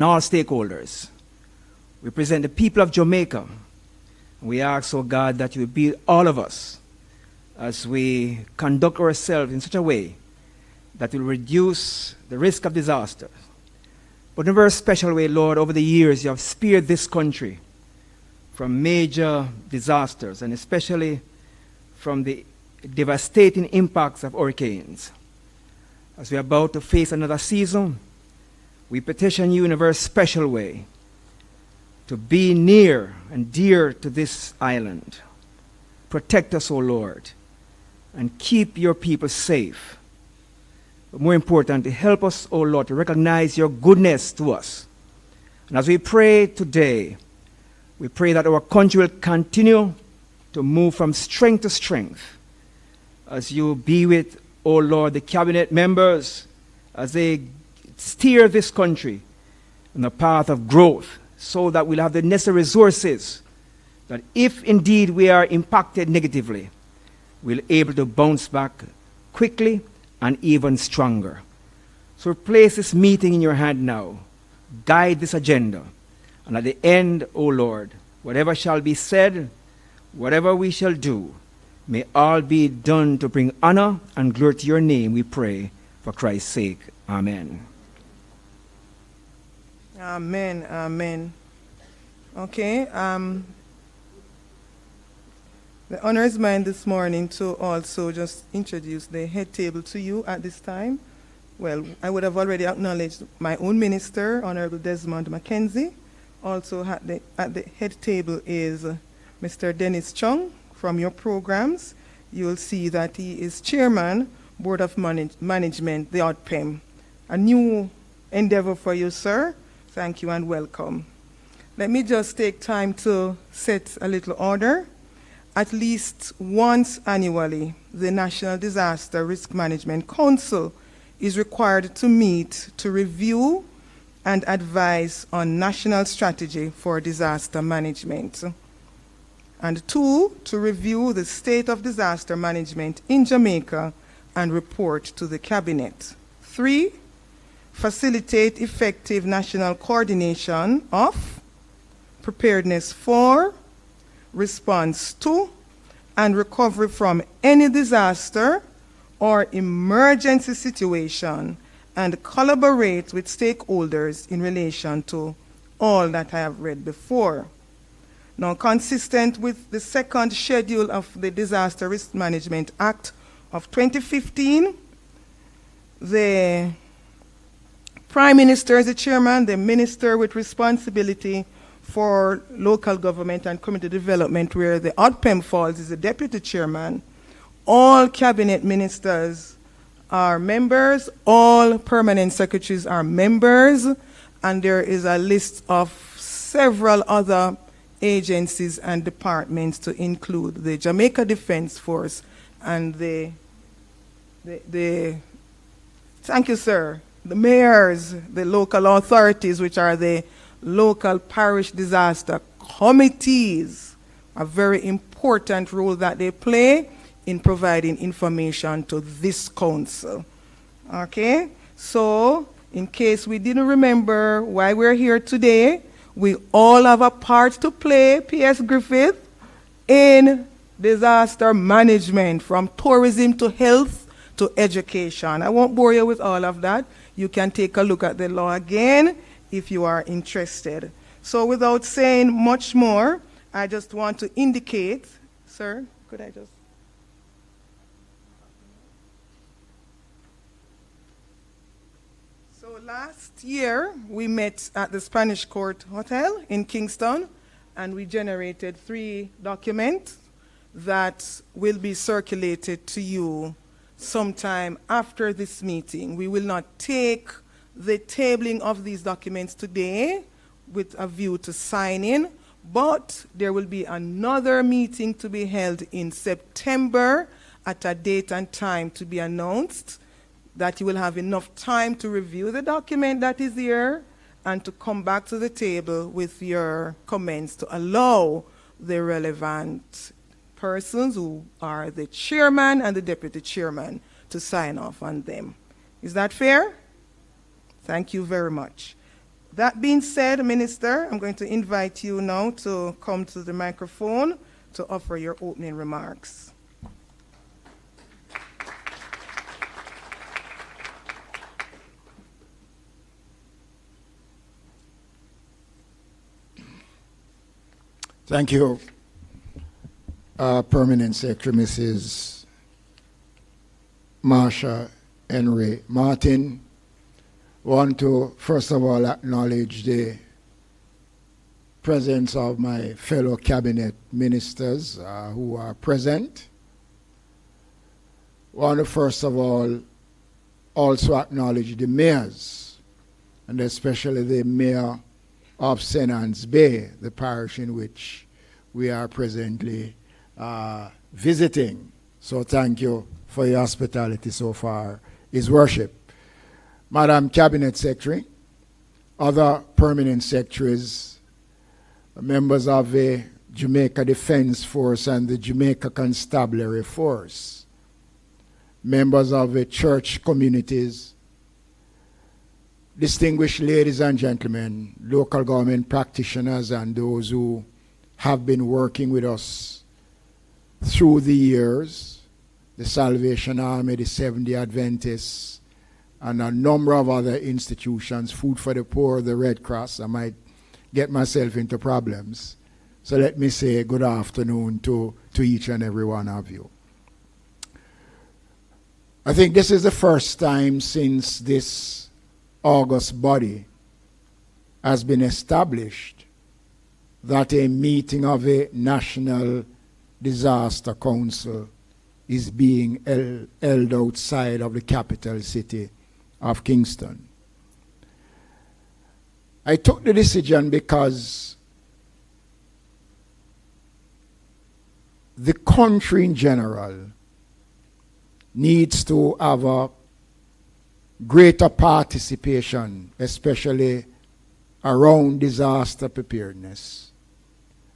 and all stakeholders. We present the people of Jamaica. We ask, oh God, that you be all of us as we conduct ourselves in such a way that will reduce the risk of disaster. But in a very special way, Lord, over the years, you have spared this country from major disasters, and especially from the devastating impacts of hurricanes. As we are about to face another season, we petition you in a very special way to be near and dear to this island. Protect us, O Lord, and keep your people safe. But more importantly, help us, O Lord, to recognize your goodness to us. And as we pray today, we pray that our country will continue to move from strength to strength as you be with, O Lord, the cabinet members as they steer this country on the path of growth, so that we'll have the necessary resources that if indeed we are impacted negatively, we'll be able to bounce back quickly and even stronger. So place this meeting in your hand now. Guide this agenda. And at the end, O Lord, whatever shall be said, whatever we shall do, may all be done to bring honor and glory to your name, we pray, for Christ's sake. Amen. Amen, amen. Okay, the honor is mine this morning to also just introduce the head table to you at this time. Well, I would have already acknowledged my own minister, Honorable Desmond Mackenzie. Also at the head table is Mr. Dennis Chung from your programs. You will see that he is Chairman, Board of Management, the ODPEM. A new endeavor for you, sir. Thank you and welcome. Let me just take time to set a little order. At least once annually, the National Disaster Risk Management Council is required to meet to review and advise on national strategy for disaster management. And 2, to review the state of disaster management in Jamaica and report to the Cabinet. 3, facilitate effective national coordination of preparedness for, response to, and recovery from any disaster or emergency situation, and collaborate with stakeholders in relation to all that I have read before. Now, consistent with the second schedule of the Disaster Risk Management Act of 2015, the Prime Minister is the chairman, the minister with responsibility for local government and community development, where the ODPEM falls, is the deputy chairman. All cabinet ministers are members, all permanent secretaries are members, and there is a list of several other agencies and departments to include the Jamaica Defense Force and the thank you, sir, the mayors, the local authorities, which are the local parish disaster committees, a very important role that they play in providing information to this council. Okay, so in case we didn't remember why we're here today, we all have a part to play, P.S. Griffith, in disaster management, from tourism to health to education. I won't bore you with all of that. You can take a look at the law again if you are interested. So without saying much more, I just want to indicate, sir, could I just? So last year, we met at the Spanish Court Hotel in Kingston, and we generated 3 documents that will be circulated to you sometime after this meeting. We will not take the tabling of these documents today with a view to signing, but there will be another meeting to be held in September at a date and time to be announced, that you will have enough time to review the document that is here and to come back to the table with your comments to allow the relevant persons, who are the chairman and the deputy chairman, to sign off on them. Is that fair? Thank you very much. That being said, Minister, I'm going to invite you now to come to the microphone to offer your opening remarks. Thank you, Permanent Secretary, Mrs. Marsha Henry Martin. I want to, first of all, acknowledge the presence of my fellow cabinet ministers who are present. I want to, first of all, also acknowledge the mayors, and especially the mayor of St. Anne's Bay, the parish in which we are presently visiting. So thank you for your hospitality so far, His Worship. Madam Cabinet Secretary, other permanent secretaries, members of the Jamaica Defense Force and the Jamaica Constabulary Force, members of the church communities, distinguished ladies and gentlemen, local government practitioners, and those who have been working with us through the years, the Salvation Army, the Seventh-day Adventists, and a number of other institutions, Food for the Poor, the Red Cross. I might get myself into problems. So let me say good afternoon to each and every one of you. I think this is the first time since this August body has been established that a meeting of a National Disaster Council is being held outside of the capital city of Kingston. I took the decision because the country in general needs to have a greater participation, especially around disaster preparedness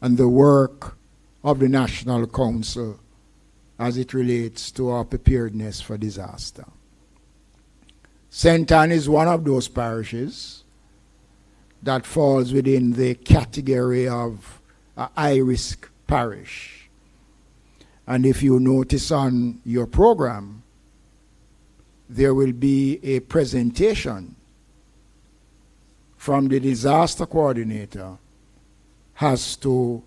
and the work of the National Council as it relates to our preparedness for disaster. St. Anne is one of those parishes that falls within the category of a high-risk parish. And if you notice on your program, there will be a presentation from the disaster coordinator as to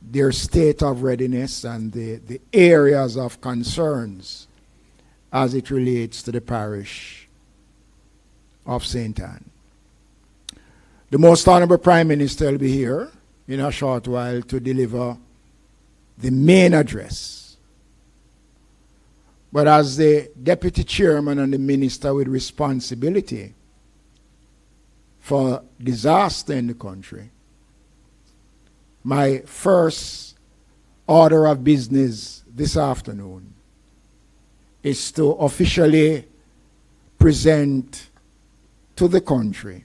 their state of readiness and the areas of concerns as it relates to the parish of St. Anne. The Most Honorable Prime Minister will be here in a short while to deliver the main address. But as the Deputy Chairman and the Minister with responsibility for disaster in the country, my first order of business this afternoon is to officially present to the country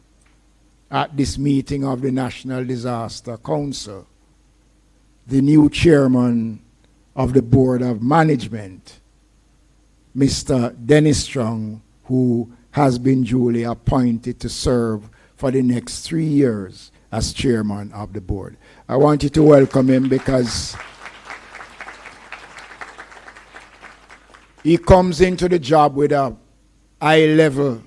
at this meeting of the National Disaster Council the new chairman of the Board of Management, Mr. Dennis Strong, who has been duly appointed to serve for the next 3 years as chairman of the board. I want you to welcome him because he comes into the job with a high level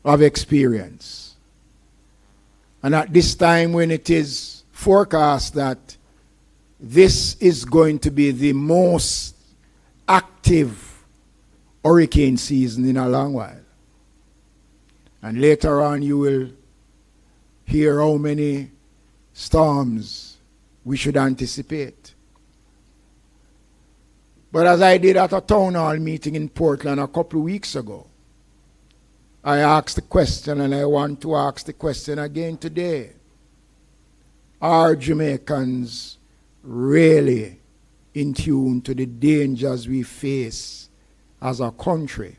of experience. And at this time when it is forecast that this is going to be the most active hurricane season in a long while. And later on you will hear how many storms we should anticipate. But as I did at a town hall meeting in Portland a couple of weeks ago, I asked the question, and I want to ask the question again today. Are Jamaicans really in tune to the dangers we face as a country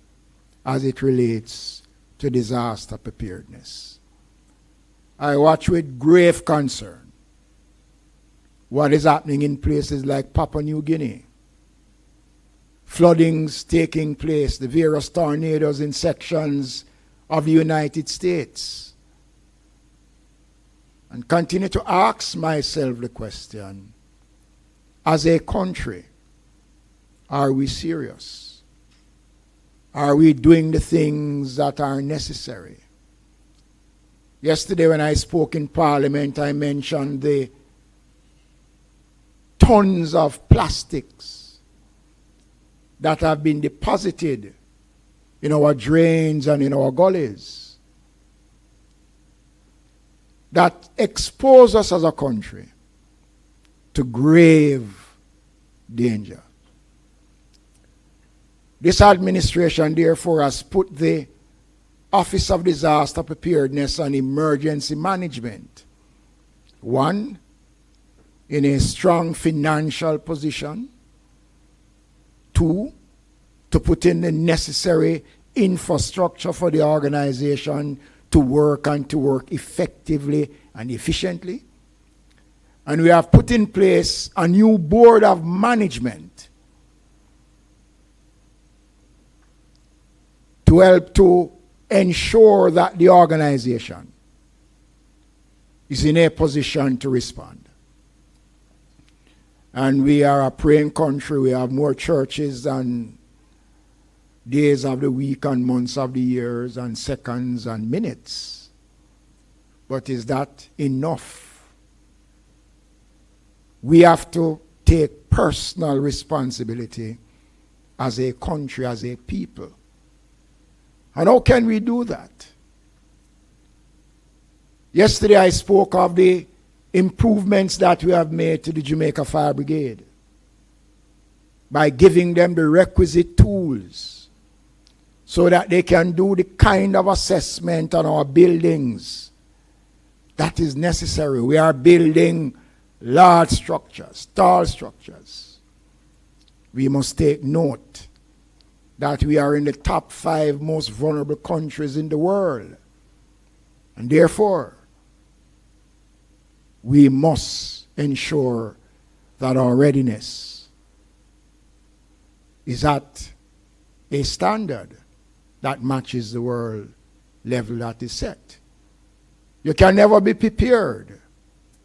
as it relates to disaster preparedness? I watch with grave concern what is happening in places like Papua New Guinea. Floodings taking place, the various tornadoes in sections of the United States. and continue to ask myself the question, as a country, are we serious? Are we doing the things that are necessary? Yesterday when I spoke in Parliament, I mentioned the tons of plastics that have been deposited in our drains and in our gullies that expose us as a country to grave danger. This administration, therefore, has put the Office of Disaster Preparedness and Emergency Management, one, in a strong financial position, two, to put in the necessary infrastructure for the organization to work and to work effectively and efficiently. And we have put in place a new board of management to help to ensure that the organization is in a position to respond. And we are a praying country. We have more churches than days of the week and months of the years and seconds and minutes. But is that enough? We have to take personal responsibility as a country, as a people. And how can we do that? Yesterday I spoke of the improvements that we have made to the Jamaica Fire Brigade by giving them the requisite tools so that they can do the kind of assessment on our buildings that is necessary. We are building large structures, tall structures. We must take note that we are in the top 5 most vulnerable countries in the world. And therefore, we must ensure that our readiness is at a standard that matches the world level that is set. You can never be prepared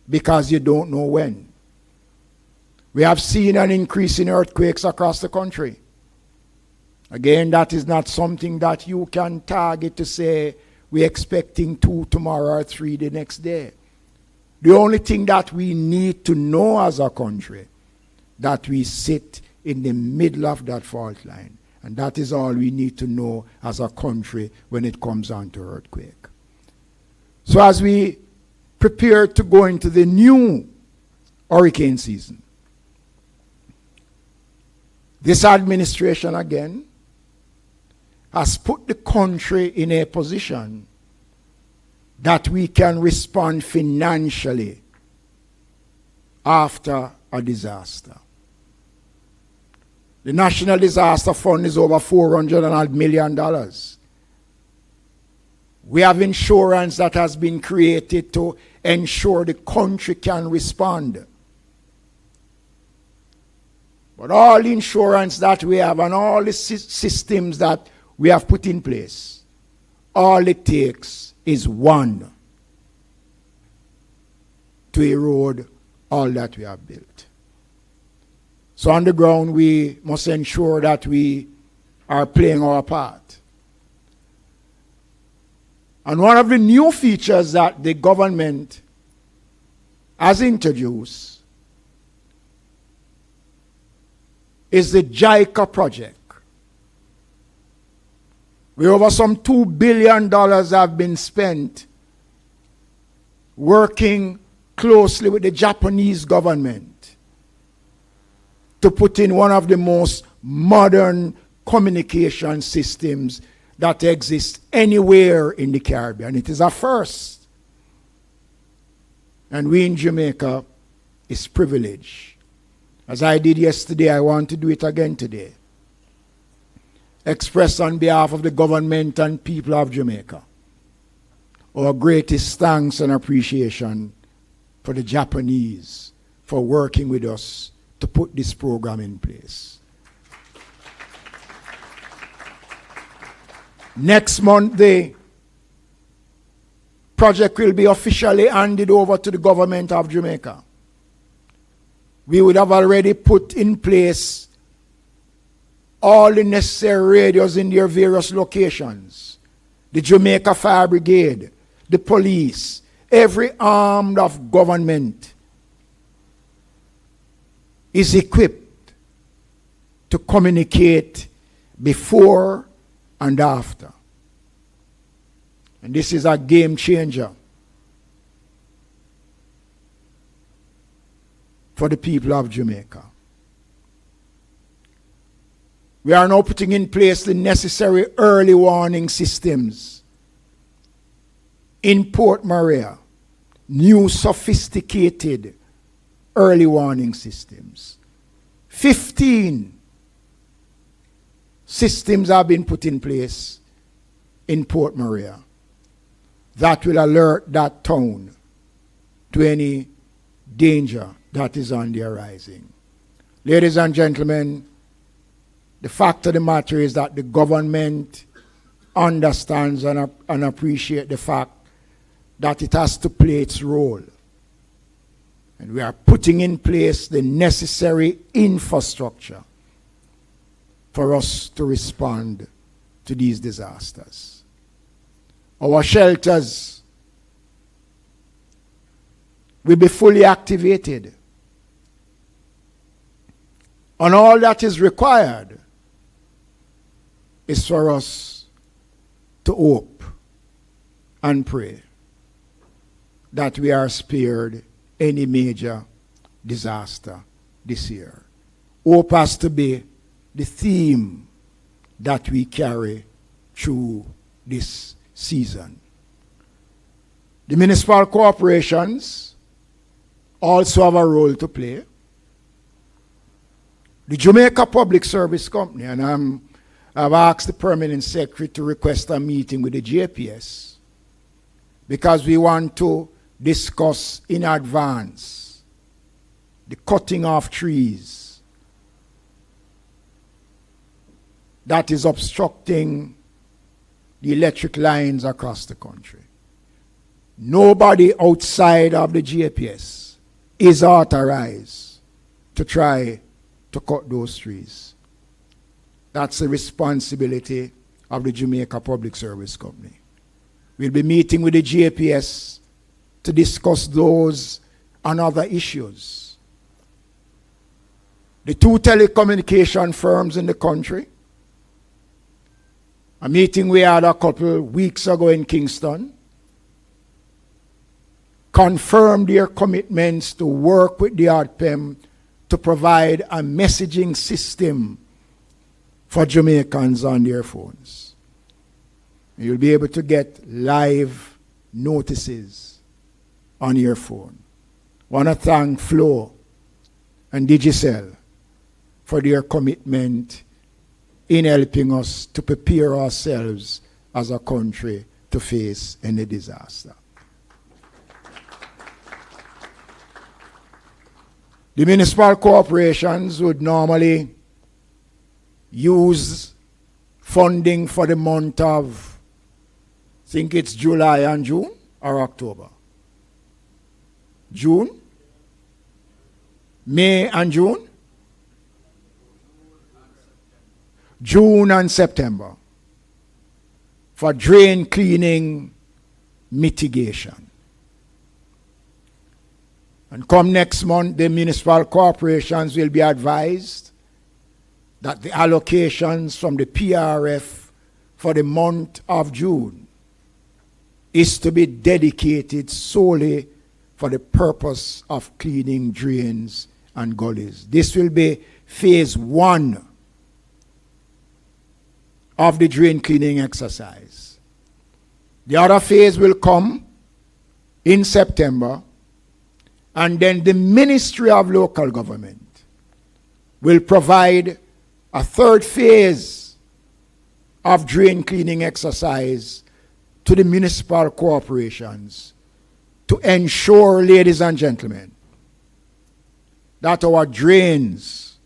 because you don't know when. We have seen an increase in earthquakes across the country. Again, that is not something that you can target to say, we're expecting 2 tomorrow or 3 the next day. The only thing that we need to know as a country, that we sit in the middle of that fault line. And that is all we need to know as a country when it comes on to earthquake. So as we prepare to go into the new hurricane season, this administration again has put the country in a position that we can respond financially after a disaster. The National Disaster Fund is over $400 million. We have insurance that has been created to ensure the country can respond. But all the insurance that we have and all the systems that we have put in place, all it takes is one to erode all that we have built. So on the ground, we must ensure that we are playing our part. And one of the new features that the government has introduced is the JICA project, where over some $2 billion have been spent working closely with the Japanese government to put in one of the most modern communication systems that exist anywhere in the Caribbean. It is a first. And we in Jamaica is privileged. As I did yesterday, I want to do it again today. Express on behalf of the government and people of Jamaica our greatest thanks and appreciation for the Japanese for working with us to put this program in place. Next month, the project will be officially handed over to the government of Jamaica, we would have already put in place all the necessary radios in their various locations. The Jamaica Fire Brigade, the police, every arm of government is equipped to communicate before and after. And this is a game changer for the people of Jamaica. We are now putting in place the necessary early warning systems in Port Maria, new sophisticated early warning systems. 15 systems have been put in place in Port Maria that will alert that town to any danger that is on the horizon. Ladies and gentlemen, the fact of the matter is that the government understands and appreciates the fact that it has to play its role. And we are putting in place the necessary infrastructure for us to respond to these disasters. Our shelters will be fully activated. And all that is required is for us to hope and pray that we are spared any major disaster this year. Hope has to be the theme that we carry through this season. The municipal corporations also have a role to play. The Jamaica Public Service Company, and I've asked the Permanent Secretary to request a meeting with the JPS because we want to discuss in advance the cutting of trees that is obstructing the electric lines across the country. Nobody outside of the JPS is authorized to try to cut those trees. That's the responsibility of the Jamaica Public Service Company. We'll be meeting with the JPS to discuss those and other issues. The two telecommunication firms in the country, a meeting we had a couple weeks ago in Kingston, confirmed their commitments to work with the RPM to provide a messaging system for Jamaicans on their phones. You'll be able to get live notices on your phone. I want to thank Flo and Digicel for their commitment in helping us to prepare ourselves as a country to face any disaster. The municipal corporations would normally use funding for the month of, I think it's July and June or October. June? May and June? June and September for drain cleaning mitigation. And come next month, the municipal corporations will be advised that the allocations from the PRF for the month of June is to be dedicated solely for the purpose of cleaning drains and gullies. This will be phase 1 of the drain cleaning exercise. The other phase will come in September, and then the Ministry of Local Government will provide a third phase of drain cleaning exercise to the municipal corporations to ensure, ladies and gentlemen, that our drains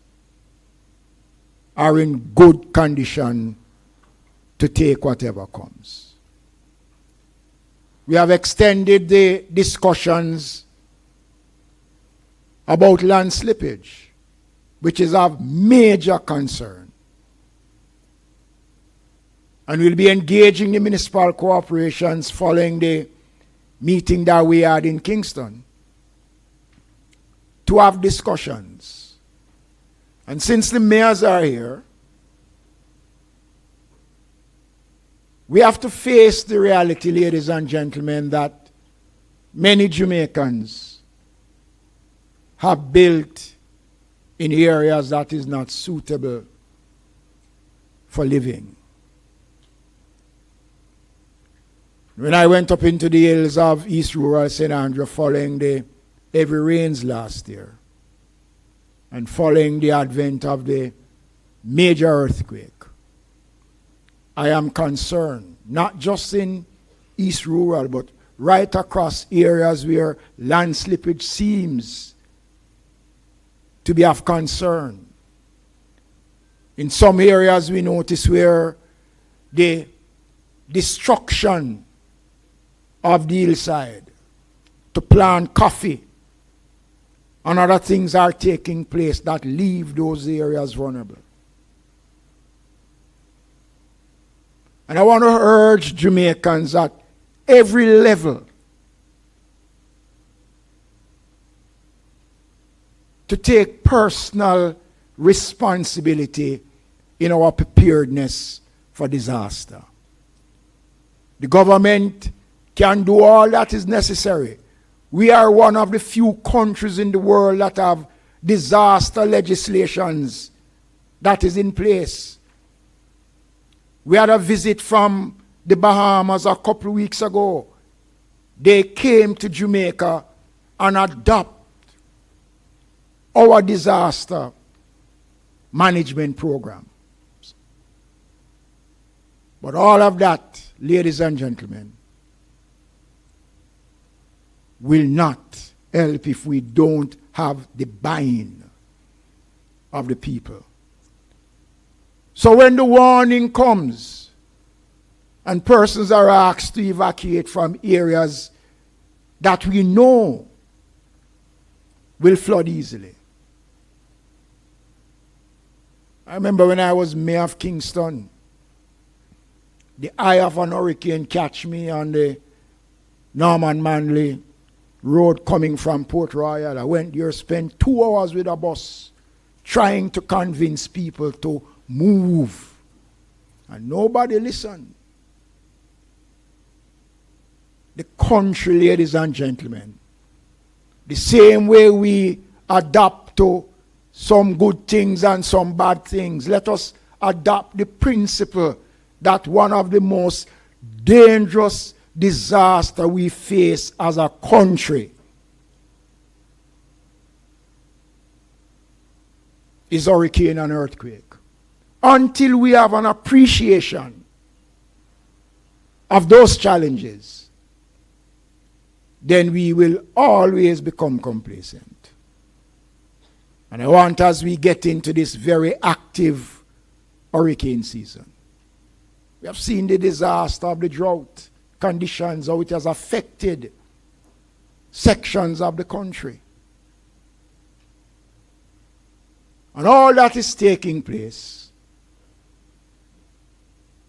are in good condition to take whatever comes. We have extended the discussions about land slippage, which is of major concern. And we'll be engaging the municipal corporations following the meeting that we had in Kingston to have discussions. And since the mayors are here, we have to face the reality, ladies and gentlemen, that many Jamaicans have built in areas that is not suitable for living. When I went up into the hills of East Rural St. Andrew following the heavy rains last year and following the advent of the major earthquake, I am concerned, not just in East Rural, but right across areas where land slippage seems to be of concern. In some areas we notice where the destruction of the hillside to plant coffee and other things are taking place that leave those areas vulnerable. And I want to urge Jamaicans at every level to take personal responsibility in our preparedness for disaster. The government can do all that is necessary. We are one of the few countries in the world that have disaster legislations that is in place. We had a visit from the Bahamas a couple of weeks ago. They came to Jamaica and adopt our disaster management programs. But all of that, ladies and gentlemen, will not help if we don't have the buy-in of the people. So when the warning comes and persons are asked to evacuate from areas that we know will flood easily. I remember when I was mayor of Kingston, the eye of an hurricane catch me on the Norman Manley road coming from Port Royal. I went there, spent 2 hours with a bus trying to convince people to move. And nobody listened. The country, ladies and gentlemen, the same way we adapt to some good things and some bad things, let us adopt the principle that one of the most dangerous disaster we face as a country is hurricane and earthquake. Until we have an appreciation of those challenges, then we will always become complacent. And I want, as we get into this very active hurricane season, we have seen the disaster of the drought conditions, how it has affected sections of the country. And all that is taking place,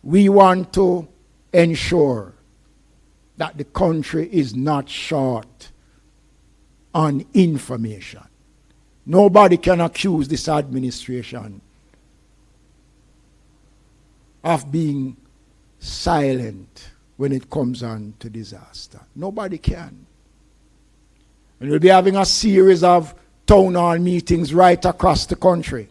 we want to ensure that the country is not short on information. Nobody can accuse this administration of being silent when it comes on to disaster. Nobody can. And we'll be having a series of town hall meetings right across the country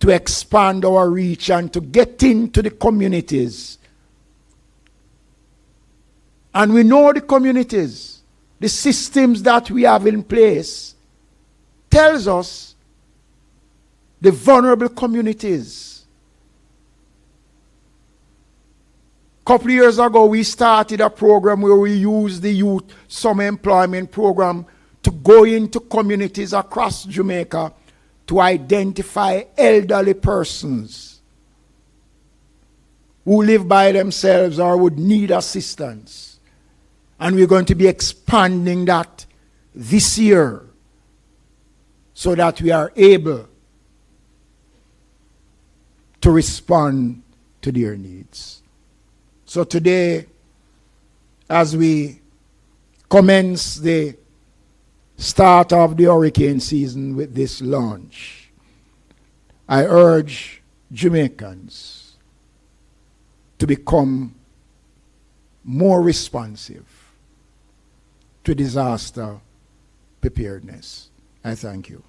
to expand our reach and to get into the communities. And we know the communities, the systems that we have in place tells us the vulnerable communities. A couple of years ago, we started a program where we used the youth summer employment program to go into communities across Jamaica to identify elderly persons who live by themselves or would need assistance. And we're going to be expanding that this year so that we are able to respond to their needs. So today, as we commence the start of the hurricane season with this launch, I urge Jamaicans to become more responsive to disaster preparedness. I thank you.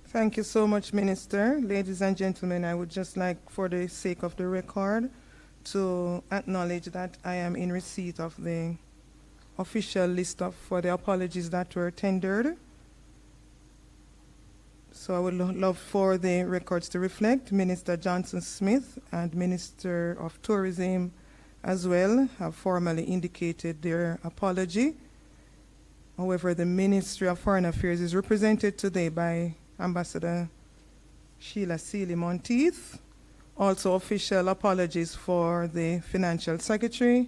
Thank you so much, Minister. Ladies and gentlemen, I would just like, for the sake of the record, to acknowledge that I am in receipt of the official list for the apologies that were tendered. So I would love for the records to reflect Minister Johnson Smith and Minister of Tourism as well have formally indicated their apology. However, the Ministry of Foreign Affairs is represented today by Ambassador Sheila Sealy-Monteith. Also official apologies for the Financial Secretary,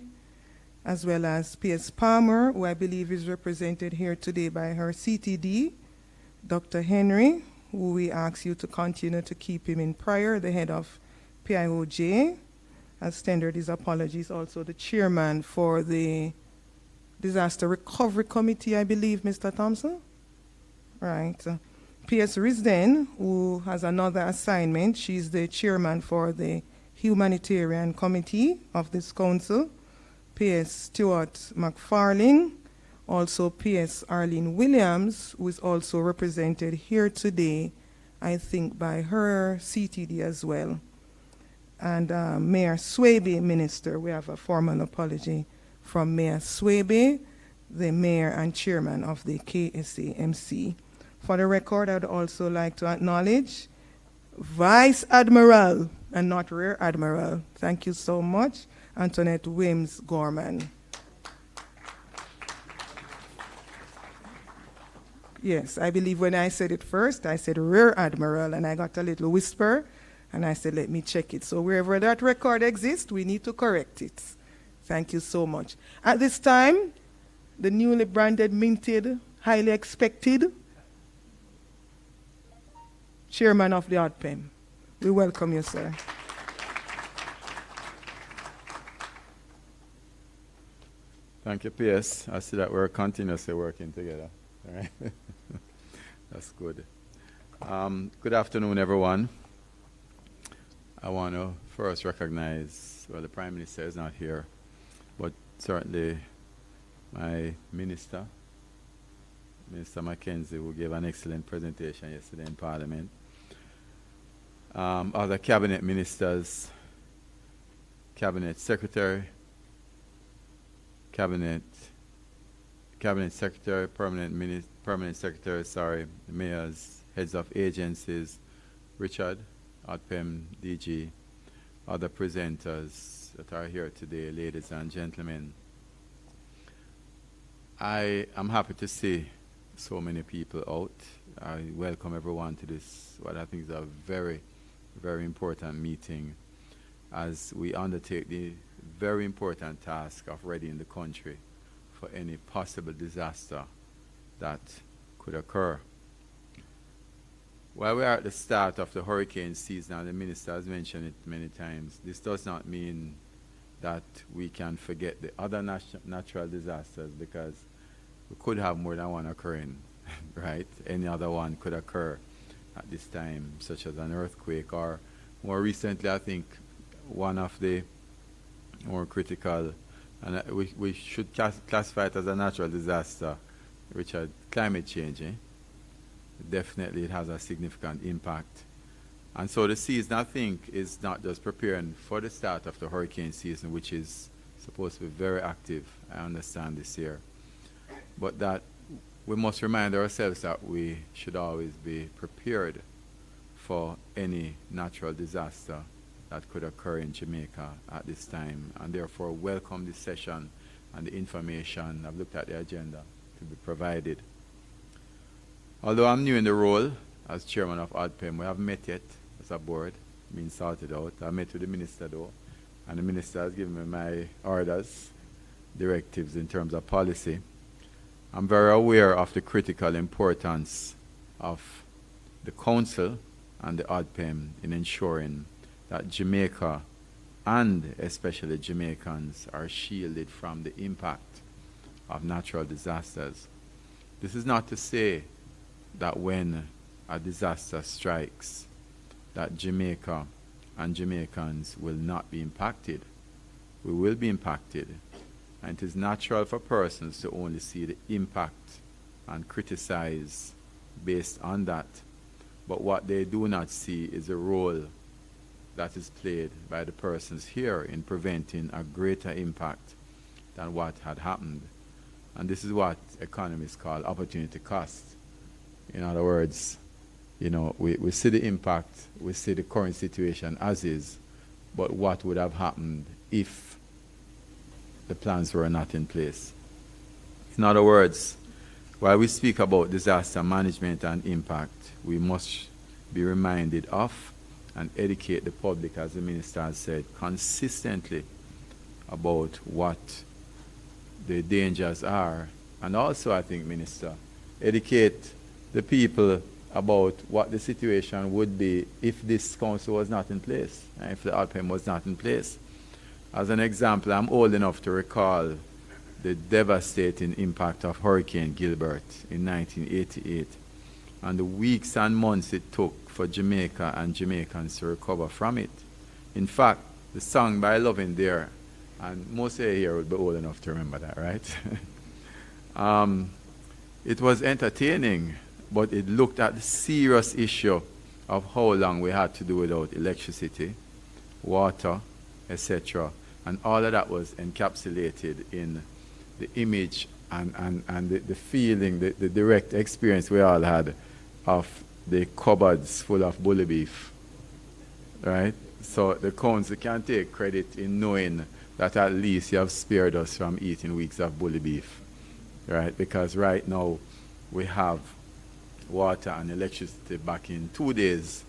as well as P.S. Palmer, who I believe is represented here today by her CTD, Dr. Henry, who we ask you to continue to keep him in prayer, the head of PIOJ, has tendered his apologies. Also the chairman for the Disaster Recovery Committee, I believe, Mr. Thompson? Right. P.S. Risden, who has another assignment. She's the chairman for the Humanitarian Committee of this council. P.S. Stuart McFarling, also P.S. Arlene Williams, who is also represented here today, I think by her CTD as well. And Mayor Swaby, Minister, we have a formal apology from Mayor Swaby, the mayor and chairman of the KSAMC. For the record, I would also like to acknowledge Vice Admiral, and not Rear Admiral. Thank you so much, Antoinette Wims Gorman. Yes, I believe when I said it first, I said Rear Admiral, and I got a little whisper, and I said, let me check it. So wherever that record exists, we need to correct it. Thank you so much. At this time, the newly branded, minted, highly expected Chairman of the ODPEM. We welcome you, sir. Thank you, PS. I see that we're continuously working together. All right. That's good. Good afternoon, everyone. I want to first recognize, well, the Prime Minister is not here, but certainly my Minister, Minister Mackenzie, who gave an excellent presentation yesterday in Parliament. Other Cabinet Ministers, Cabinet Secretary, Cabinet Secretary, Permanent Secretary, sorry, the mayors, heads of agencies, Richard, ODPEM, DG, other presenters that are here today, ladies and gentlemen. I am happy to see so many people out. I welcome everyone to this, what I think is a very, very important meeting as we undertake the very important task of readying the country for any possible disaster that could occur. While we are at the start of the hurricane season, and the Minister has mentioned it many times, this does not mean that we can forget the other natural disasters, because we could have more than one occurring, right? Any other one could occur at this time, such as an earthquake, or more recently, I think, one of the more critical, and we should classify it as a natural disaster, which is climate change. Definitely it has a significant impact. And so the season, I think, is not just preparing for the start of the hurricane season, which is supposed to be very active, I understand, this year, but that we must remind ourselves that we should always be prepared for any natural disaster that could occur in Jamaica at this time, and therefore welcome this session and the information. I've looked at the agenda. to be provided. Although I'm new in the role as chairman of ODPEM, we haven't met yet as a board, been sorted out. I met with the minister though, and the minister has given me my orders, directives in terms of policy. I'm very aware of the critical importance of the council and the ODPEM in ensuring that Jamaica and especially Jamaicans are shielded from the impact of natural disasters. This is not to say that when a disaster strikes, that Jamaica and Jamaicans will not be impacted. We will be impacted. And it is natural for persons to only see the impact and criticize based on that. But what they do not see is the role that is played by the persons here in preventing a greater impact than what had happened. And this is what economists call opportunity cost. In other words, you know, we see the impact, we see the current situation as is, but what would have happened if the plans were not in place? In other words, while we speak about disaster management and impact, we must be reminded of and educate the public, as the minister has said, consistently about what the dangers are. And also, I think, Minister, educate the people about what the situation would be if this council was not in place, and if the ODPEM was not in place. As an example, I'm old enough to recall the devastating impact of Hurricane Gilbert in 1988, and the weeks and months it took for Jamaica and Jamaicans to recover from it. In fact, the song by Lovin' there, and most of you here would be old enough to remember that, right? It was entertaining, but it looked at the serious issue of how long we had to do without electricity, water, etc. And all of that was encapsulated in the image and the feeling, the direct experience we all had of the cupboards full of bully beef, right? So the council can take credit in knowing that at least you have spared us from eating weeks of bully beef, right? Because right now we have water and electricity back in 2 days,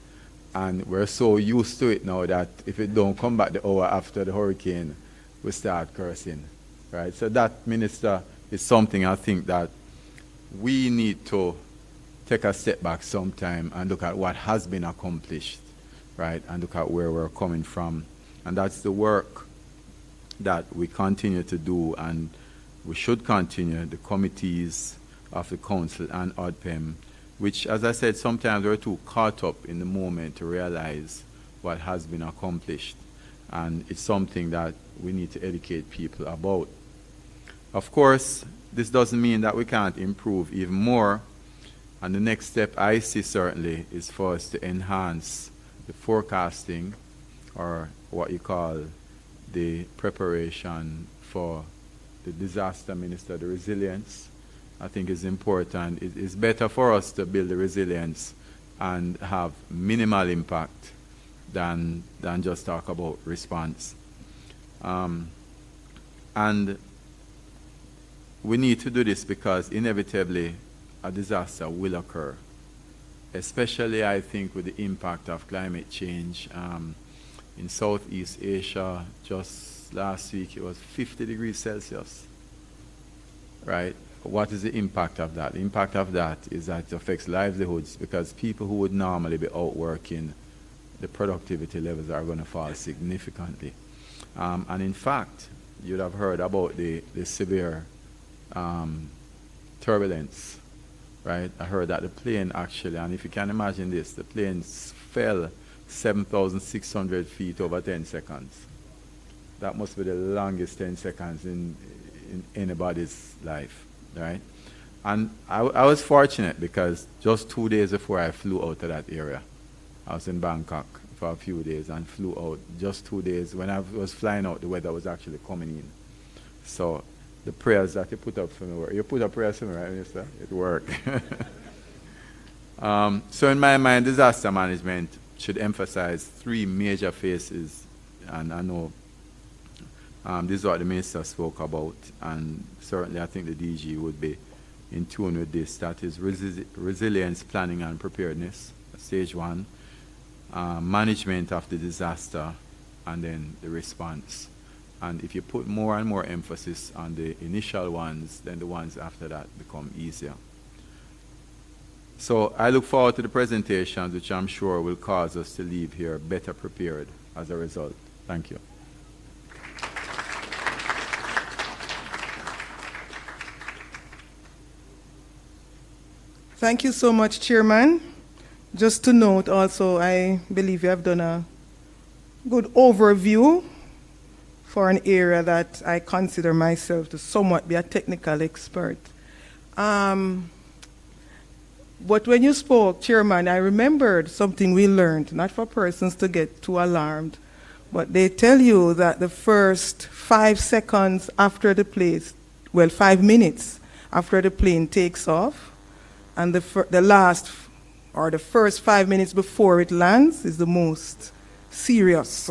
and we're so used to it now that if it don't come back the hour after the hurricane, we start cursing, right? So that, Minister, is something I think that we need to take a step back sometime and look at what has been accomplished, right? And look at where we're coming from. And that's the work that we continue to do, and we should continue, the committees of the council and ODPEM, which, as I said, sometimes we're too caught up in the moment to realize what has been accomplished. And it's something that we need to educate people about. Of course, this doesn't mean that we can't improve even more. And the next step I see certainly is for us to enhance the forecasting, or what you call the preparation for the disaster, Minister, the resilience. I think is important. It is better for us to build the resilience and have minimal impact than just talk about response. And we need to do this because inevitably a disaster will occur, especially I think with the impact of climate change. In Southeast Asia, just last week it was 50 degrees Celsius, right? What is the impact of that? The impact of that is that it affects livelihoods, because people who would normally be out working, the productivity levels are going to fall significantly. And in fact, you'd have heard about the severe turbulence, right? I heard that the plane actually, and if you can imagine this, the plane fell 7,600 feet over 10 seconds. That must be the longest 10 seconds in anybody's life, right? And I was fortunate because just 2 days before I flew out of that area, I was in Bangkok for a few days and flew out just 2 days. When I was flying out, the weather was actually coming in. So the prayers that you put up for me work. You put up prayers for me, right, Minister? It worked. So in my mind, disaster management should emphasize 3 major phases, and I know this is what the Minister spoke about, and certainly I think the DG would be in tune with this. That is resilience, planning, and preparedness, stage 1, management of the disaster, and then the response. And if you put more and more emphasis on the initial ones, then the ones after that become easier. So I look forward to the presentations, which I'm sure will cause us to leave here better prepared as a result. Thank you. Thank you so much, Chairman. Just to note also, I believe you have done a good overview for an area that I consider myself to somewhat be a technical expert. But when you spoke, Chairman, I remembered something we learned, not for persons to get too alarmed, but they tell you that the first 5 seconds after the plane, well, 5 minutes after the plane takes off, and the last, or the first 5 minutes before it lands is the most serious.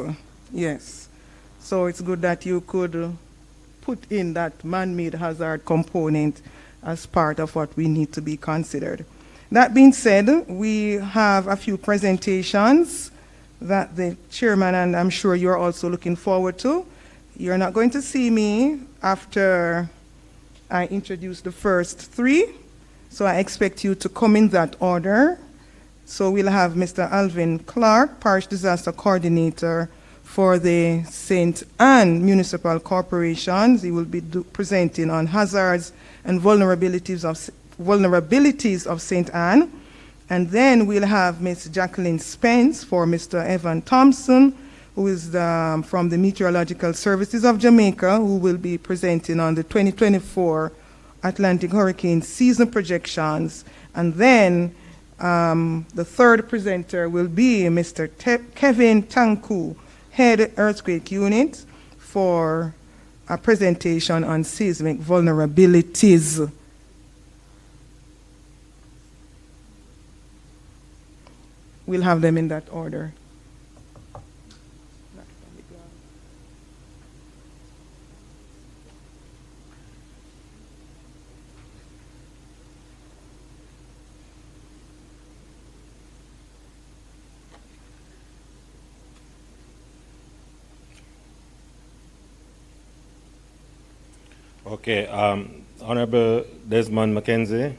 Yes. So it's good that you could put in that man-made hazard component as part of what we need to be considered. That being said, we have a few presentations that the chairman and I'm sure you're also looking forward to. You're not going to see me after I introduce the first 3, so I expect you to come in that order. So we'll have Mr. Alvin Clark, Parish Disaster Coordinator for the St. Anne Municipal Corporations. He will be presenting on hazards and vulnerabilities of St. Anne. And then we'll have Ms. Jacqueline Spence for Mr. Evan Thompson, who is from the Meteorological Services of Jamaica, who will be presenting on the 2024 Atlantic Hurricane Season Projections. And then the third presenter will be Mr. Kevin Tanku, Head Earthquake Unit, for a presentation on seismic vulnerabilities. We'll have them in that order. Okay, Honorable Desmond Mackenzie,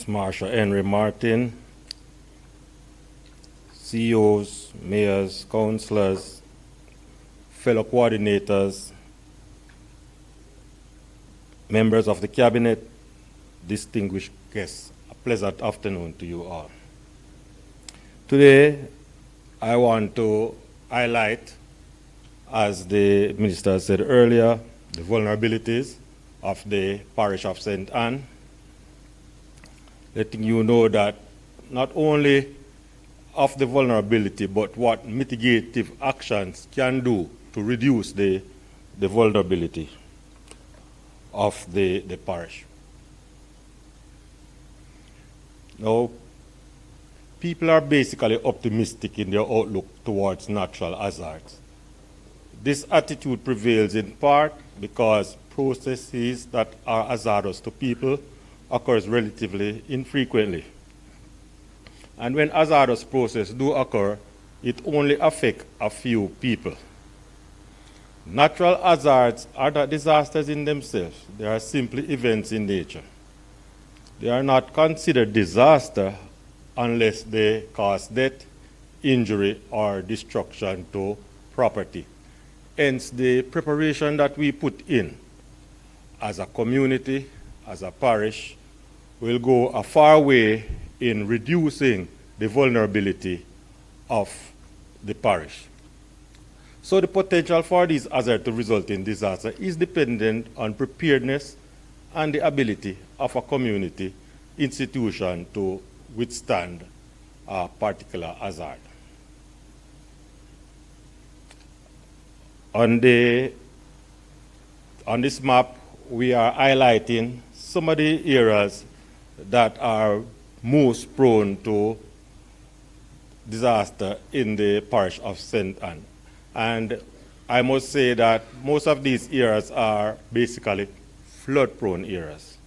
Marshal Henry Martin, CEOs, mayors, councillors, fellow coordinators, members of the cabinet, distinguished guests, a pleasant afternoon to you all. Today, I want to highlight, as the minister said earlier, the vulnerabilities of the parish of St. Anne, letting you know that not only of the vulnerability, but what mitigative actions can do to reduce the vulnerability of the parish. Now, people are basically optimistic in their outlook towards natural hazards. This attitude prevails in part because processes that are hazardous to people occurs relatively infrequently. And when hazardous processes do occur, it only affects a few people. Natural hazards are not disasters in themselves. They are simply events in nature. They are not considered disaster unless they cause death, injury, or destruction to property. Hence, the preparation that we put in as a community, as a parish, will go a far way in reducing the vulnerability of the parish. So the potential for these hazards to result in disaster is dependent on preparedness and the ability of a community institution to withstand a particular hazard. On this map, we are highlighting some of the areas that are most prone to disaster in the parish of St. Anne. And I must say that most of these areas are basically flood-prone areas.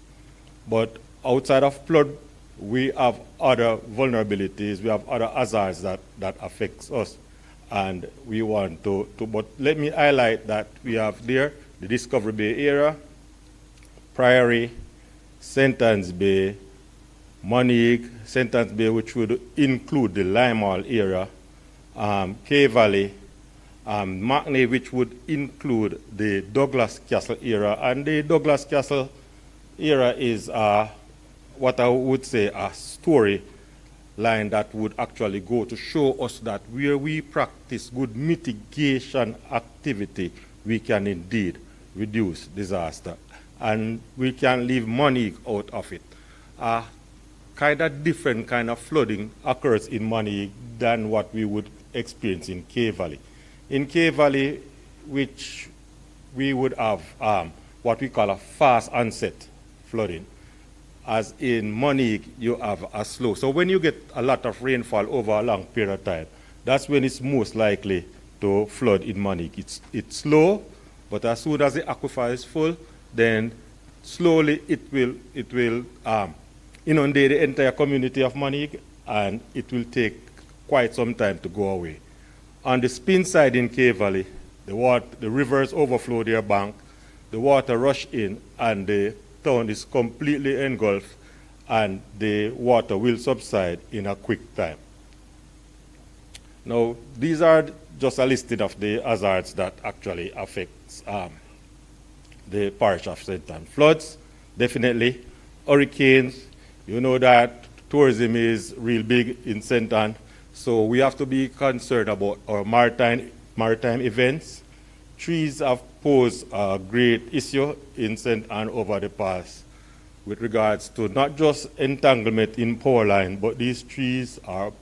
But outside of flood, we have other vulnerabilities, we have other hazards that affects us. And we want to, but let me highlight that we have there the Discovery Bay area, Priory, Sentence Bay, Monique, Sentence Bay, which would include the Limehall area, K Valley, Mackney, which would include the Douglas Castle area. And the Douglas Castle area is what I would say a story line that would actually go to show us that where we practice good mitigation activity, we can indeed reduce disaster. And we can leave money out of it. Kind of different kind of flooding occurs in Money than what we would experience in K Valley. In K Valley, which we would have what we call a fast onset flooding, as in Monique, you have a slow. So when you get a lot of rainfall over a long period of time, that's when it's most likely to flood in Monique. It's slow, but as soon as the aquifer is full, then slowly it will inundate the entire community of Monique, and it will take quite some time to go away. On the spin side in K Valley, the rivers overflow their bank, the water rush in, and the town is completely engulfed, and the water will subside in a quick time. Now, these are just a listing of the hazards that actually affects the parish of St. Ann. Floods, definitely. Hurricanes, you know that tourism is real big in St. Ann, so we have to be concerned about our maritime events. Trees have posed a great issue in St. Ann over the past with regards to not just entanglement in power line, but these trees are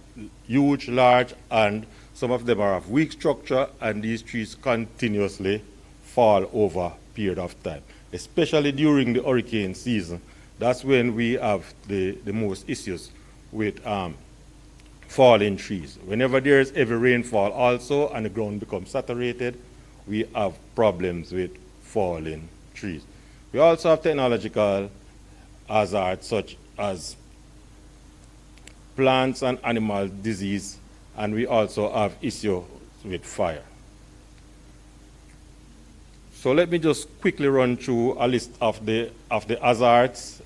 huge, large, and some of them are of weak structure, and these trees continuously fall over a period of time, especially during the hurricane season. That's when we have the most issues with falling trees. Whenever there is heavy rainfall also and the ground becomes saturated, we have problems with falling trees. We also have technological hazards such as plants and animal disease, and we also have issues with fire. So let me just quickly run through a list of the hazards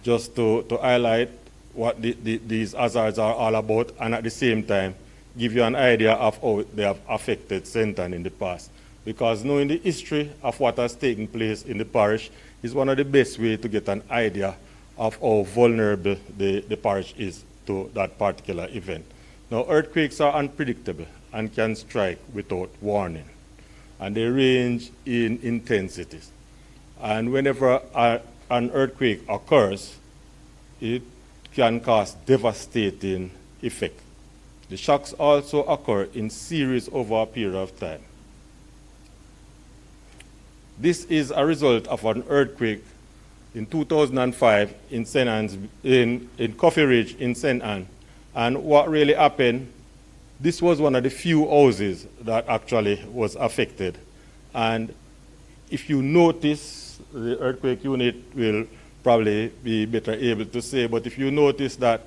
just to highlight what these hazards are all about, and at the same time give you an idea of how they have affected St. Ann in the past. Because knowing the history of what has taken place in the parish is one of the best ways to get an idea of how vulnerable the parish is to that particular event. Now, earthquakes are unpredictable and can strike without warning, and they range in intensities. And whenever an earthquake occurs, it can cause devastating effect. The shocks also occur in series over a period of time. This is a result of an earthquake in 2005 in St. Ann's, in Coffee Ridge in St. Ann. And what really happened, this was one of the few houses that actually was affected. And if you notice, the earthquake unit will probably be better able to say, but if you notice that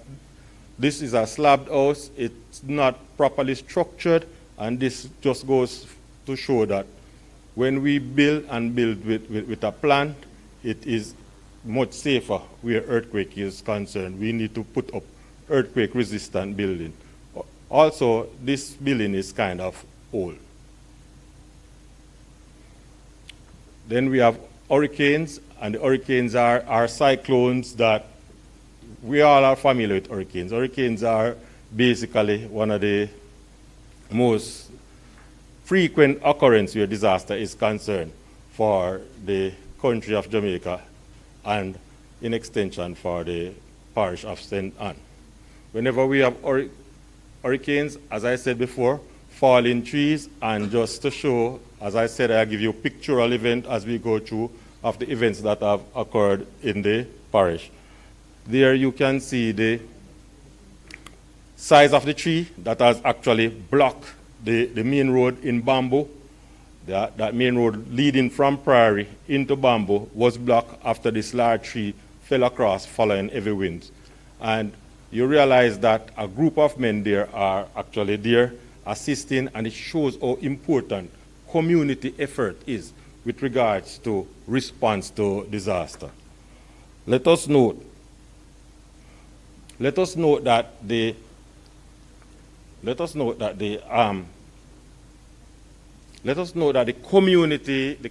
this is a slabbed house, it's not properly structured, and this just goes to show that when we build with a plan, it is much safer where earthquake is concerned. We need to put up earthquake-resistant building. Also, this building is kind of old. Then we have hurricanes, and the hurricanes are cyclones that we all are familiar with hurricanes. Hurricanes are basically one of the most frequent occurrence where disaster is concerned for the country of Jamaica and in extension for the parish of St. Ann. Whenever we have hurricanes, as I said before, falling trees, and just to show, as I said, I'll give you a pictorial event as we go through of the events that have occurred in the parish. There you can see the size of the tree that has actually blocked the main road in Bamboo, That main road leading from Prairie into Bamboo was blocked after this large tree fell across following heavy winds. And you realize that a group of men there are actually there assisting, and it shows how important community effort is with regards to response to disaster. Let us note that the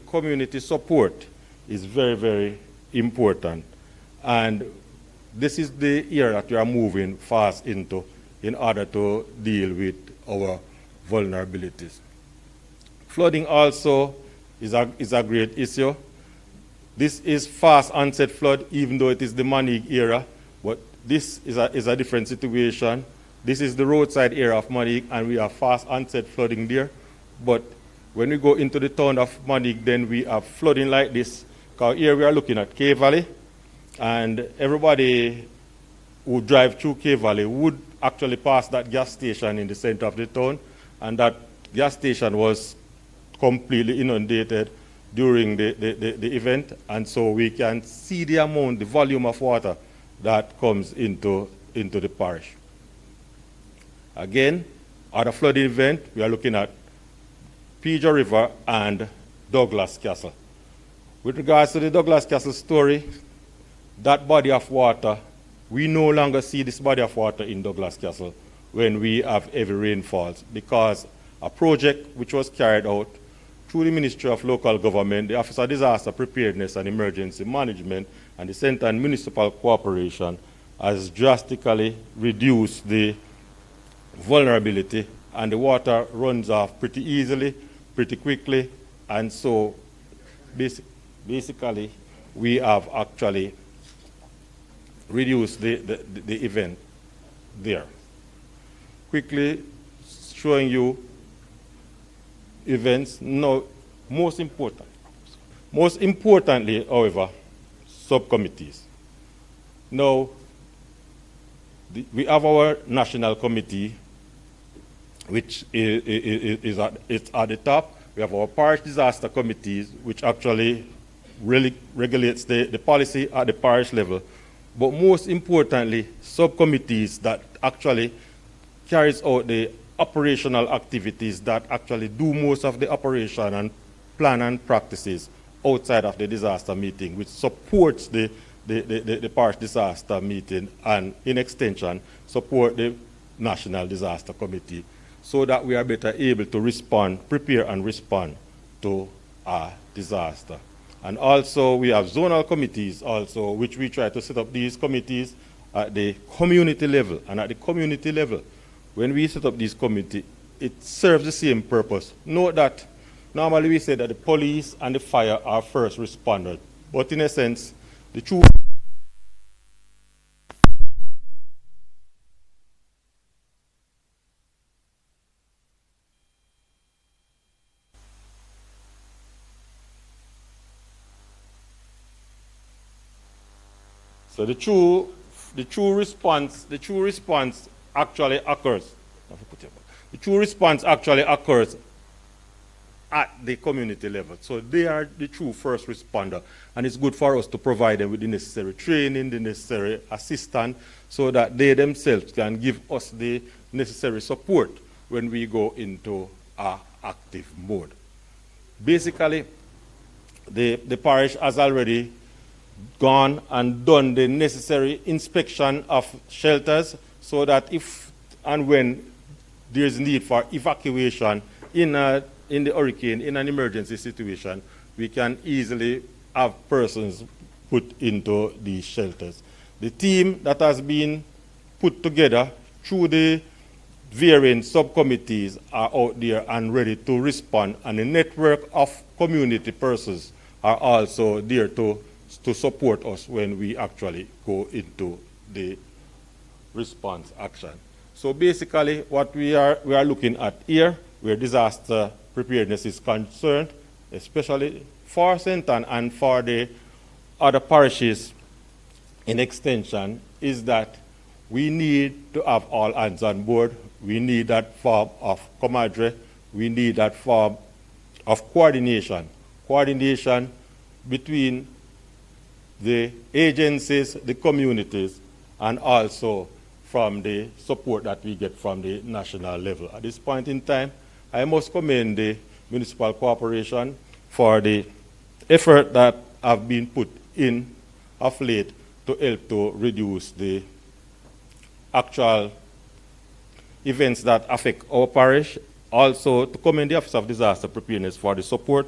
community support is very, very important. And this is the area that we are moving fast into in order to deal with our vulnerabilities. Flooding also is a great issue. This is fast onset flood, even though it is the Manig area, but this is a different situation. This is the roadside area of Manig, and we have fast onset flooding there. But when we go into the town of Manig, then we have flooding like this. Because here we are looking at K Valley, and everybody who drive through K Valley would actually pass that gas station in the center of the town, and that gas station was completely inundated during the event, and so we can see the amount, the volume of water that comes into the parish. Again, at a flooding event, we are looking at Pigeon River and Douglas Castle. With regards to the Douglas Castle story, that body of water, we no longer see this body of water in Douglas Castle when we have heavy rainfalls, because a project which was carried out through the Ministry of Local Government, the Office of Disaster Preparedness and Emergency Management, and the Centre and Municipal Cooperation has drastically reduced the vulnerability, and the water runs off pretty easily, pretty quickly, and so basically we have actually reduced the event there. Quickly showing you events. Now, most importantly, however, subcommittees. Now, we have our national committee, which is at the top. We have our parish disaster committees, which actually really regulates the policy at the parish level. But most importantly, subcommittees that actually carries out the operational activities that actually do most of the operation and plan and practices outside of the disaster meeting, which supports the parish disaster meeting, and in extension support the National Disaster Committee, so that we are better able to respond, prepare and respond to a disaster. And also we have zonal committees also, which we try to set up these committees at the community level. And at the community level, when we set up these committees, it serves the same purpose. Note that normally we say that the police and the fire are first responders, but in a sense, the true So the true response actually occurs. The true response actually occurs at the community level. So they are the true first responder, and it's good for us to provide them with the necessary training, the necessary assistance, so that they themselves can give us the necessary support when we go into our active mode. Basically, the parish has already gone and done the necessary inspection of shelters, so that if and when there is need for evacuation in the hurricane, in an emergency situation, we can easily have persons put into these shelters. The team that has been put together through the varying subcommittees are out there and ready to respond, and a network of community persons are also there to support us when we actually go into the response action. So basically what we are looking at here, where disaster preparedness is concerned, especially for St. Ann and for the other parishes in extension, is that we need to have all hands on board. We need that form of camaraderie. We need that form of coordination between the agencies, the communities, and also from the support that we get from the national level. At this point in time, I must commend the municipal corporation for the effort that have been put in of late to help to reduce the actual events that affect our parish. Also to commend the Office of Disaster Preparedness for the support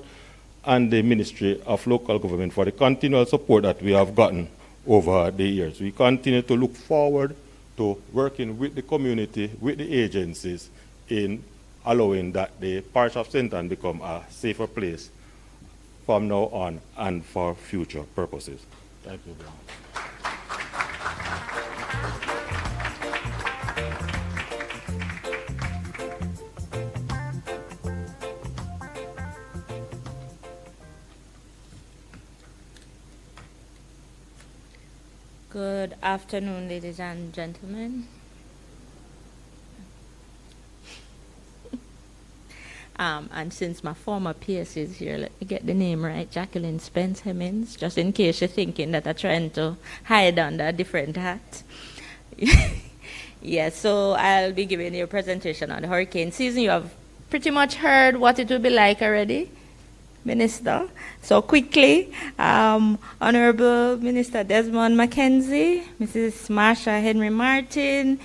and the Ministry of Local Government for the continual support that we have gotten over the years. We continue to look forward to working with the community, with the agencies in allowing that the parish of St. Ann become a safer place from now on and for future purposes. Thank you very much. Good afternoon, ladies and gentlemen. And since my former PS is here, let me get the name right, Jacqueline Spence Hemmings, just in case you're thinking that I'm trying to hide under a different hat. Yeah, so I'll be giving you a presentation on the hurricane season. You have pretty much heard what it will be like already, Minister. So quickly, Honorable Minister Desmond McKenzie, Mrs. Marsha Henry Martin,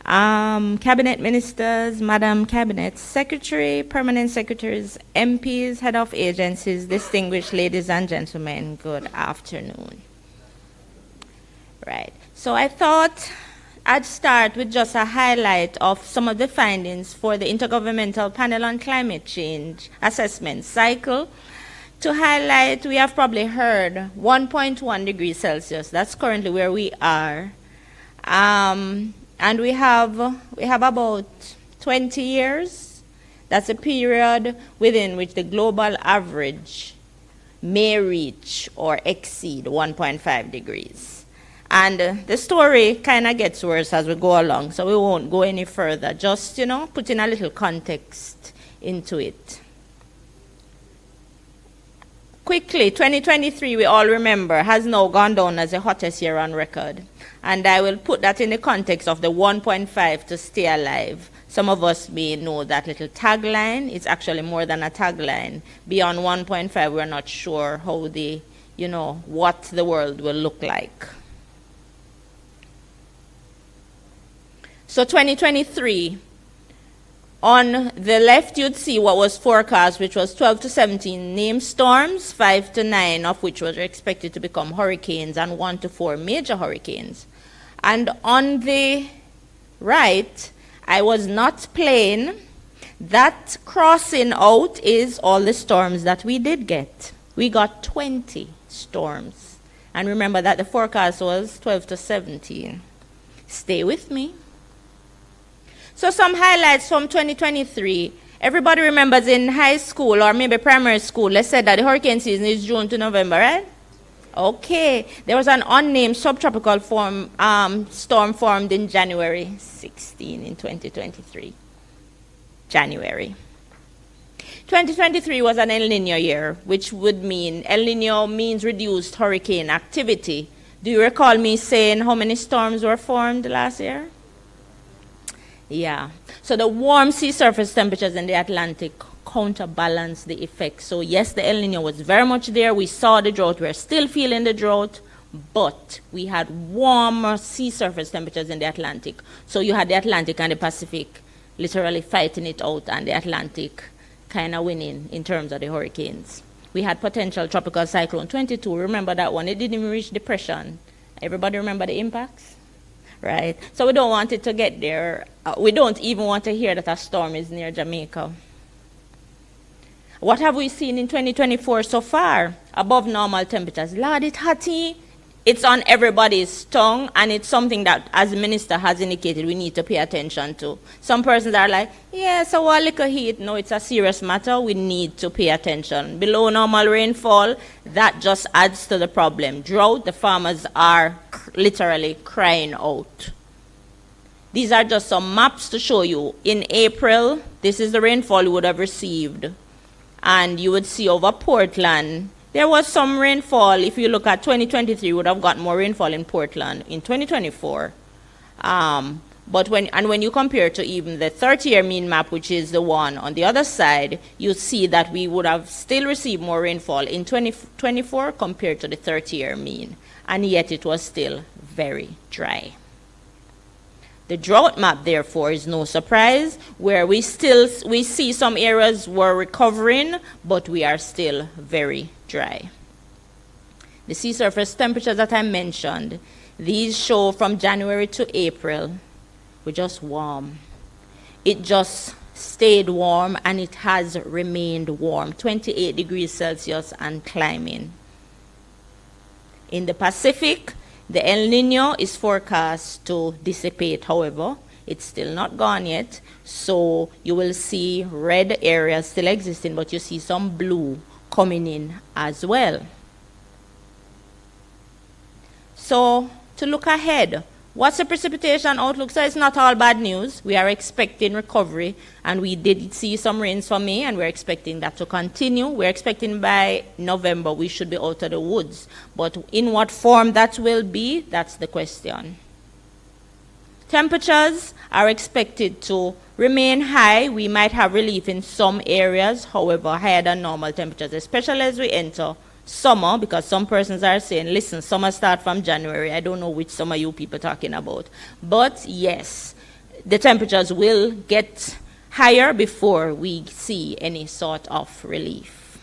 Cabinet Ministers, Madam Cabinet Secretary, Permanent Secretaries, MPs, Head of Agencies, distinguished ladies and gentlemen, good afternoon. Right, so I thought I'd start with just a highlight of some of the findings for the Intergovernmental Panel on Climate Change Assessment Cycle. To highlight, we have probably heard 1.1 degrees Celsius. That's currently where we are. And we have about 20 years. That's a period within which the global average may reach or exceed 1.5 degrees. And the story kind of gets worse as we go along, so we won't go any further. Just, putting a little context into it. Quickly, 2023, we all remember, has now gone down as the hottest year on record. And I will put that in the context of the 1.5 to stay alive. Some of us may know that little tagline. It's actually more than a tagline. Beyond 1.5, we're not sure how what the world will look like. So 2023, on the left, you'd see what was forecast, which was 12 to 17 named storms, 5 to 9 of which were expected to become hurricanes, and 1 to 4 major hurricanes. And on the right, I was not playing. That crossing out is all the storms that we did get. We got 20 storms. And remember that the forecast was 12 to 17. Stay with me. So some highlights from 2023. Everybody remembers in high school or maybe primary school, they said that the hurricane season is June to November, right? Okay. There was an unnamed subtropical storm formed in January 16 in 2023. January. 2023 was an El Nino year, which would mean El Nino means reduced hurricane activity. Do you recall me saying how many storms were formed last year? Yeah, so the warm sea surface temperatures in the Atlantic counterbalance the effect. So yes, the El Nino was very much there. We saw the drought. We're still feeling the drought, but we had warmer sea surface temperatures in the Atlantic. So you had the Atlantic and the Pacific literally fighting it out, and the Atlantic kind of winning in terms of the hurricanes. We had potential tropical cyclone 22. Remember that one? It didn't even reach depression. Everybody remember the impacts? Right? So we don't want it to get there. We don't even want to hear that a storm is near Jamaica. What have we seen in 2024 so far? Above normal temperatures. Lord, it's hotty. It's on everybody's tongue, and it's something that, as the minister has indicated, we need to pay attention to. Some persons are like, yeah, so a little heat. No, it's a serious matter. We need to pay attention. Below normal rainfall, that just adds to the problem. Drought, the farmers are literally crying out. These are just some maps to show you. In April, this is the rainfall you would have received. And you would see over Portland, there was some rainfall. If you look at 2023, you would have got more rainfall in Portland in 2024. But when you compare to even the 30-year mean map, which is the one on the other side, you see that we would have still received more rainfall in 2024 compared to the 30-year mean. And yet it was still very dry. The drought map, therefore, is no surprise, where we see some areas were recovering, but we are still very dry. The sea surface temperatures that I mentioned, these show from January to April, were just warm. It just stayed warm, and it has remained warm, 28 degrees Celsius and climbing. In the Pacific, the El Nino is forecast to dissipate, however. It's still not gone yet, so you will see red areas still existing, but you see some blue coming in as well. So, to look ahead, what's the precipitation outlook? So it's not all bad news. We are expecting recovery, and we did see some rains for May, and we're expecting that to continue. We're expecting by November we should be out of the woods. But in what form that will be, that's the question. Temperatures are expected to remain high. We might have relief in some areas, however, higher than normal temperatures, especially as we enter summer, because some persons are saying, listen, summer start from January. I don't know which summer you people talking about. But yes, the temperatures will get higher before we see any sort of relief.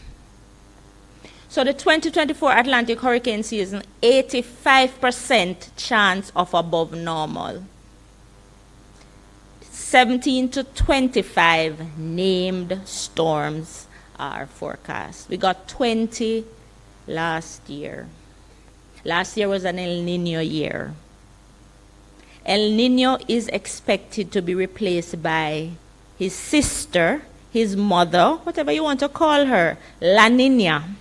So the 2024 Atlantic hurricane season, 85% chance of above normal. 17 to 25 named storms are forecast. We got 20 last year. Last year was an El Nino year. El Nino is expected to be replaced by his sister, his mother, whatever you want to call her, La Nina.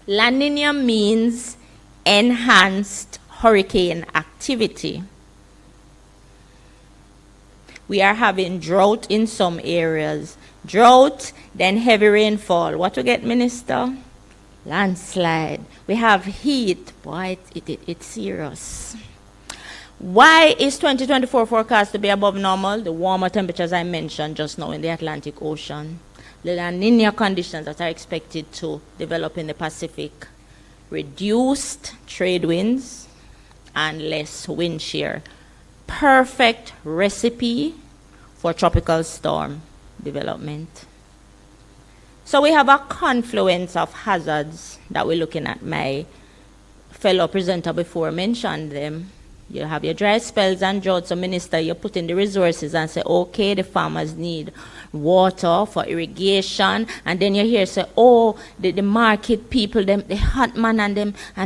La Nina means enhanced hurricane activity. We are having drought in some areas. Drought, then heavy rainfall. What we get, Minister? Landslide. We have heat. Boy, it's serious. Why is 2024 forecast to be above normal? The warmer temperatures I mentioned just now in the Atlantic Ocean. The La Nina conditions that are expected to develop in the Pacific. Reduced trade winds and less wind shear. Perfect recipe for tropical storm development. So we have a confluence of hazards that we're looking at. My fellow presenter before mentioned them. You have your dry spells and droughts. So, Minister, you put in the resources and say, okay, the farmers need water for irrigation. And then you hear say, oh, the market people, them, the hot man and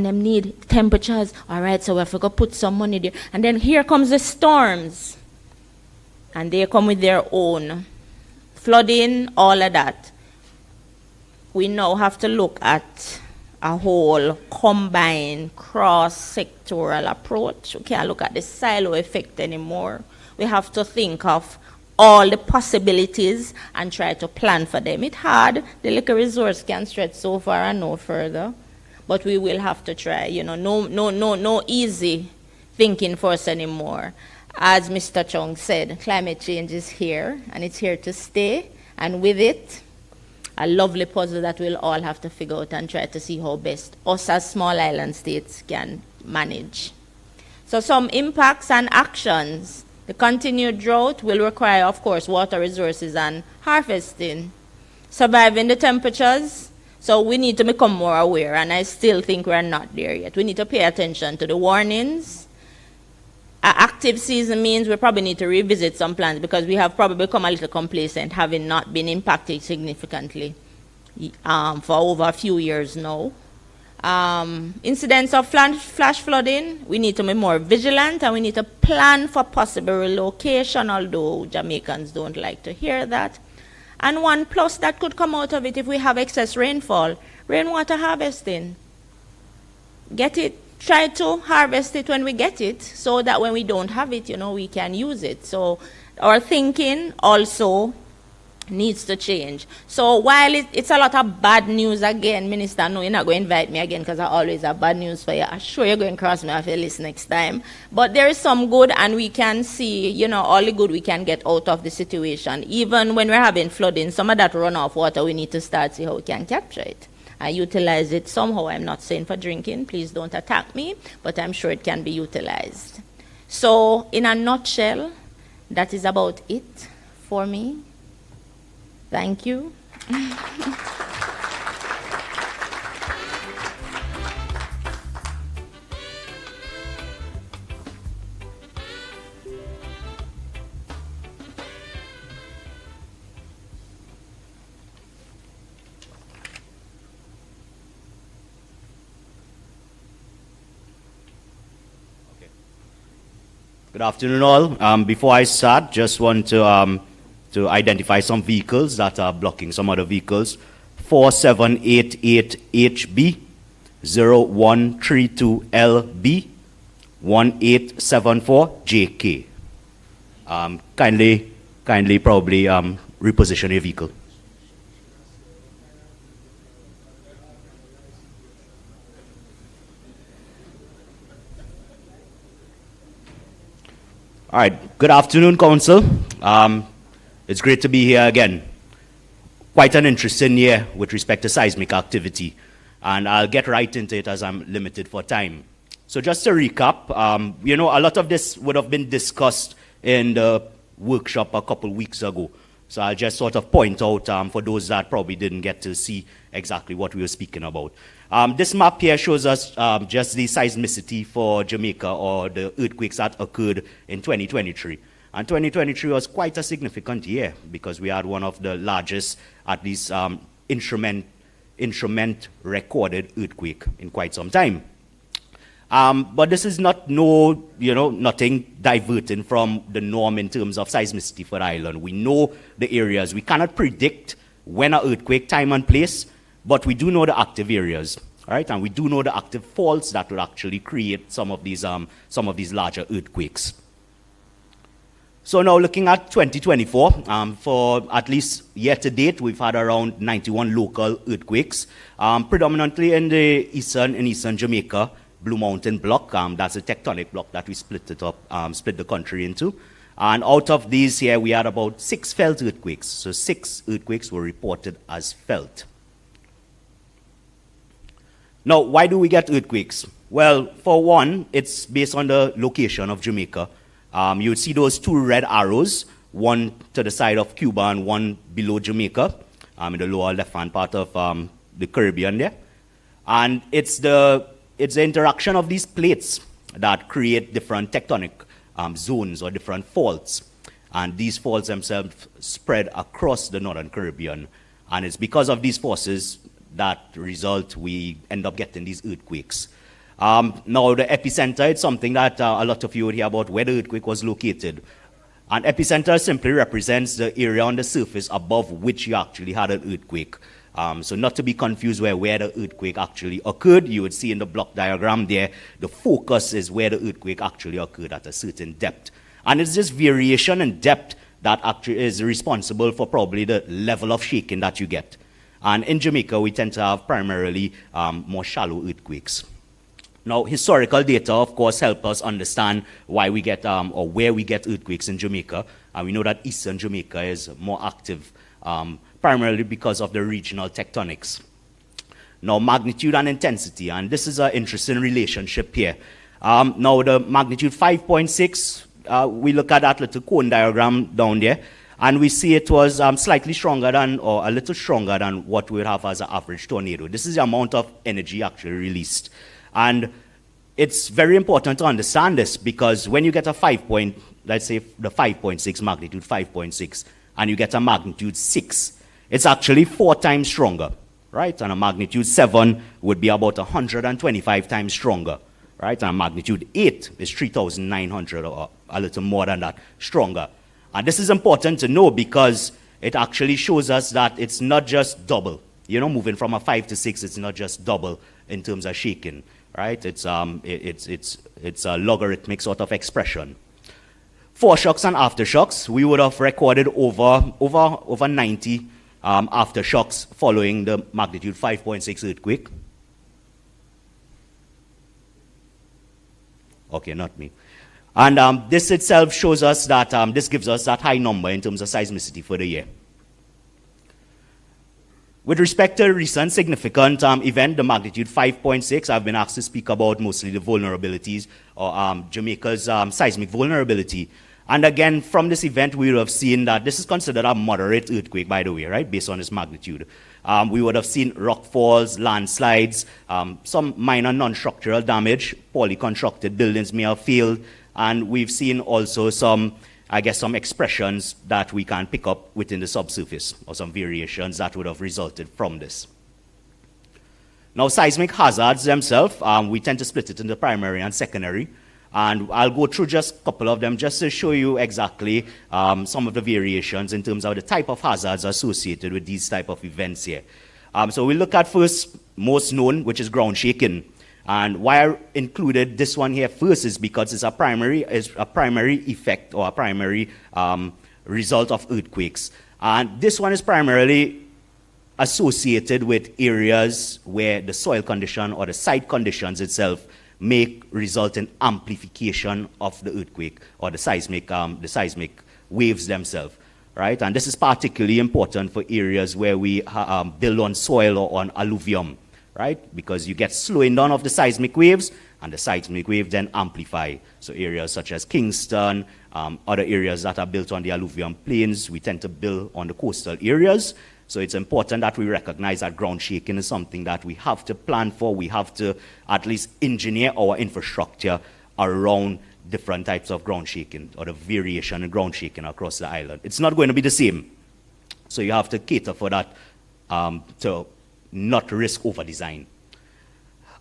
them need temperatures. All right, so we have to go put some money there. And then here comes the storms. And they come with their own flooding, all of that. We now have to look at a whole combined cross-sectoral approach. We can't look at the silo effect anymore. We have to think of all the possibilities and try to plan for them. It's hard. The little resource can stretch so far and no further. But we will have to try. You know, no easy thinking for us anymore. As Mr. Chong said, climate change is here, and it's here to stay. And with it, a lovely puzzle that we'll all have to figure out and try to see how best us as small island states can manage. So some impacts and actions. The continued drought will require, of course, water resources and harvesting. Surviving the temperatures. So we need to become more aware, and I still think we're not there yet. We need to pay attention to the warnings. An active season means we probably need to revisit some plans because we have probably become a little complacent, having not been impacted significantly for over a few years now. Incidents of flash flooding, we need to be more vigilant, and we need to plan for possible relocation, although Jamaicans don't like to hear that. And one plus that could come out of it if we have excess rainfall, rainwater harvesting. Get it. Try to harvest it when we get it, so that when we don't have it, you know, we can use it. So our thinking also needs to change. So while it's a lot of bad news again, Minister, no, you're not going to invite me again because I always have bad news for you. I'm sure you're going to cross me off your list next time. But there is some good, and we can see, you know, all the good we can get out of the situation. Even when we're having flooding, some of that runoff water, we need to start see how we can capture it. I utilize it somehow. I'm not saying for drinking. Please don't attack me, but I'm sure it can be utilized. So in a nutshell, that is about it for me. Thank you. Good afternoon, all. Before I start, just want to identify some vehicles that are blocking some other vehicles. 4788HB, 0132LB, 1874JK. Kindly probably reposition your vehicle. All right, good afternoon, Council. It's great to be here again. Quite an interesting year with respect to seismic activity, and I'll get right into it as I'm limited for time. So just to recap, you know, a lot of this would have been discussed in the workshop a couple weeks ago. So I'll just sort of point out for those that probably didn't get to see exactly what we were speaking about. This map here shows us just the seismicity for Jamaica, or the earthquakes that occurred in 2023. And 2023 was quite a significant year because we had one of the largest, at least instrument recorded earthquake in quite some time. But this is not nothing diverting from the norm in terms of seismicity for the island. We know the areas. We cannot predict when an earthquake, time and place, but we do know the active areas, all right? And we do know the active faults that would actually create some of these larger earthquakes. So now looking at 2024, for at least year to date, we've had around 91 local earthquakes, predominantly in the eastern Jamaica, Blue Mountain block. That's a tectonic block that we split the country into. And out of these here, we had about 6 felt earthquakes. So 6 earthquakes were reported as felt. Now, why do we get earthquakes? Well, for one, it's based on the location of Jamaica. You would see those 2 red arrows, one to the side of Cuba and one below Jamaica, in the lower left-hand part of the Caribbean there. And it's the interaction of these plates that create different tectonic zones or different faults. And these faults themselves spread across the Northern Caribbean. And it's because of these forces that result we end up getting these earthquakes. Now, the epicenter is something that a lot of you would hear about where the earthquake was located. An epicenter simply represents the area on the surface above which you actually had an earthquake. So not to be confused where the earthquake actually occurred. You would see in the block diagram there, the focus is where the earthquake actually occurred at a certain depth. And it's this variation in depth that actually is responsible for probably the level of shaking that you get. And in Jamaica, we tend to have primarily more shallow earthquakes. Now, historical data, of course, help us understand why we get, or where we get earthquakes in Jamaica. And we know that eastern Jamaica is more active, primarily because of the regional tectonics. Now, magnitude and intensity, and this is an interesting relationship here. Now, the magnitude 5.6, we look at that little cone diagram down there, and we see it was slightly stronger than, or a little stronger than what we would have as an average tornado. This is the amount of energy actually released. And it's very important to understand this because when you get a let's say the 5.6 magnitude 5.6, and you get a magnitude 6, it's actually 4 times stronger, right? And a magnitude 7 would be about 125 times stronger, right? And a magnitude 8 is 3,900 or a little more than that stronger. And this is important to know because it actually shows us that it's not just double. You know, moving from a 5 to 6, it's not just double in terms of shaking, right? It's a logarithmic sort of expression. Foreshocks and aftershocks, we would have recorded over 90 aftershocks following the magnitude 5.6 earthquake. Okay, not me. And this itself shows us that this gives us that high number in terms of seismicity for the year. With respect to a recent significant event, the magnitude 5.6, I've been asked to speak about mostly the vulnerabilities or Jamaica's seismic vulnerability. And again, from this event, we would have seen that this is considered a moderate earthquake, by the way, right, based on its magnitude. We would have seen rock falls, landslides, some minor non-structural damage, poorly constructed buildings may have failed, and we've seen also some, I guess, some expressions that we can pick up within the subsurface, or some variations that would have resulted from this. Now, seismic hazards themselves, we tend to split it into primary and secondary. And I'll go through just a couple of them just to show you exactly some of the variations in terms of the type of hazards associated with these type of events here. So we look at first, most known, which is ground shaking. And why I included this one here first is because it's a primary effect or a primary result of earthquakes. And this one is primarily associated with areas where the soil condition or the site conditions itself may result in amplification of the earthquake or the seismic waves themselves, right? And this is particularly important for areas where we build on soil or on alluvium, right? Because you get slowing down of the seismic waves, and the seismic waves then amplify. So areas such as Kingston, other areas that are built on the alluvium plains, we tend to build on the coastal areas. So it's important that we recognize that ground shaking is something that we have to plan for. We have to at least engineer our infrastructure around different types of ground shaking or the variation in ground shaking across the island. It's not going to be the same. So you have to cater for that to not risk over-design.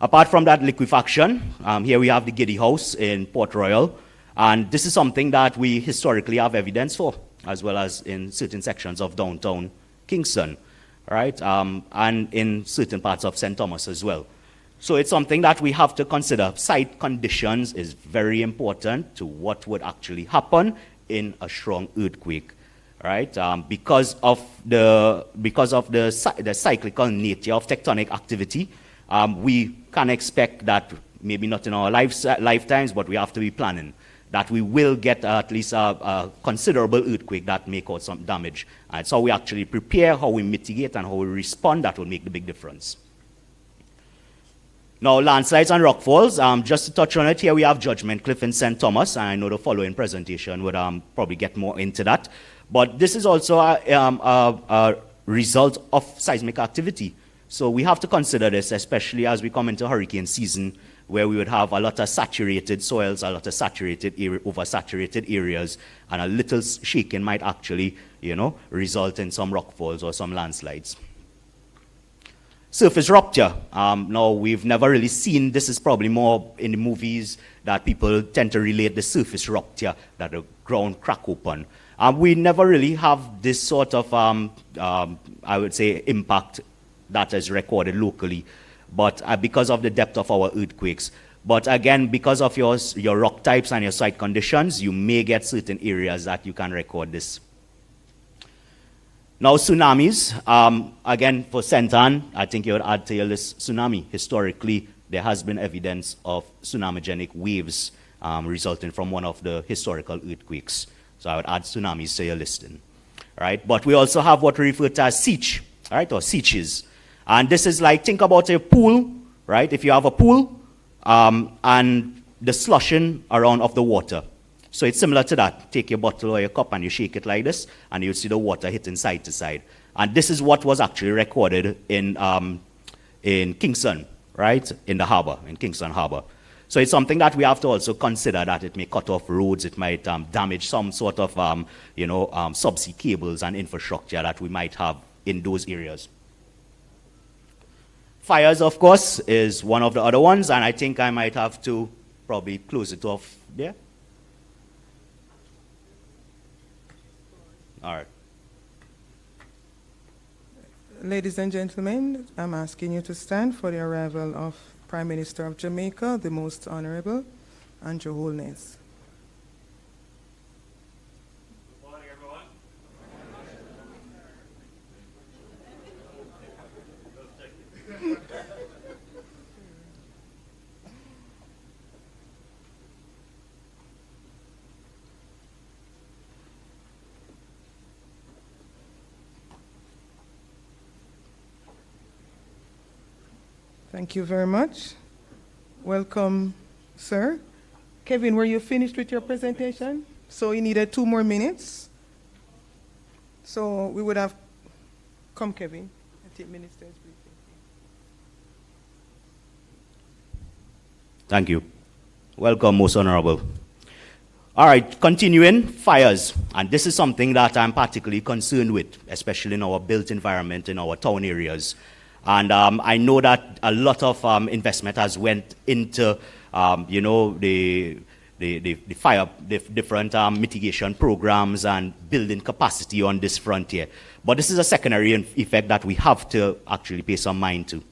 Apart from that, liquefaction, here we have the Giddy House in Port Royal. And this is something that we historically have evidence for, as well as in certain sections of downtown Kingston, right? And in certain parts of St. Thomas as well. So it's something that we have to consider. Site conditions is very important to what would actually happen in a strong earthquake, right? Because of the cyclical nature of tectonic activity, we can expect that maybe not in our lifetimes, but we have to be planning that we will get at least a considerable earthquake that may cause some damage. And so we actually prepare, how we mitigate, and how we respond, that will make the big difference. Now, landslides and rockfalls, just to touch on it, here we have Judgment Cliff in St. Thomas, and I know the following presentation would probably get more into that. But this is also a result of seismic activity. So we have to consider this, especially as we come into hurricane season, where we would have a lot of saturated soils, a lot of saturated oversaturated areas, and a little shaking might actually, result in some rockfalls or some landslides. Surface rupture. Now, we've never really seen, this is probably more in the movies that people tend to relate the surface rupture, that the ground crack open. We never really have this sort of, I would say, impact that is recorded locally, but because of the depth of our earthquakes. But again, because of your rock types and your site conditions, you may get certain areas that you can record this. Now, tsunamis, again, for St. Anne, I think you would add to your list tsunami. Historically, there has been evidence of tsunamigenic waves resulting from one of the historical earthquakes. So I would add tsunamis to your listing, right? But we also have what we refer to as siege, right, or sieges. And this is like, think about a pool, right? If you have a pool and the slushing around of the water. So it's similar to that. Take your bottle or your cup and you shake it like this, and you'll see the water hitting side to side. And this is what was actually recorded in Kingston, right? In the harbor, in Kingston Harbor. So it's something that we have to also consider, that it may cut off roads, it might damage some sort of, subsea cables and infrastructure that we might have in those areas. Fires, of course, is one of the other ones, and I think I might have to probably close it off there. All right. Ladies and gentlemen, I'm asking you to stand for the arrival of Prime Minister of Jamaica, the Most Honorable Andrew Holness. Thank you very much. Welcome, sir. Kevin, were you finished with your presentation? So you needed 2 more minutes. So we would have, come Kevin, and take minister's briefing. Thank you. Welcome, most honorable. All right, continuing, fires. And this is something that I'm particularly concerned with, especially in our built environment, in our town areas. And I know that a lot of investment has went into, the fire, different mitigation programs and building capacity on this frontier. But this is a secondary effect that we have to actually pay some mind to.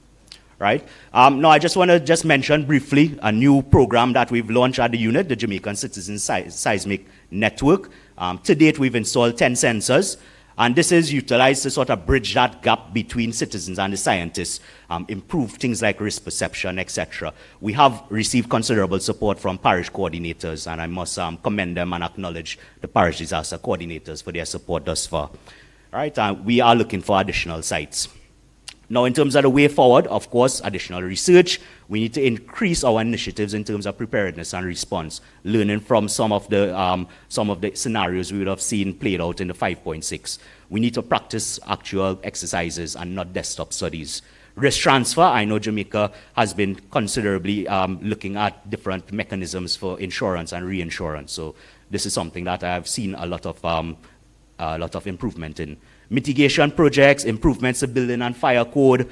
Right? Now, I just want to mention briefly a new program that we've launched at the unit, the Jamaican Citizen Seismic Network. To date, we've installed 10 sensors, and this is utilized to sort of bridge that gap between citizens and the scientists, improve things like risk perception, etc. We have received considerable support from parish coordinators, and I must commend them and acknowledge the parish disaster coordinators for their support thus far. All right? We are looking for additional sites. Now, in terms of the way forward, of course, additional research. We need to increase our initiatives in terms of preparedness and response, learning from some of the scenarios we would have seen played out in the 5.6. We need to practice actual exercises and not desktop studies. Risk transfer, I know Jamaica has been considerably looking at different mechanisms for insurance and reinsurance. So this is something that I have seen a lot of improvement in. Mitigation projects, improvements to building and fire code,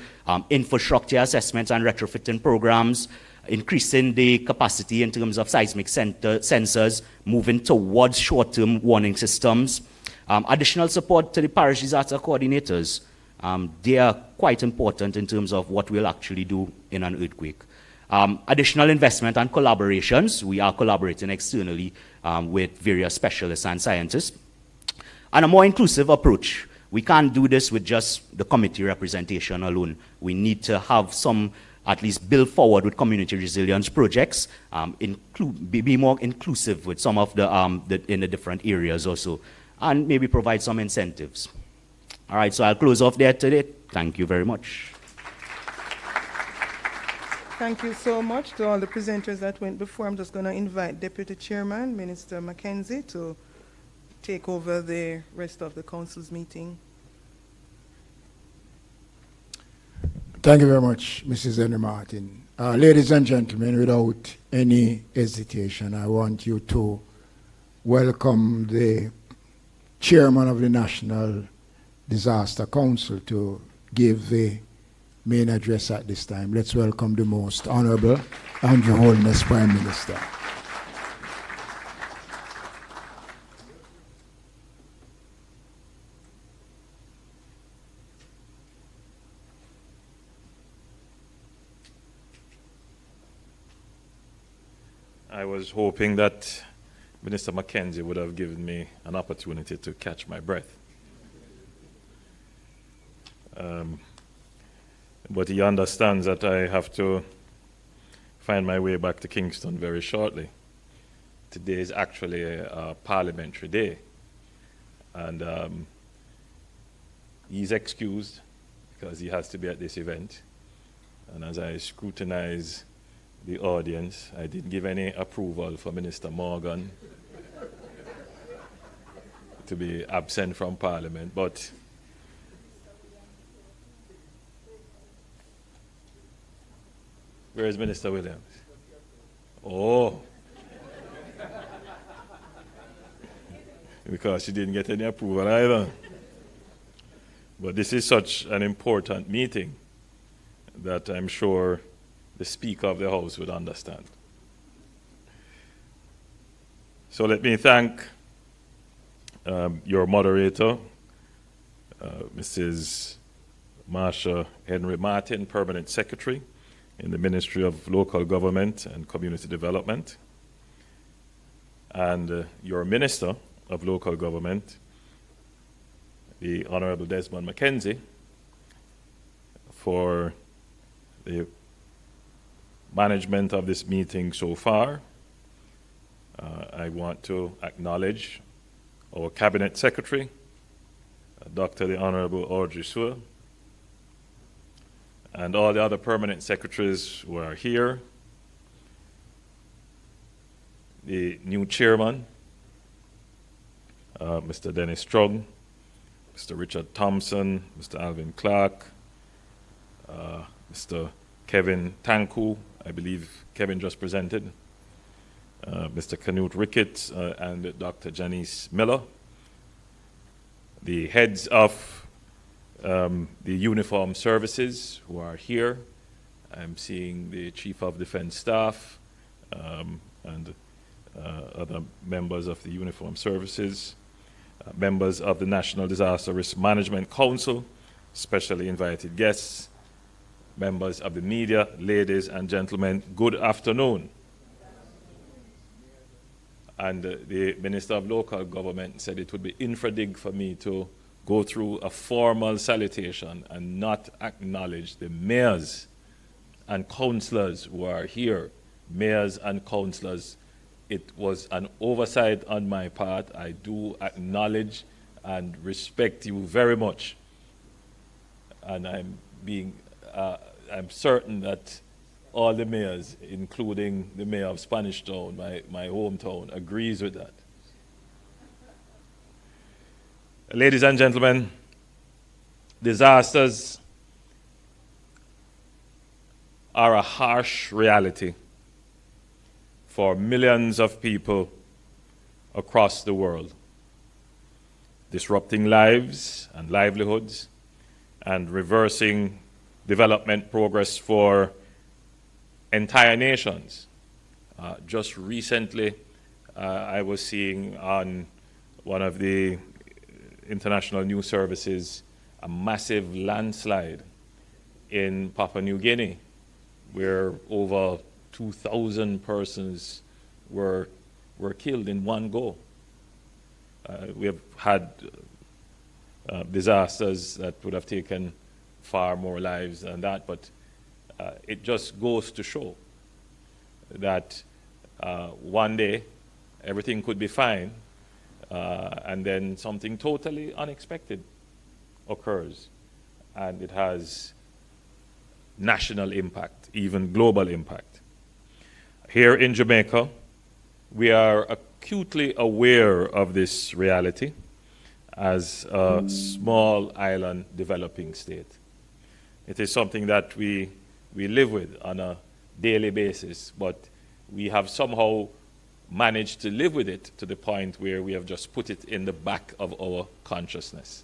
infrastructure assessments and retrofitting programs, increasing the capacity in terms of seismic sensors, moving towards short-term warning systems, additional support to the parish disaster coordinators. They are quite important in terms of what we'll actually do in an earthquake. Additional investment and collaborations. We are collaborating externally with various specialists and scientists. And a more inclusive approach. We can't do this with just the committee representation alone. We need to have some, at least build forward with community resilience projects, be more inclusive with some of in the different areas also, and maybe provide some incentives. All right, so I'll close off there today. Thank you very much. Thank you so much to all the presenters that went before. I'm just going to invite Deputy Chairman, Minister Mackenzie, to take over the rest of the council's meeting. Thank you very much, Mrs. Henry Martin. Ladies and gentlemen, without any hesitation, I want you to welcome the chairman of the National Disaster Council to give the main address at this time. Let's welcome the Most Honorable and Your Holiness Prime Minister. I was hoping that Minister Mackenzie would have given me an opportunity to catch my breath. But he understands that I have to find my way back to Kingston very shortly. Today is actually a parliamentary day. And he's excused because he has to be at this event. And as I scrutinize the audience, I didn't give any approval for Minister Morgan to be absent from Parliament, but where is Minister Williams? Oh, because she didn't get any approval either. But this is such an important meeting that I'm sure the Speaker of the House would understand. So let me thank your moderator, Mrs. Marsha Henry Martin, Permanent Secretary in the Ministry of Local Government and Community Development, and your Minister of Local Government, the Honorable Desmond Mackenzie, for the management of this meeting so far. I want to acknowledge our Cabinet Secretary, Dr. the Honorable Audrey Sewell, and all the other permanent secretaries who are here, the new chairman, Mr. Dennis Strong, Mr. Richard Thompson, Mr. Alvin Clark, Mr. Kevin Tanku, I believe Kevin just presented, Mr. Canute Ricketts, and Dr. Janice Miller, the heads of the uniformed services who are here. I'm seeing the Chief of Defense Staff and other members of the uniformed services, members of the National Disaster Risk Management Council, specially invited guests, members of the media, ladies and gentlemen, good afternoon. And the Minister of Local Government said it would be infradig for me to go through a formal salutation and not acknowledge the mayors and councillors who are here. Mayors and councillors, it was an oversight on my part. I do acknowledge and respect you very much. And I'm certain that all the mayors, including the mayor of Spanish Town, my hometown, agrees with that. Ladies and gentlemen, disasters are a harsh reality for millions of people across the world, disrupting lives and livelihoods and reversing development progress for entire nations. Just recently, I was seeing on one of the international news services a massive landslide in Papua New Guinea, where over 2,000 persons were killed in one go. We have had disasters that would have taken far more lives than that, but it just goes to show that one day everything could be fine, and then something totally unexpected occurs, and it has national impact, even global impact. Here in Jamaica, we are acutely aware of this reality as a small island developing state. It is something that we live with on a daily basis, but we have somehow managed to live with it to the point where we have just put it in the back of our consciousness.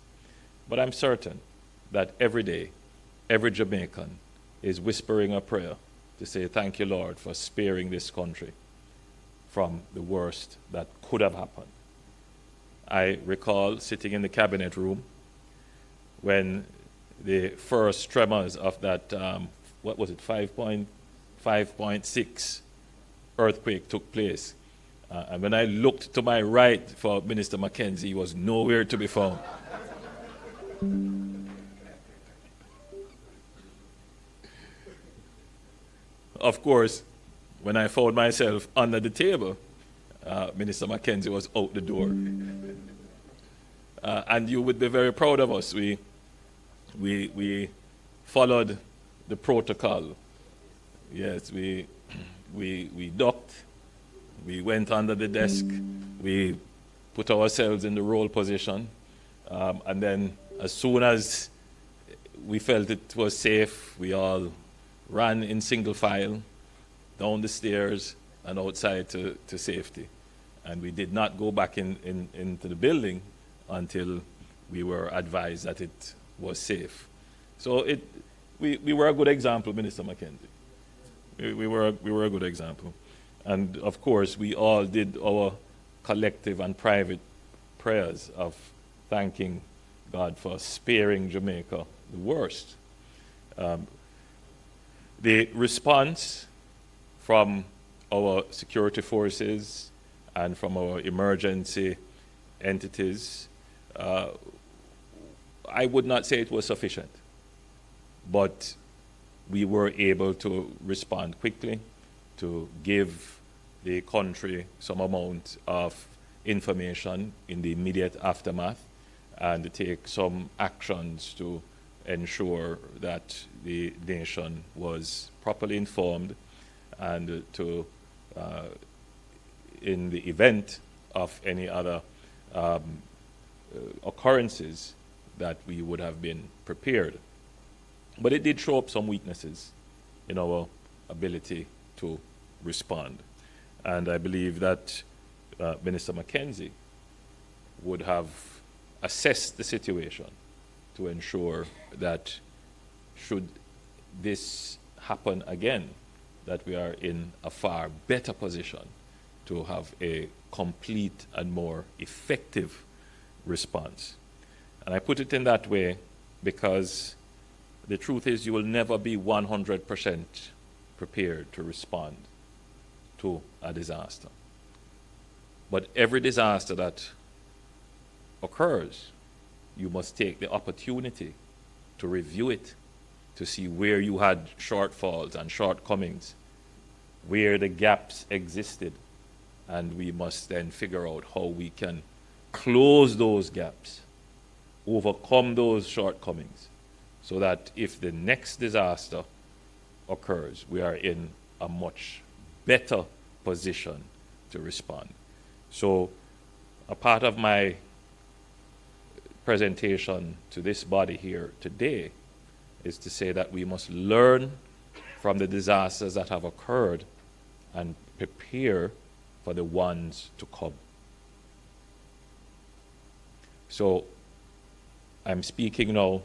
But I'm certain that every day, every Jamaican is whispering a prayer to say, thank you, Lord, for sparing this country from the worst that could have happened. I recall sitting in the cabinet room when the first tremors of that, 5.6 earthquake took place. And when I looked to my right for Minister Mackenzie, he was nowhere to be found. Of course, when I found myself under the table, Minister Mackenzie was out the door. And you would be very proud of us. We followed the protocol. Yes, we ducked, we went under the desk, we put ourselves in the roll position, and then as soon as we felt it was safe, we all ran in single file down the stairs and outside to safety. And we did not go back into the building until we were advised that it was safe. So we were a good example, Minister Mackenzie. We were a good example. And of course, we all did our collective and private prayers of thanking God for sparing Jamaica the worst. The response from our security forces and from our emergency entities, I would not say it was sufficient, but we were able to respond quickly, to give the country some amount of information in the immediate aftermath, and to take some actions to ensure that the nation was properly informed and to, in the event of any other occurrences, that we would have been prepared. But it did show up some weaknesses in our ability to respond. And I believe that Minister Mackenzie would have assessed the situation to ensure that should this happen again, that we are in a far better position to have a complete and more effective response. And I put it in that way because the truth is you will never be 100% prepared to respond to a disaster. But every disaster that occurs, you must take the opportunity to review it, to see where you had shortfalls and shortcomings, where the gaps existed, and we must then figure out how we can close those gaps, overcome those shortcomings, so that if the next disaster occurs, we are in a much better position to respond. So a part of my presentation to this body here today is to say that we must learn from the disasters that have occurred and prepare for the ones to come. So I'm speaking now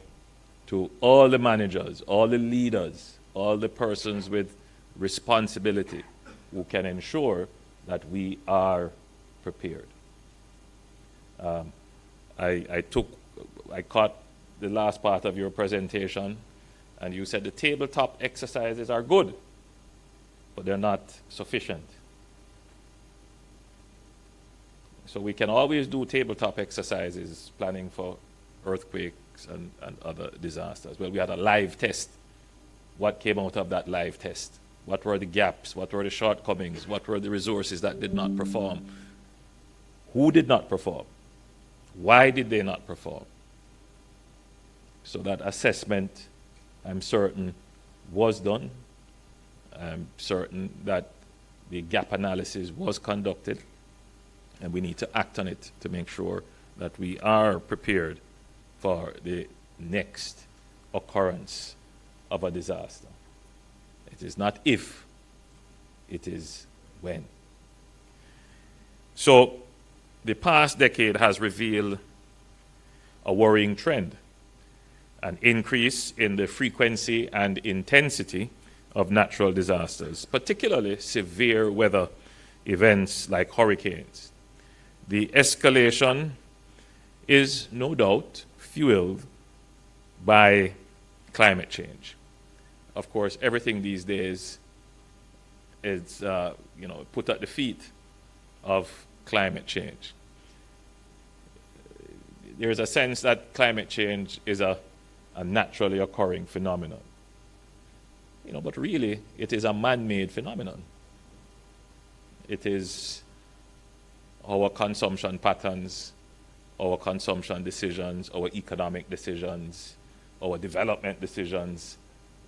to all the managers, all the leaders, all the persons with responsibility who can ensure that we are prepared. I caught the last part of your presentation, and you said the tabletop exercises are good, but they're not sufficient. So we can always do tabletop exercises, planning for earthquakes and other disasters. Well, we had a live test. What came out of that live test? What were the gaps? What were the shortcomings? What were the resources that did not perform? Who did not perform? Why did they not perform? So that assessment, I'm certain, was done. I'm certain that the gap analysis was conducted, and we need to act on it to make sure that we are prepared for the next occurrence of a disaster. It is not if, it is when. So the past decade has revealed a worrying trend, an increase in the frequency and intensity of natural disasters, particularly severe weather events like hurricanes. The escalation is no doubt fueled by climate change. Of course, everything these days is put at the feet of climate change. There is a sense that climate change is a naturally occurring phenomenon. But really, it is a man-made phenomenon. It is our consumption patterns, our consumption decisions, our economic decisions, our development decisions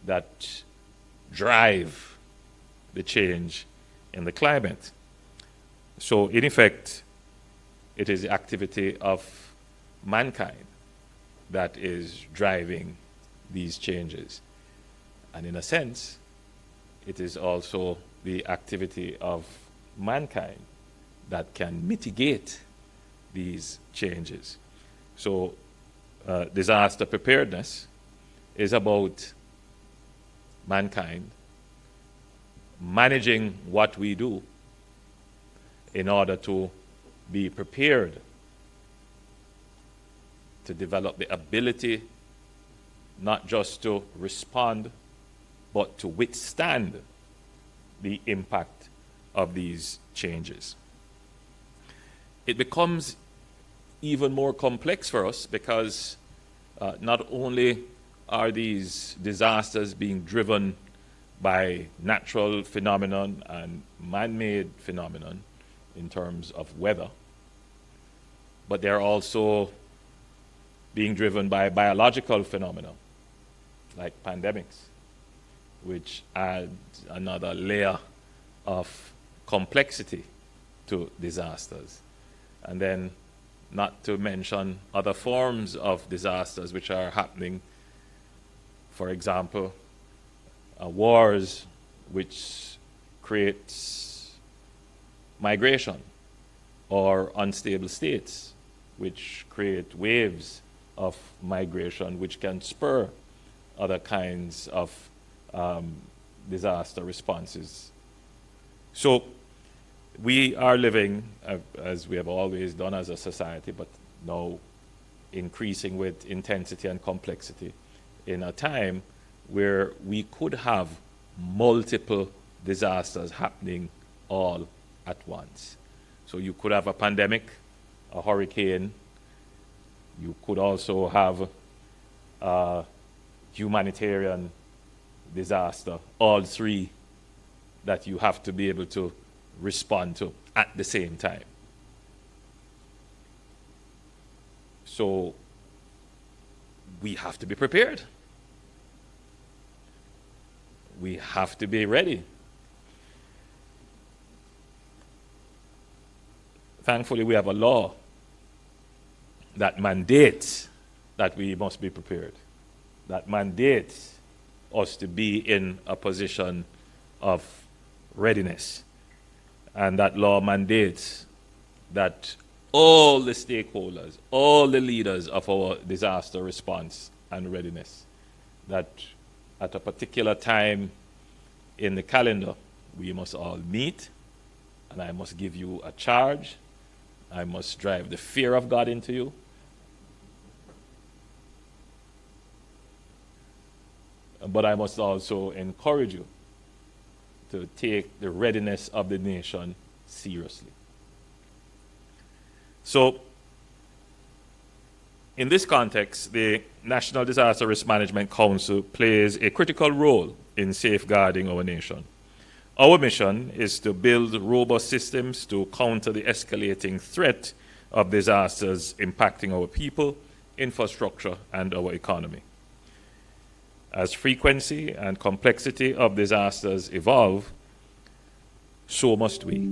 that drive the change in the climate. So, in effect, it is the activity of mankind that is driving these changes. And in a sense, it is also the activity of mankind that can mitigate these changes. So, disaster preparedness is about mankind managing what we do in order to be prepared to develop the ability not just to respond, but to withstand the impact of these changes. It becomes even more complex for us because not only are these disasters being driven by natural phenomenon and man-made phenomenon in terms of weather, but they're also being driven by biological phenomena like pandemics, which add another layer of complexity to disasters. And then not to mention other forms of disasters which are happening. For example, wars which creates migration, or unstable states which create waves of migration which can spur other kinds of disaster responses. So we are living, as we have always done as a society, but now increasing with intensity and complexity, in a time where we could have multiple disasters happening all at once. So you could have a pandemic, a hurricane, you could also have a humanitarian disaster, all three that you have to be able to respond to at the same time. So we have to be prepared. We have to be ready. Thankfully, we have a law that mandates that we must be prepared, that mandates us to be in a position of readiness. And that law mandates that all the stakeholders, all the leaders of our disaster response and readiness, that at a particular time in the calendar, we must all meet, and I must give you a charge. I must drive the fear of God into you. But I must also encourage you to take the readiness of the nation seriously. So, in this context, the National Disaster Risk Management Council plays a critical role in safeguarding our nation. Our mission is to build robust systems to counter the escalating threat of disasters impacting our people, infrastructure, and our economy. As frequency and complexity of disasters evolve, so must we.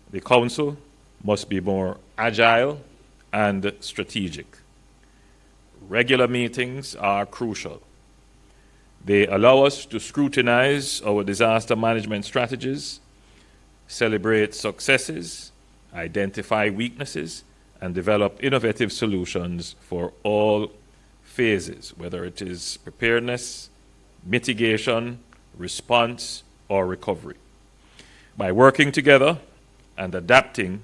The Council must be more agile and strategic. Regular meetings are crucial. They allow us to scrutinize our disaster management strategies, celebrate successes, identify weaknesses, and develop innovative solutions for all phases, whether it is preparedness, mitigation, response, or recovery. By working together and adapting,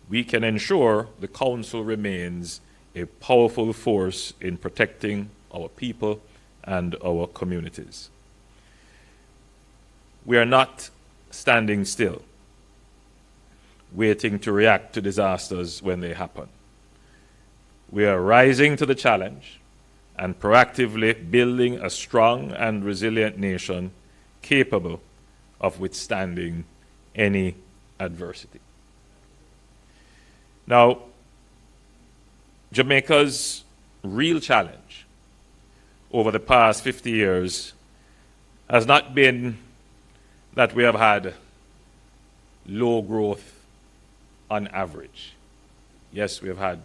we can ensure the Council remains a powerful force in protecting our people and our communities. We are not standing still, waiting to react to disasters when they happen. We are rising to the challenge and proactively building a strong and resilient nation capable of withstanding any adversity. Now, Jamaica's real challenge over the past 50 years has not been that we have had low growth on average. Yes, we have had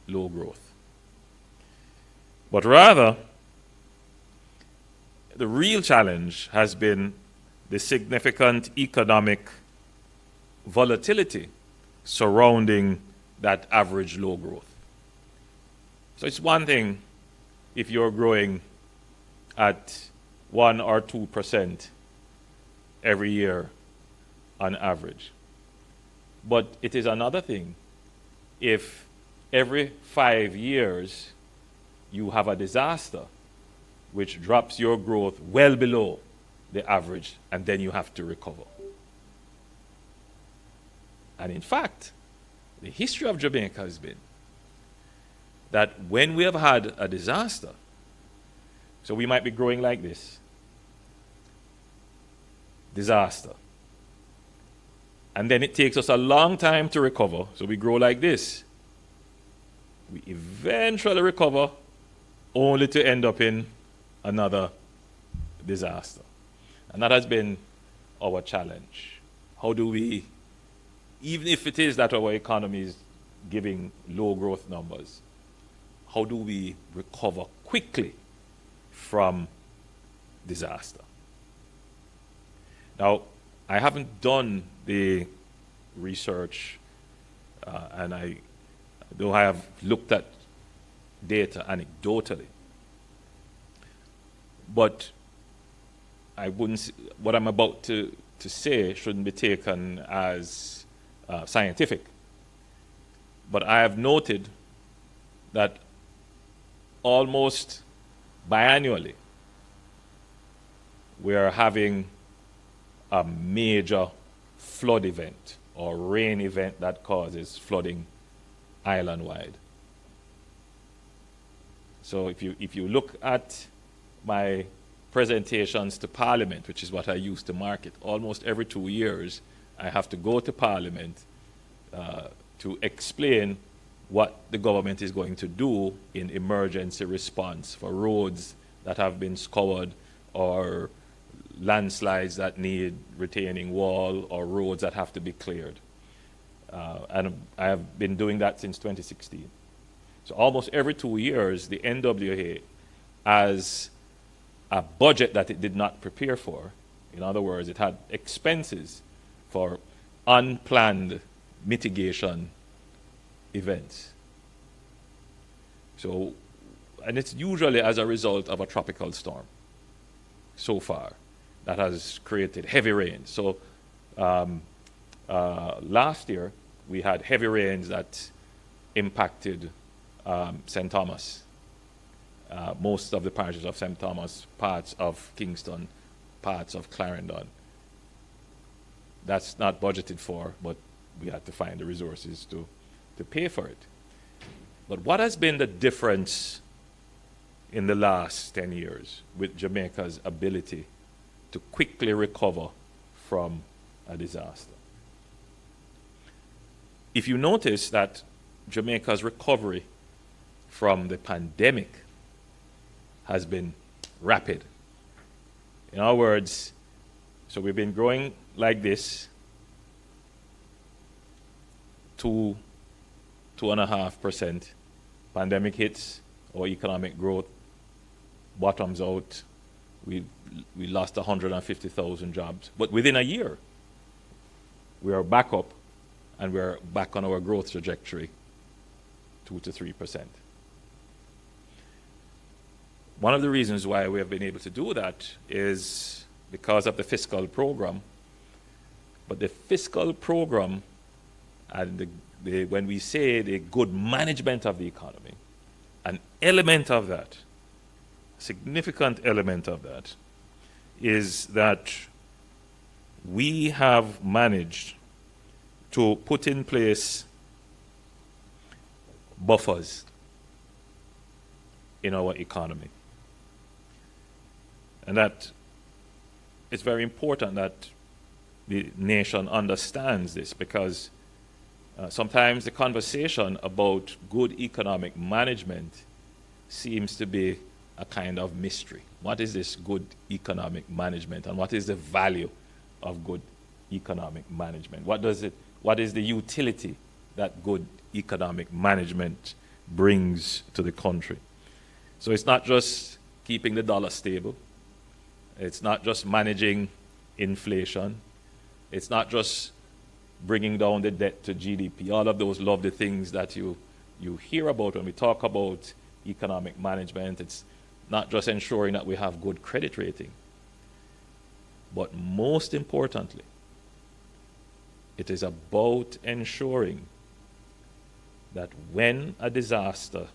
low growth. But rather, the real challenge has been the significant economic volatility surrounding that average low growth. So it's one thing if you're growing at 1 or 2% every year on average. But it is another thing if every 5 years you have a disaster which drops your growth well below the average, and then you have to recover. And in fact, the history of Jamaica has been that when we have had a disaster, so we might be growing like this, disaster, and then it takes us a long time to recover, so we grow like this. We eventually recover, only to end up in another disaster. And that has been our challenge. How do we, even if it is that our economy is giving low growth numbers, how do we recover quickly from disaster? Now, I haven't done the research, though I have looked at data anecdotally, but what I'm about to say shouldn't be taken as scientific. But I have noted that almost biannually, we are having a major flood event or rain event that causes flooding island-wide. So if you look at my presentations to Parliament, which is what I used to market, almost every 2 years, I have to go to Parliament to explain what the government is going to do in emergency response for roads that have been scoured, or landslides that need retaining wall, or roads that have to be cleared. And I have been doing that since 2016. So almost every 2 years, the NWA, as a budget that it did not prepare for, in other words, it had expenses for unplanned mitigation events. So, and it's usually as a result of a tropical storm so far that has created heavy rain. So last year we had heavy rains that impacted St. Thomas, most of the parishes of St. Thomas, parts of Kingston, parts of Clarendon. That's not budgeted for, but we had to find the resources to pay for it. But what has been the difference in the last 10 years with Jamaica's ability to quickly recover from a disaster? If you notice that Jamaica's recovery from the pandemic has been rapid. In other words, so we've been growing like this, 2.5%. Pandemic hits, our economic growth bottoms out. We lost 150,000 jobs. But within a year, we are back up, and we're back on our growth trajectory, 2 to 3%. One of the reasons why we have been able to do that is because of the fiscal program. But the fiscal program, and when we say the good management of the economy, an element of that, a significant element of that, is that we have managed to put in place buffers in our economy. And that it's very important that the nation understands this, because sometimes the conversation about good economic management seems to be a kind of mystery. What is this good economic management, and what is the value of good economic management? What is the utility that good economic management brings to the country? So it's not just keeping the dollar stable. It's not just managing inflation. It's not just bringing down the debt to GDP. All of those lovely things that you hear about when we talk about economic management. It's not just ensuring that we have good credit rating. But most importantly, it is about ensuring that when a disaster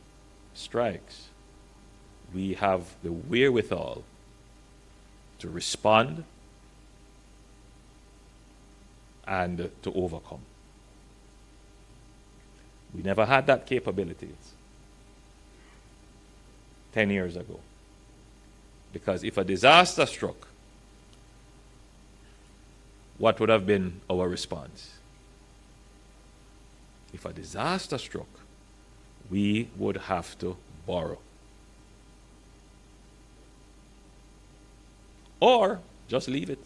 strikes, we have the wherewithal to respond and to overcome. We never had that capability 10 years ago. Because if a disaster struck, what would have been our response? If a disaster struck, we would have to borrow. or just leave it.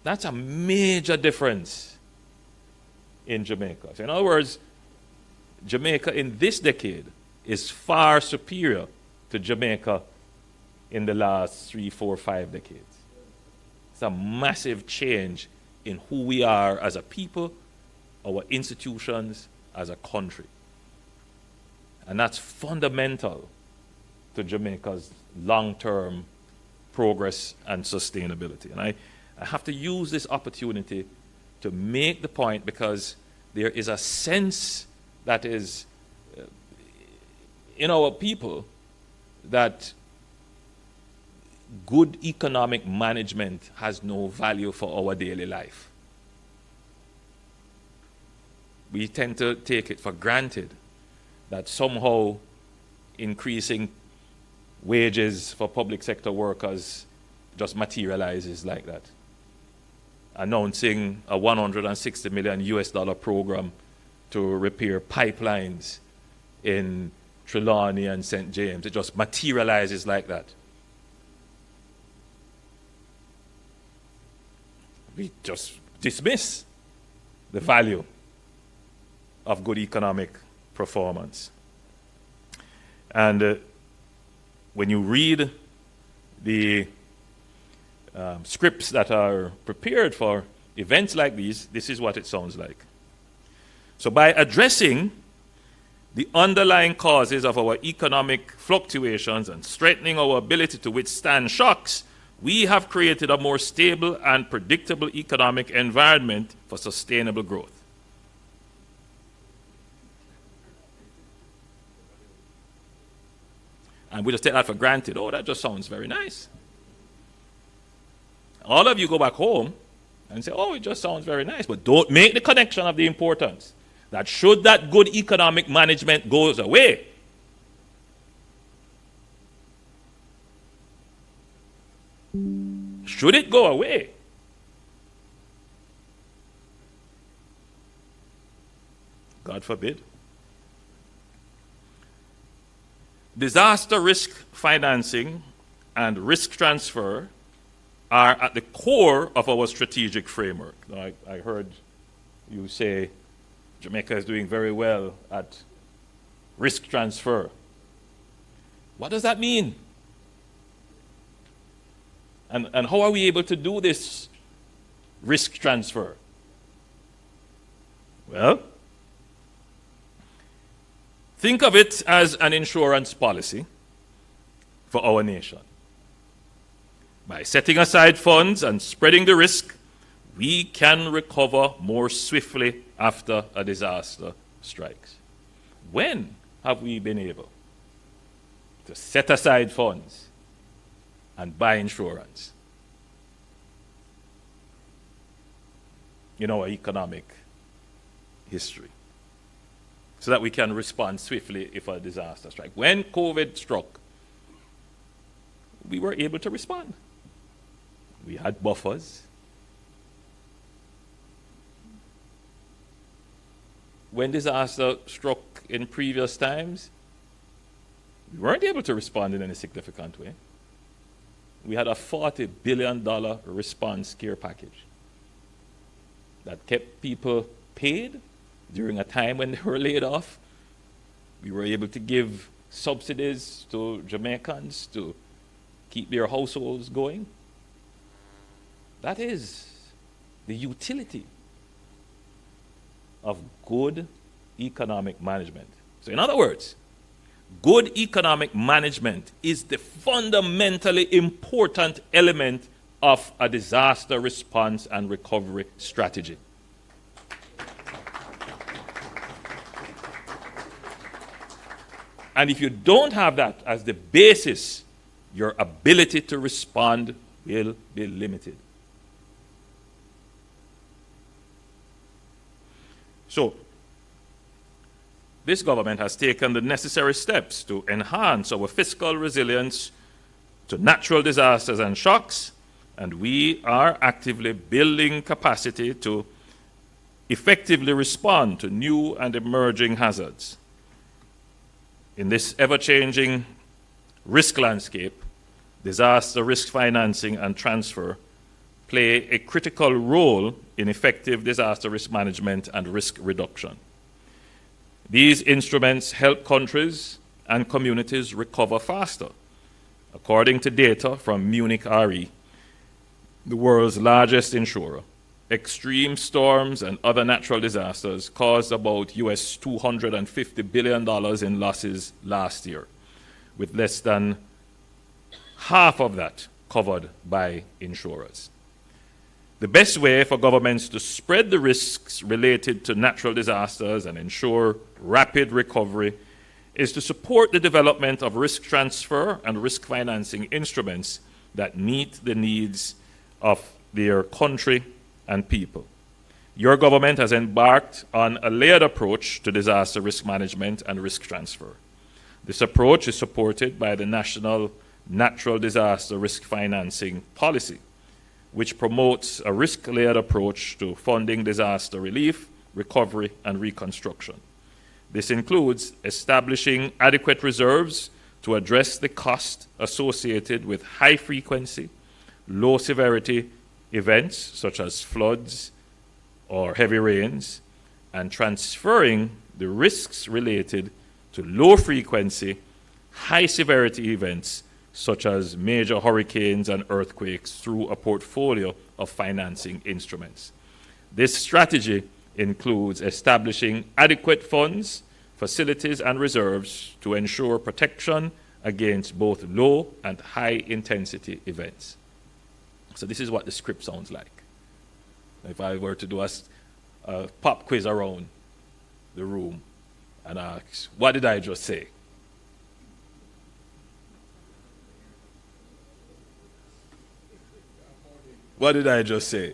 That's a major difference in Jamaica. So in other words, Jamaica in this decade is far superior to Jamaica in the last 3, 4, 5 decades. It's a massive change in who we are as a people, our institutions, as a country. And that's fundamental to Jamaica's long-term progress and sustainability. And I have to use this opportunity to make the point, because there is a sense that is in our people that good economic management has no value for our daily life. We tend to take it for granted that somehow increasing wages for public sector workers just materializes like that. Announcing a $160 million US program to repair pipelines in Trelawney and St. James. It just materializes like that. We just dismiss the value of good economic performance. And when you read the scripts that are prepared for events like these, this is what it sounds like. So by addressing the underlying causes of our economic fluctuations and strengthening our ability to withstand shocks, we have created a more stable and predictable economic environment for sustainable growth. And we just take that for granted. Oh, that just sounds very nice. All of you go back home and say, oh, it just sounds very nice. But don't make the connection of the importance that should that good economic management goes away, should it go away, God forbid, disaster risk financing and risk transfer are at the core of our strategic framework. Now, I heard you say Jamaica is doing very well at risk transfer. What does that mean? And how are we able to do this risk transfer? Well, think of it as an insurance policy for our nation. By setting aside funds and spreading the risk, we can recover more swiftly after a disaster strikes. When have we been able to set aside funds and buy insurance in our economic history, so that we can respond swiftly if a disaster strikes? When COVID struck, we were able to respond. We had buffers. When disaster struck in previous times, we weren't able to respond in any significant way. We had a $40 billion response care package that kept people paid during a time when they were laid off. We were able to give subsidies to Jamaicans to keep their households going. That is the utility of good economic management. So in other words, good economic management is the fundamentally important element of a disaster response and recovery strategy. And if you don't have that as the basis, your ability to respond will be limited. So, this government has taken the necessary steps to enhance our fiscal resilience to natural disasters and shocks, and we are actively building capacity to effectively respond to new and emerging hazards. In this ever-changing risk landscape, disaster risk financing and transfer play a critical role in effective disaster risk management and risk reduction. These instruments help countries and communities recover faster. According to data from Munich Re, the world's largest insurer, extreme storms and other natural disasters caused about US $250 billion in losses last year, with less than half of that covered by insurers. The best way for governments to spread the risks related to natural disasters and ensure rapid recovery is to support the development of risk transfer and risk financing instruments that meet the needs of their country and people. Your government has embarked on a layered approach to disaster risk management and risk transfer. This approach is supported by the National Natural Disaster Risk Financing Policy, which promotes a risk-layered approach to funding disaster relief, recovery, and reconstruction. This includes establishing adequate reserves to address the cost associated with high-frequency, low-severity events such as floods or heavy rains, and transferring the risks related to low-frequency, high-severity events such as major hurricanes and earthquakes through a portfolio of financing instruments. This strategy includes establishing adequate funds, facilities, and reserves to ensure protection against both low and high-intensity events. So this is what the script sounds like. If I were to do a pop quiz around the room and ask, what did I just say? What did I just say?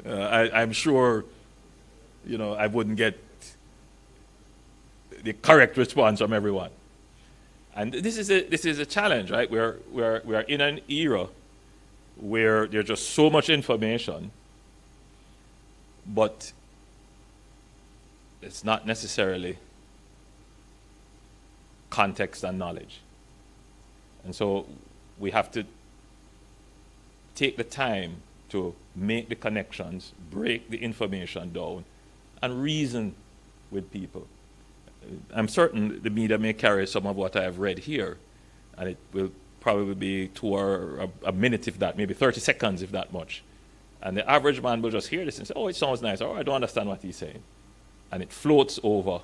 I'm sure, I wouldn't get the correct response from everyone. And this is a challenge, right? We're in an era where there's just so much information, but it's not necessarily context and knowledge. And so we have to take the time to make the connections, break the information down, and reason with people. I'm certain the media may carry some of what I have read here, and it will probably be 2 or a minute, if that, maybe 30 seconds, if that much. And the average man will just hear this and say, oh, it sounds nice, or I don't understand what he's saying. And it floats over.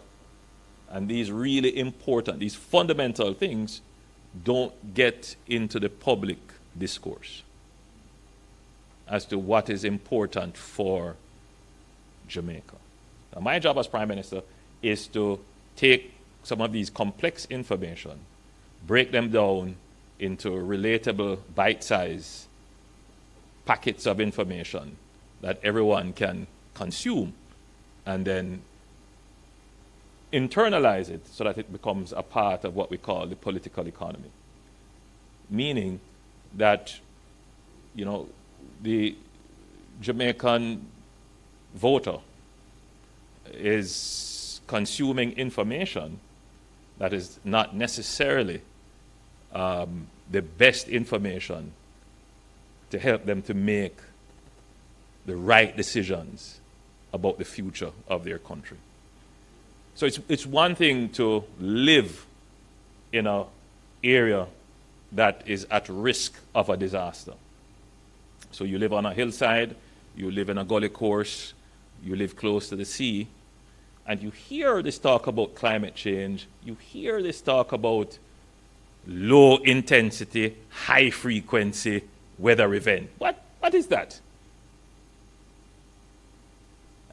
And these really important, these fundamental things don't get into the public discourse as to what is important for Jamaica. Now, my job as Prime Minister is to take some of these complex information, break them down into relatable, bite-sized packets of information that everyone can consume, and then internalize it so that it becomes a part of what we call the political economy. Meaning that, the Jamaican voter is consuming information that is not necessarily the best information to help them to make the right decisions about the future of their country. So it's one thing to live in an area that is at risk of a disaster. So you live on a hillside, you live in a gully course, you live close to the sea, and you hear this talk about climate change, you hear this talk about low intensity, high frequency weather event. What is that?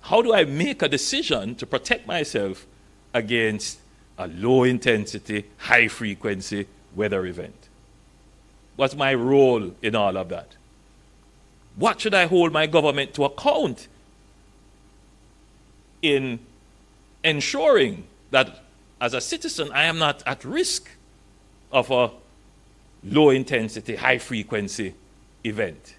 How do I make a decision to protect myself against a low intensity, high frequency weather event? What's my role in all of that? What should I hold my government to account in ensuring that as a citizen I am not at risk of a low intensity, high frequency event?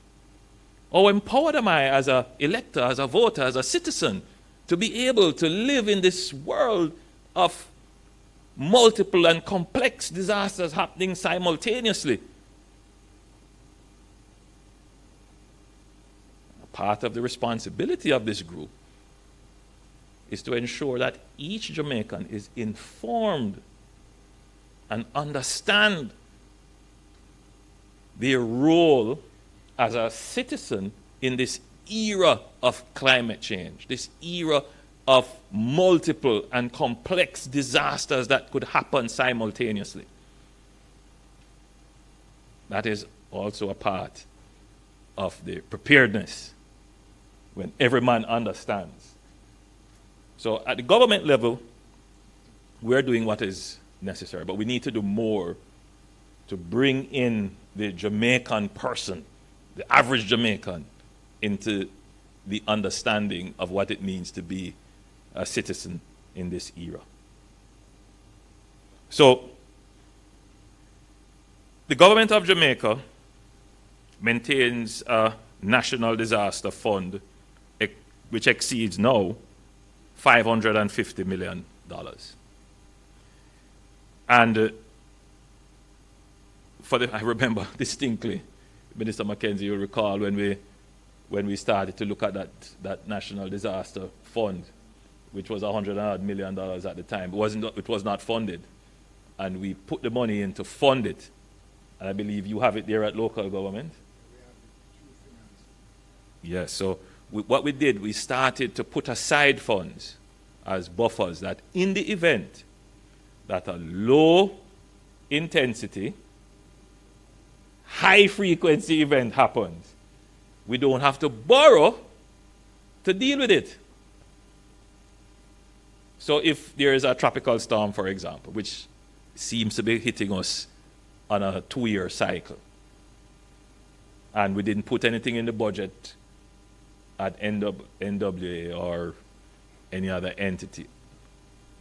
How empowered am I as an elector, as a voter, as a citizen to be able to live in this world of multiple and complex disasters happening simultaneously. Part of the responsibility of this group is to ensure that each Jamaican is informed and understand their role as a citizen in this era of climate change, this era of multiple and complex disasters that could happen simultaneously. That is also a part of the preparedness, when every man understands. So at the government level, we're doing what is necessary, but we need to do more to bring in the Jamaican person, the average Jamaican, into the understanding of what it means to be a citizen in this era. So the government of Jamaica maintains a national disaster fund which exceeds now $550 million. And I remember distinctly, Minister Mackenzie, you'll recall when we started to look at that national disaster fund, which was $100 million at the time. It was not funded. And we put the money in to fund it. And I believe you have it there at local government. Yes, so what we did, we started to put aside funds as buffers that in the event that a low intensity, high frequency event happens, we don't have to borrow to deal with it. So if there is a tropical storm, for example, which seems to be hitting us on a 2-year cycle, and we didn't put anything in the budget at NWA or any other entity,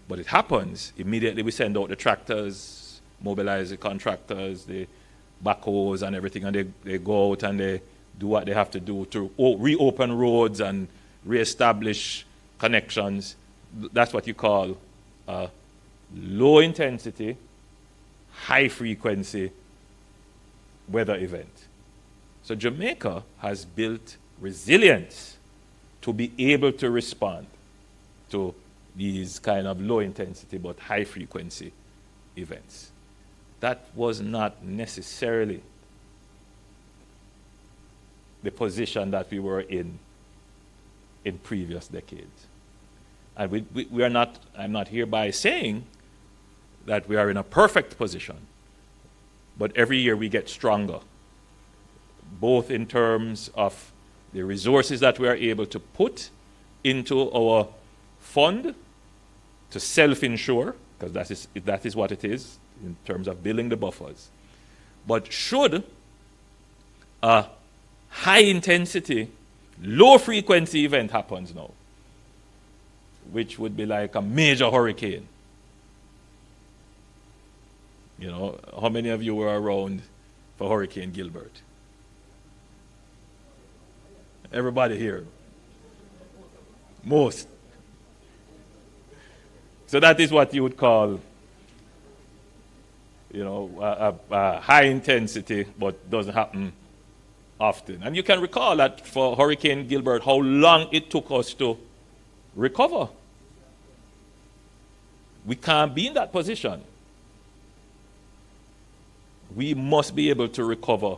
but it happens, immediately we send out the tractors, mobilize the contractors, the backhoes and everything, and they go out and they do what they have to do to reopen roads and reestablish connections. That's what you call a low intensity, high frequency weather event. So Jamaica has built resilience to be able to respond to these kind of low intensity but high frequency events. That was not necessarily the position that we were in previous decades. And we are not, I'm not hereby saying that we are in a perfect position, but every year we get stronger, both in terms of the resources that we are able to put into our fund to self-insure, because that is what it is in terms of building the buffers. But should a high intensity, low frequency event happens now, which would be like a major hurricane. You know, how many of you were around for Hurricane Gilbert? Everybody here. Most. So that is what you would call, you know, a high intensity, but doesn't happen often. And you can recall that for Hurricane Gilbert, how long it took us to recover. We can't be in that position. We must be able to recover,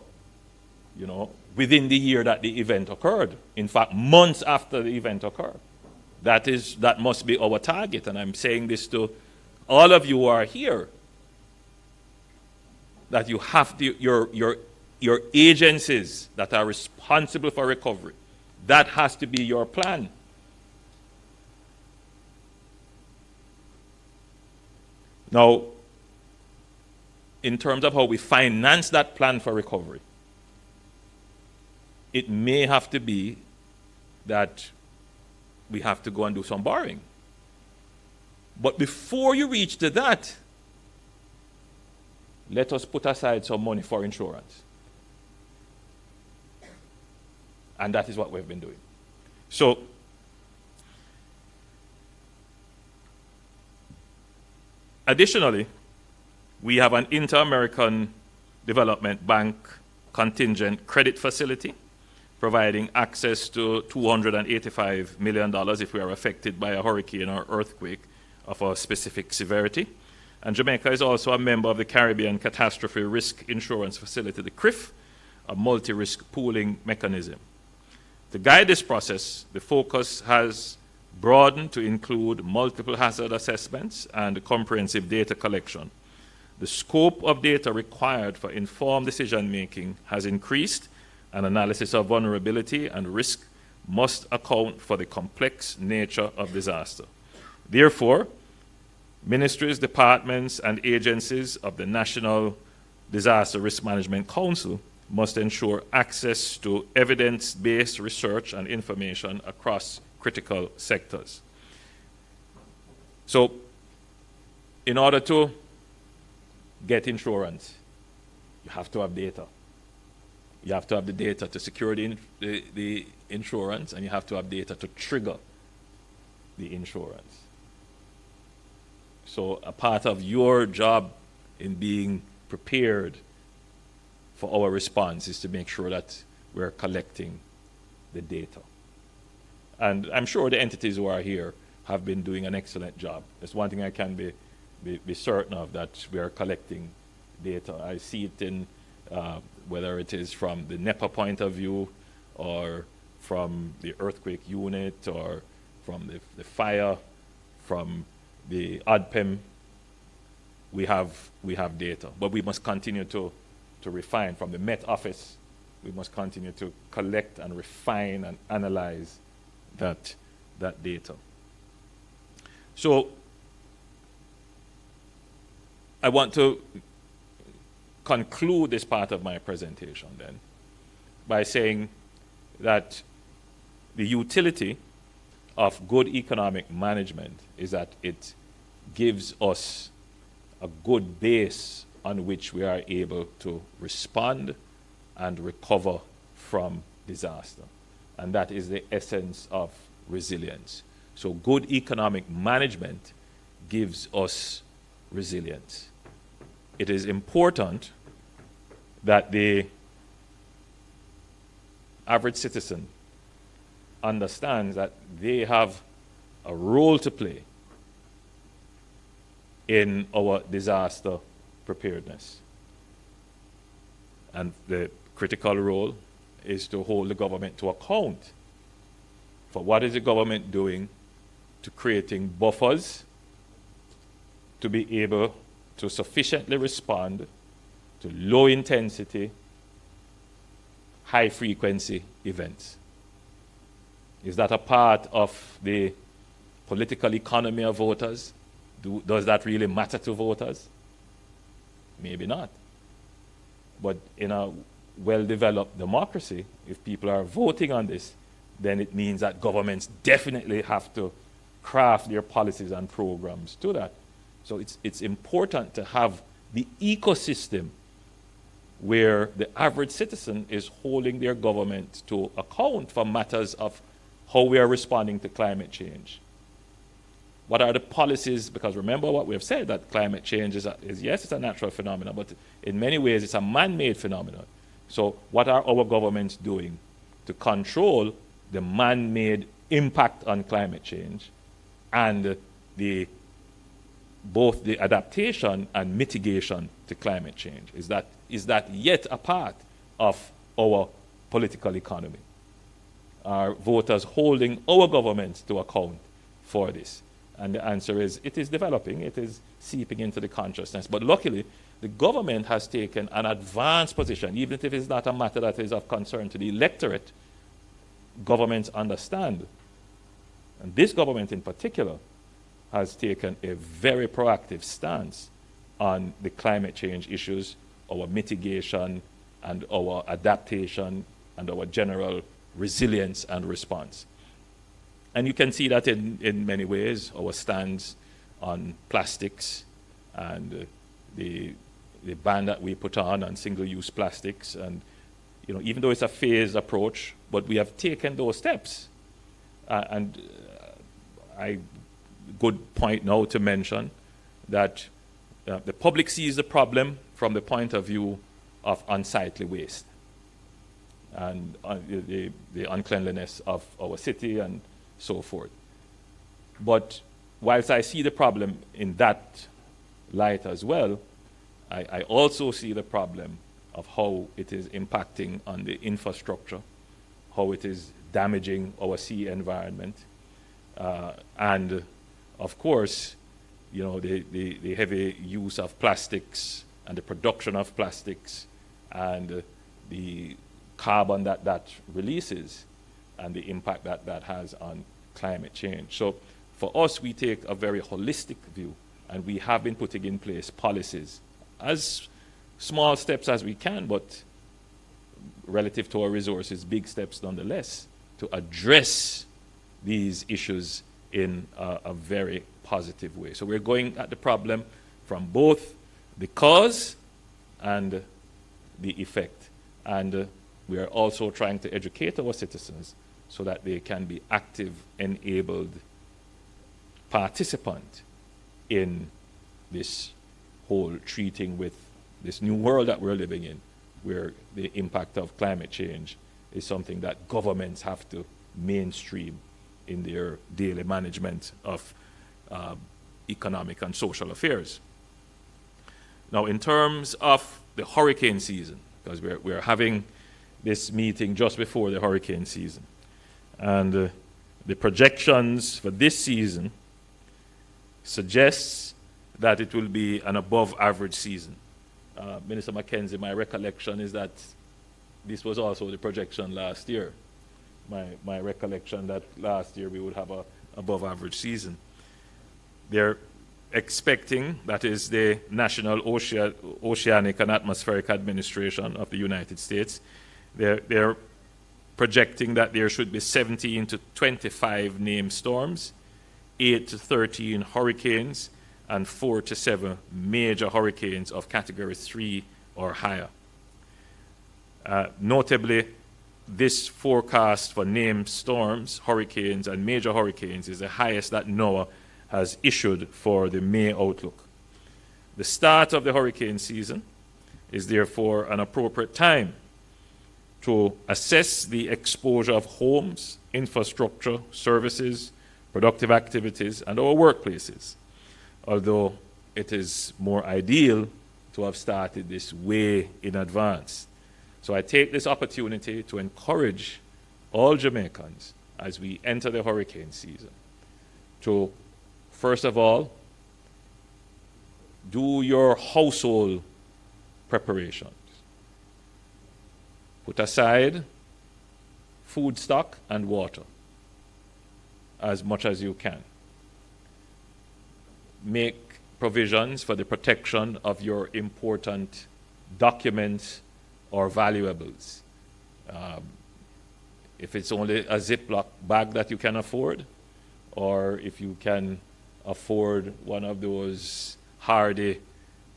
you know, within the year that the event occurred. In fact, months after the event occurred. That must be our target, and I'm saying this to all of you who are here, that you have to, your agencies that are responsible for recovery, that has to be your plan. Now, in terms of how we finance that plan for recovery, it may have to be that we have to go and do some borrowing. But before you reach to that, let us put aside some money for insurance. And that is what we've been doing. So, Additionally, we have an Inter-American Development Bank contingent credit facility providing access to $285 million if we are affected by a hurricane or earthquake of a specific severity. And Jamaica is also a member of the Caribbean Catastrophe Risk Insurance Facility, the CRIF, a multi-risk pooling mechanism. To guide this process, the focus has broadened to include multiple hazard assessments and comprehensive data collection. The scope of data required for informed decision-making has increased, and analysis of vulnerability and risk must account for the complex nature of disaster. Therefore, ministries, departments, and agencies of the National Disaster Risk Management Council must ensure access to evidence-based research and information across critical sectors. So, in order to get insurance, you have to have data. You have to have the data to secure the insurance, and you have to have data to trigger the insurance. So a part of your job in being prepared for our response is to make sure that we're collecting the data. And I'm sure the entities who are here have been doing an excellent job. That's one thing I can be certain of, that we are collecting data. I see it in whether it is from the NEPA point of view, or from the earthquake unit, or from the fire, from the ODPEM, we have data. But we must continue to refine. From the Met Office, we must continue to collect and refine and analyze that data. So I want to conclude this part of my presentation then by saying that the utility of good economic management is that it gives us a good base on which we are able to respond and recover from disaster. And that is the essence of resilience. So good economic management gives us resilience. It is important that the average citizen understands that they have a role to play in our disaster preparedness. And the critical role is to hold the government to account for what is the government doing to creating buffers to be able to sufficiently respond to low intensity, high frequency events. Is that a part of the political economy of voters? Does that really matter to voters? Maybe not. But in a well-developed democracy, if people are voting on this, then it means that governments definitely have to craft their policies and programs to that. So it's important to have the ecosystem where the average citizen is holding their government to account for matters of how we are responding to climate change. What are the policies? Because remember what we have said, that climate change is yes, it's a natural phenomenon, but in many ways it's a man-made phenomenon. So what are our governments doing to control the man-made impact on climate change and both the adaptation and mitigation to climate change? Is that yet a part of our political economy? Are voters holding our governments to account for this? And the answer is, it is developing, it is seeping into the consciousness. But luckily, the government has taken an advanced position, even if it's not a matter that is of concern to the electorate. Governments understand. And this government in particular has taken a very proactive stance on the climate change issues, our mitigation and our adaptation and our general resilience and response. And you can see that in many ways, our stance on plastics and the ban that we put on single-use plastics. And even though it's a phased approach, but we have taken those steps. Good point now to mention that The public sees the problem from the point of view of unsightly waste and the uncleanliness of our city and so forth. But whilst I see the problem in that light as well, I also see the problem of how it is impacting on the infrastructure, how it is damaging our sea environment, and of course, you know, the heavy use of plastics and the production of plastics and the carbon that releases and the impact that has on climate change. So for us, we take a very holistic view, and we have been putting in place policies as small steps as we can, but relative to our resources, big steps nonetheless, to address these issues in a very positive way. So we're going at the problem from both the cause and the effect. And we are also trying to educate our citizens so that they can be active, enabled participant in this whole treating with this new world that we're living in, where the impact of climate change is something that governments have to mainstream in their daily management of economic and social affairs. Now, in terms of the hurricane season, because we're having this meeting just before the hurricane season, and the projections for this season suggests that it will be an above average season. Minister Mackenzie, my recollection is that this was also the projection last year. My recollection that last year we would have a above average season. They're expecting, that is the National Oceanic and Atmospheric Administration of the United States, they're projecting that there should be 17 to 25 named storms, 8 to 13 hurricanes, and 4 to 7 major hurricanes of category 3 or higher. Notably, this forecast for named storms, hurricanes, and major hurricanes is the highest that NOAA has issued for the May outlook. The start of the hurricane season is therefore an appropriate time to assess the exposure of homes, infrastructure, services, productive activities, and our workplaces, although it is more ideal to have started this way in advance. So I take this opportunity to encourage all Jamaicans as we enter the hurricane season to, first of all, do your household preparations. Put aside food stock and water as much as you can. Make provisions for the protection of your important documents or valuables. If it's only a Ziploc bag that you can afford, or if you can afford one of those hardy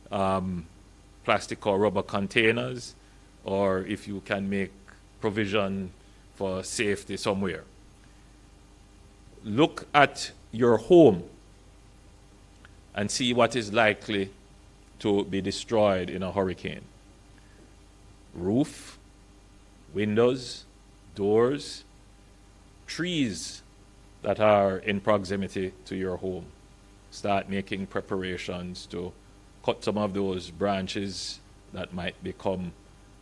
plastic or rubber containers, or if you can make provision for safety somewhere. Look at your home and see what is likely to be destroyed in a hurricane. Roof, windows, doors, trees that are in proximity to your home. Start making preparations to cut some of those branches that might become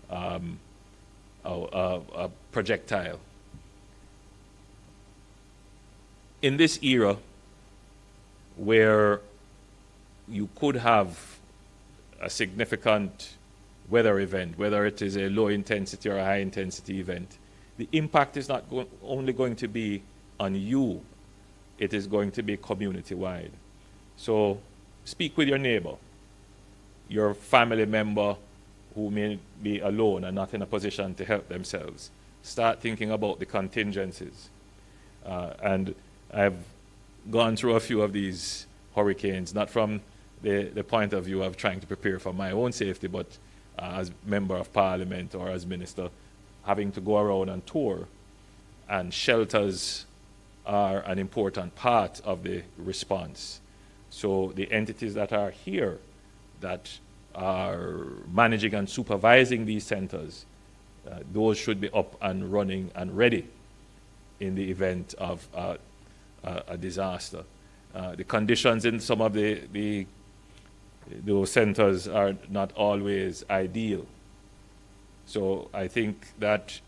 a projectile. In this era where you could have a significant weather event, whether it is a low intensity or a high intensity event, the impact is not only going to be on you, it is going to be community wide. So speak with your neighbor, your family member who may be alone and not in a position to help themselves. Start thinking about the contingencies. And I've gone through a few of these hurricanes, not from the point of view of trying to prepare for my own safety, but as member of parliament or as minister, having to go around and tour, and shelters are an important part of the response. So the entities that are here that are managing and supervising these centers, those should be up and running and ready in the event of a disaster. The conditions in some of those centers are not always ideal. So I think that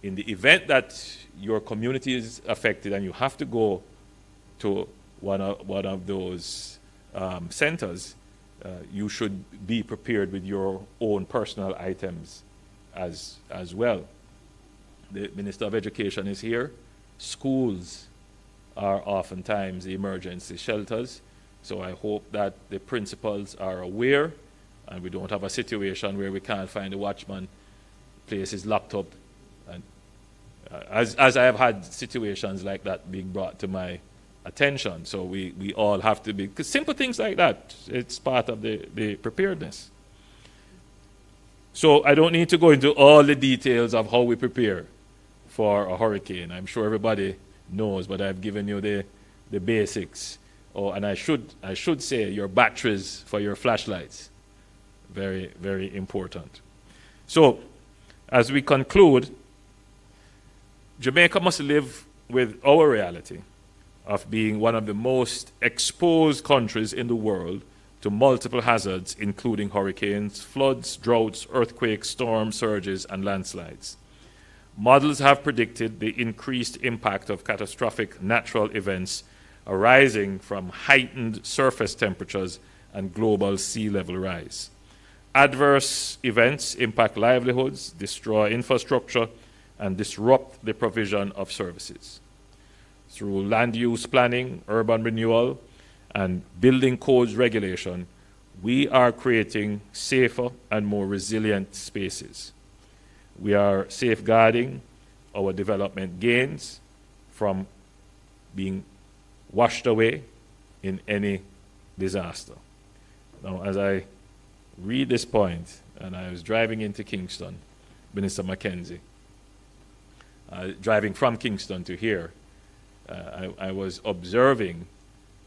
in the event that your community is affected and you have to go to one of those centers, you should be prepared with your own personal items as well. The Minister of Education is here. Schools are oftentimes the emergency shelters. So I hope that the principals are aware and we don't have a situation where we can't find a watchman, place his laptop. And as I have had situations like that being brought to my attention. So we all have to be, because simple things like that, it's part of the preparedness. So I don't need to go into all the details of how we prepare for a hurricane. I'm sure everybody knows, but I've given you the basics. Oh, and I should say your batteries for your flashlights. Very, very important. So, as we conclude, Jamaica must live with our reality of being one of the most exposed countries in the world to multiple hazards, including hurricanes, floods, droughts, earthquakes, storms, surges, and landslides. Models have predicted the increased impact of catastrophic natural events arising from heightened surface temperatures and global sea level rise. Adverse events impact livelihoods, destroy infrastructure, and disrupt the provision of services. Through land use planning, urban renewal, and building codes regulation, we are creating safer and more resilient spaces. We are safeguarding our development gains from being washed away in any disaster. Now, as I read this point, and I was driving into Kingston, Minister Mackenzie, driving from Kingston to here, I was observing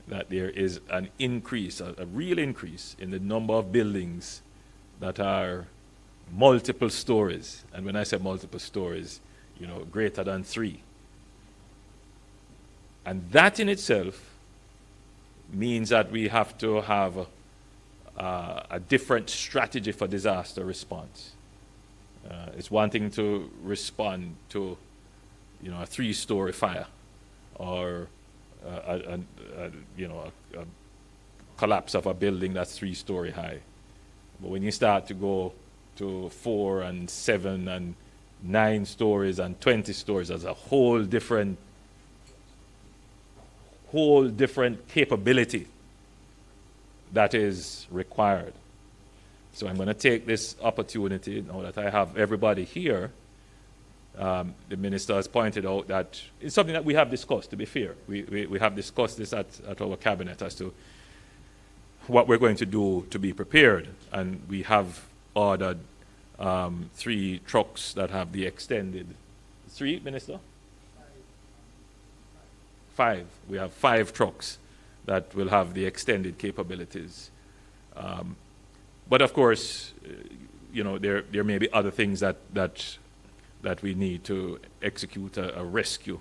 that there is an increase, a real increase in the number of buildings that are multiple stories. And when I say multiple stories, you know, greater than 3. And that in itself means that we have to have a different strategy for disaster response. It's one thing to respond to, you know, a 3-story fire or a collapse of a building that's 3-story high. But when you start to go to 4 and 7 and 9 stories and 20 stories, there's a whole different capability that is required. So I'm going to take this opportunity, now that I have everybody here. The minister has pointed out that it's something that we have discussed, to be fair. We have discussed this at our cabinet as to what we're going to do to be prepared. And we have ordered 3 trucks that have the extended. 3, Minister? 5. We have 5 trucks that will have the extended capabilities. But of course, you know, there may be other things that we need to execute a rescue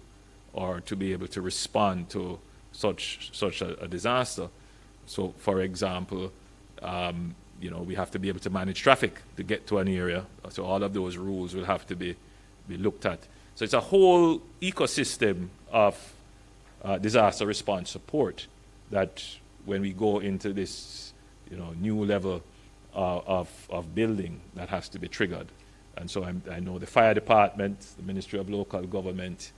or to be able to respond to such a disaster. So, for example, you know, we have to be able to manage traffic to get to an area. So all of those rules will have to be looked at. So it's a whole ecosystem of disaster response support that when we go into this, you know, new level of building, that has to be triggered. And so I know the fire department, the Ministry of Local Government,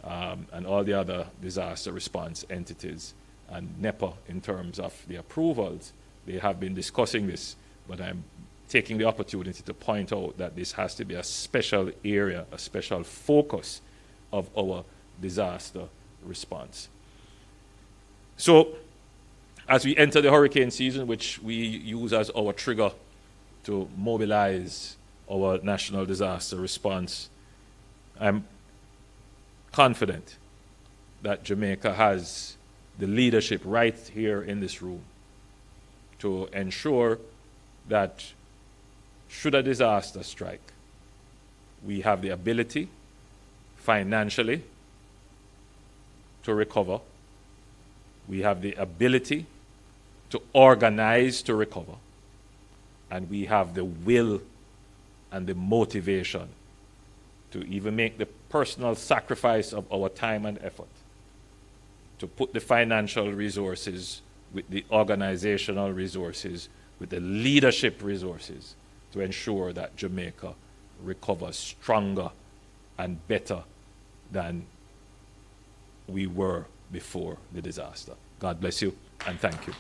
and all the other disaster response entities, and NEPA in terms of the approvals, they have been discussing this, but I'm taking the opportunity to point out that this has to be a special area, a special focus of our disaster response. So, as we enter the hurricane season, which we use as our trigger to mobilize our national disaster response, I'm confident that Jamaica has the leadership right here in this room to ensure that should a disaster strike, we have the ability financially to recover. We have the ability to organize to recover. And we have the will and the motivation to even make the personal sacrifice of our time and effort to put the financial resources with the organizational resources, with the leadership resources to ensure that Jamaica recovers stronger and better than we were before the disaster. God bless you and thank you.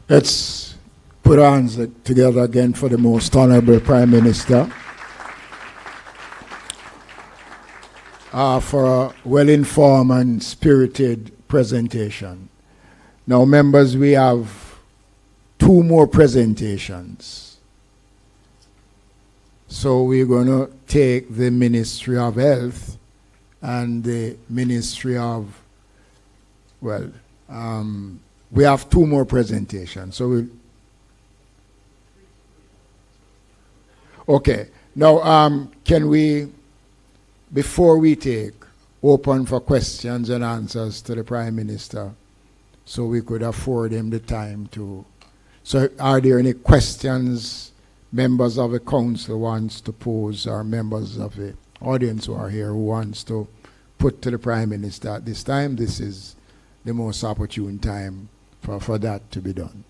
Let's put our hands together again for the most honorable Prime Minister for a well-informed and spirited presentation. Now, members, we have 2 more presentations. So we're going to take the Ministry of Health and the Ministry of, well, we have 2 more presentations. So we'll, okay. Now, can we, before we take, open for questions and answers to the Prime Minister, so we could afford him the time to. So are there any questions members of the council wants to pose, or members of the audience who are here who wants to put to the Prime Minister at this time? This is the most opportune time for that to be done.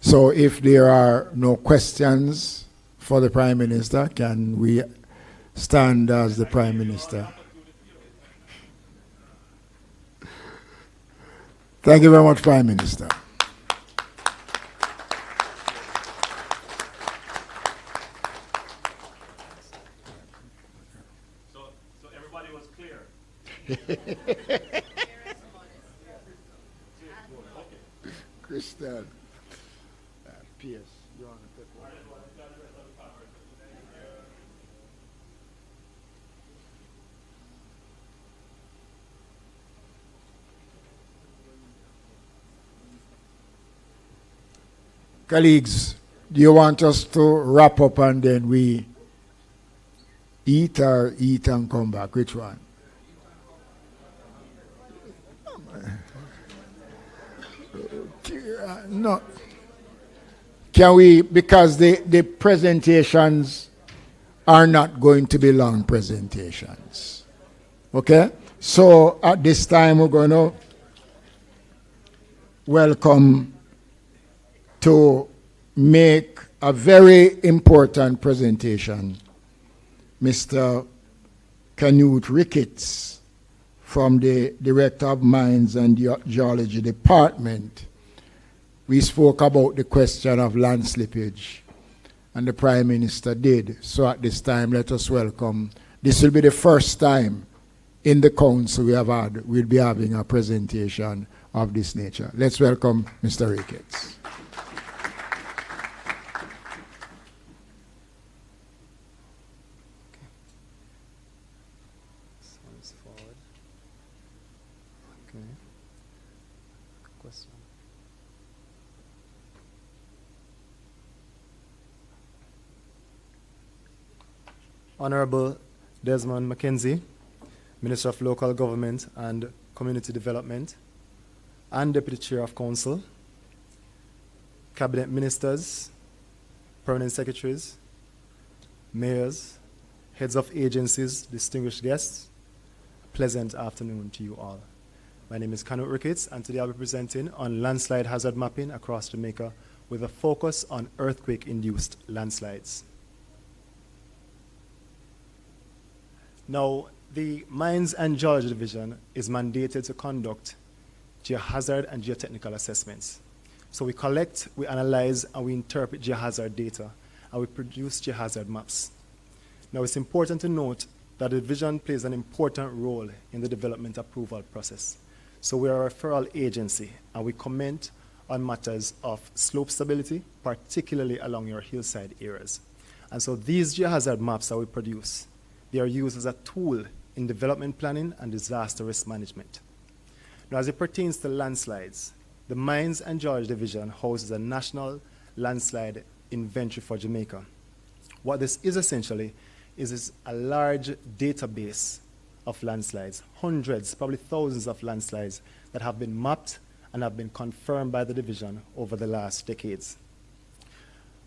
So if there are no questions for the Prime Minister, can we stand as the Prime Minister? Thank you very much, Prime Minister. So everybody was clear. Crystal. P.S. You want to take one? Colleagues, do you want us to wrap up and then we eat, or eat and come back? Which one? No. Can we, because the presentations are not going to be long presentations. Okay? So at this time we're going to welcome to make a very important presentation Mr. Canute Ricketts from the Director of Mines and Geology Department. We spoke about the question of land slippage, and the Prime Minister did. So at this time, let us welcome. This will be the first time in the council we'll be having a presentation of this nature. Let's welcome Mr. Ricketts. Honorable Desmond McKenzie, Minister of Local Government and Community Development, and Deputy Chair of Council, Cabinet Ministers, Permanent Secretaries, Mayors, Heads of Agencies, distinguished guests, pleasant afternoon to you all. My name is Canute Ricketts, and today I'll be presenting on landslide hazard mapping across Jamaica with a focus on earthquake-induced landslides. Now, the Mines and Geology Division is mandated to conduct geohazard and geotechnical assessments. So we collect, we analyze, and we interpret geohazard data, and we produce geohazard maps. Now, it's important to note that the division plays an important role in the development approval process. So we are a referral agency, and we comment on matters of slope stability, particularly along your hillside areas. And so these geohazard maps that we produce, they are used as a tool in development planning and disaster risk management. Now, as it pertains to landslides, the Mines and Geology Division houses a national landslide inventory for Jamaica. What this is essentially is a large database of landslides, hundreds, probably thousands of landslides that have been mapped and have been confirmed by the division over the last decades.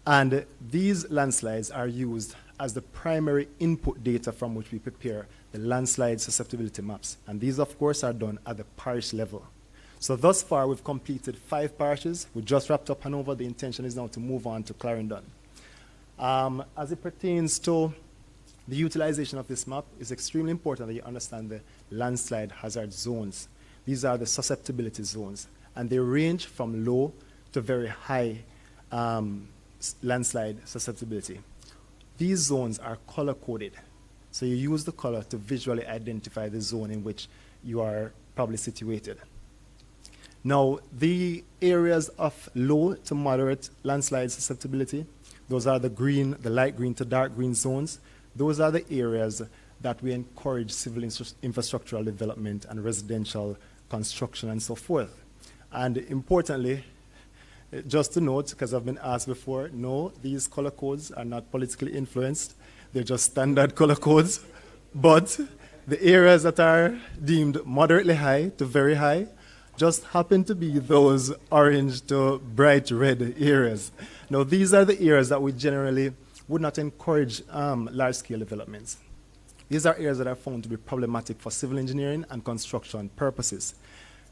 And these landslides are used as the primary input data from which we prepare the landslide susceptibility maps. And these, of course, are done at the parish level. So thus far, we've completed 5 parishes. We just wrapped up Hanover. The intention is now to move on to Clarendon. As it pertains to the utilization of this map, it's extremely important that you understand the landslide hazard zones. These are the susceptibility zones, and they range from low to very high landslide susceptibility. These zones are color-coded, so you use the color to visually identify the zone in which you are probably situated. Now, the areas of low to moderate landslide susceptibility, those are the green, the light green to dark green zones. Those are the areas that we encourage civil infrastructural development and residential construction and so forth. And importantly, just to note, because I've been asked before, no, these color codes are not politically influenced. They're just standard color codes. But the areas that are deemed moderately high to very high just happen to be those orange to bright red areas. Now, these are the areas that we generally would not encourage large-scale developments. These are areas that are found to be problematic for civil engineering and construction purposes.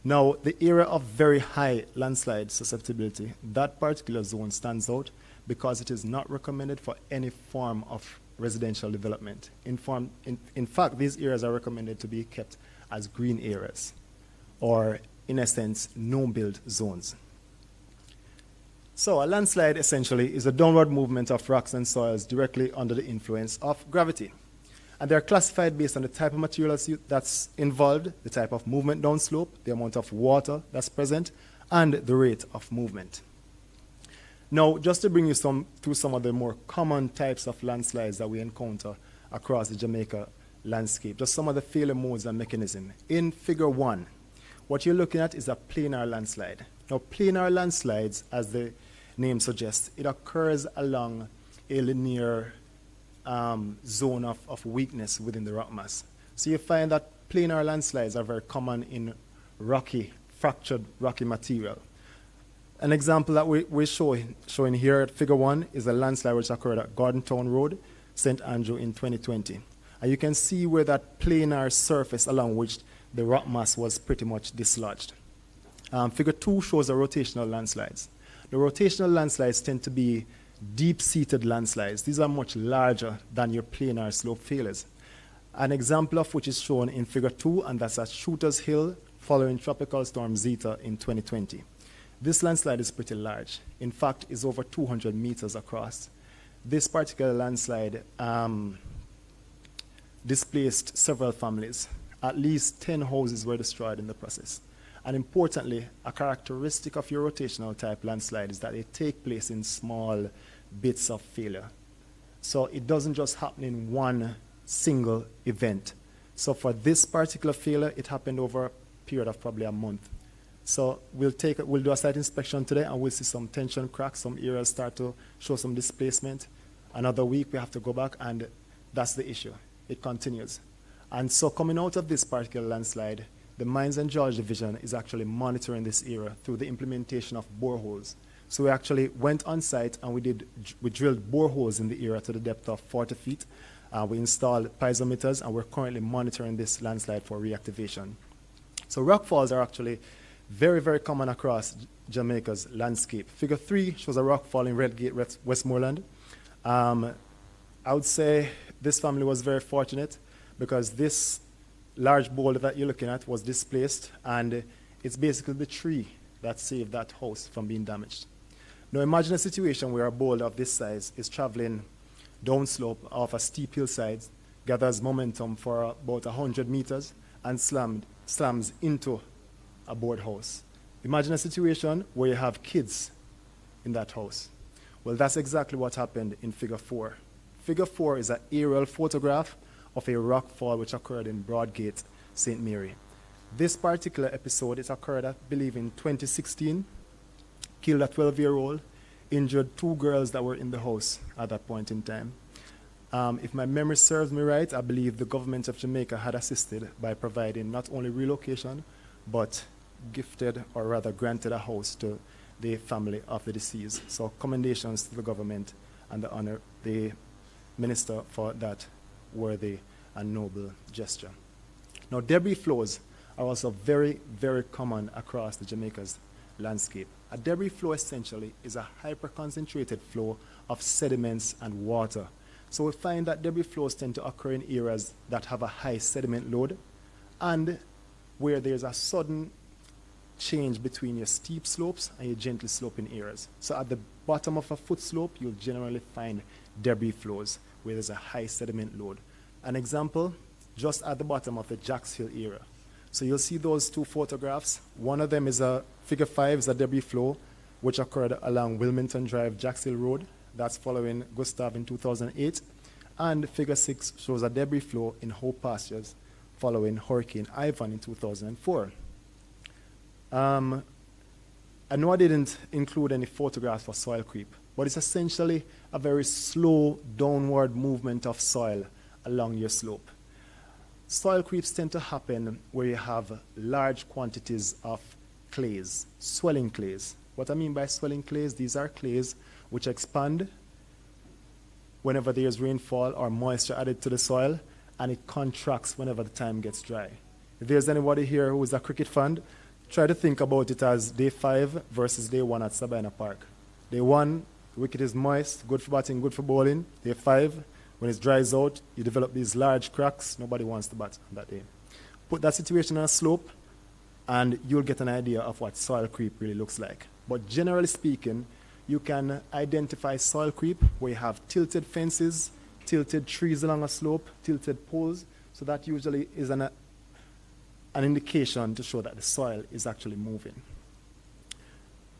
Now, the area of very high landslide susceptibility, that particular zone stands out because it is not recommended for any form of residential development. In fact, these areas are recommended to be kept as green areas, or in essence, no-build zones. So a landslide essentially is a downward movement of rocks and soils directly under the influence of gravity. And they're classified based on the type of material that's involved, the type of movement downslope, the amount of water that's present, and the rate of movement. Now, just to bring you through some of the more common types of landslides that we encounter across the Jamaica landscape, just some of the failure modes and mechanisms. In Figure 1, what you're looking at is a planar landslide. Now, planar landslides, as the name suggests, it occurs along a linear zone of weakness within the rock mass. So you find that planar landslides are very common in rocky, fractured rocky material. An example that we're showing here at Figure 1 is a landslide which occurred at Gordontown Road, St. Andrew in 2020. And you can see where that planar surface along which the rock mass was pretty much dislodged. Figure 2 shows the rotational landslides. The rotational landslides tend to be deep-seated landslides. These are much larger than your planar slope failures. An example of which is shown in Figure 2, and that's at Shooters Hill following Tropical Storm Zeta in 2020. This landslide is pretty large. In fact, it's over 200 meters across. This particular landslide displaced several families. At least 10 houses were destroyed in the process. And importantly, a characteristic of your rotational type landslide is that they take place in small bits of failure. So it doesn't just happen in one single event. So for this particular failure, it happened over a period of probably a month. So we'll do a site inspection today, and we'll see some tension cracks, some areas start to show some displacement. Another week, we have to go back, and that's the issue. It continues. And so coming out of this particular landslide, the Mines and Geology Division is actually monitoring this area through the implementation of boreholes. So we actually went on site and we drilled boreholes in the area to the depth of 40 feet. We installed piezometers, and we're currently monitoring this landslide for reactivation. So rockfalls are actually very, very common across Jamaica's landscape. Figure 3 shows a rockfall in Redgate, Westmoreland. I would say this family was very fortunate because this large boulder that you're looking at was displaced, and it's basically the tree that saved that house from being damaged. Now imagine a situation where a boulder of this size is traveling downslope off a steep hillside, gathers momentum for about 100 meters, and slams into a boardhouse. Imagine a situation where you have kids in that house. Well, that's exactly what happened in Figure 4. Figure 4 is an aerial photograph of a rock fall which occurred in Broadgate, St. Mary. This particular episode, it occurred, I believe, in 2016, killed a 12-year-old, injured 2 girls that were in the house at that point in time. If my memory serves me right, I believe the government of Jamaica had assisted by providing not only relocation, but gifted, or rather granted, a house to the family of the deceased. So commendations to the government and the minister for that worthy and noble gesture. Now, debris flows are also very, very common across the Jamaica's landscape. A debris flow essentially is a hyper-concentrated flow of sediments and water. So we find that debris flows tend to occur in areas that have a high sediment load and where there's a sudden change between your steep slopes and your gently sloping areas. So at the bottom of a foot slope, you'll generally find debris flows where there's a high sediment load. An example, just at the bottom of the Jacks Hill area. So you'll see those 2 photographs. One of them is a Figure 5 is a debris flow which occurred along Wilmington Drive, Jacks Hill Road. That's following Gustav in 2008. And Figure 6 shows a debris flow in Hope Pastures following Hurricane Ivan in 2004. I know I didn't include any photographs for soil creep, but it's essentially a very slow downward movement of soil along your slope. Soil creeps tend to happen where you have large quantities of clays, swelling clays. What I mean by swelling clays, these are clays which expand whenever there's rainfall or moisture added to the soil, and it contracts whenever the time gets dry. If there's anybody here who is a cricket fan, try to think about it as day 5 versus day 1 at Sabina Park. Day 1, the wicket is moist, good for batting, good for bowling. Day 5, when it dries out, you develop these large cracks. Nobody wants to bat on that day. Put that situation on a slope, and you'll get an idea of what soil creep really looks like. But generally speaking, you can identify soil creep where you have tilted fences, tilted trees along a slope, tilted poles. So that usually is an indication to show that the soil is actually moving.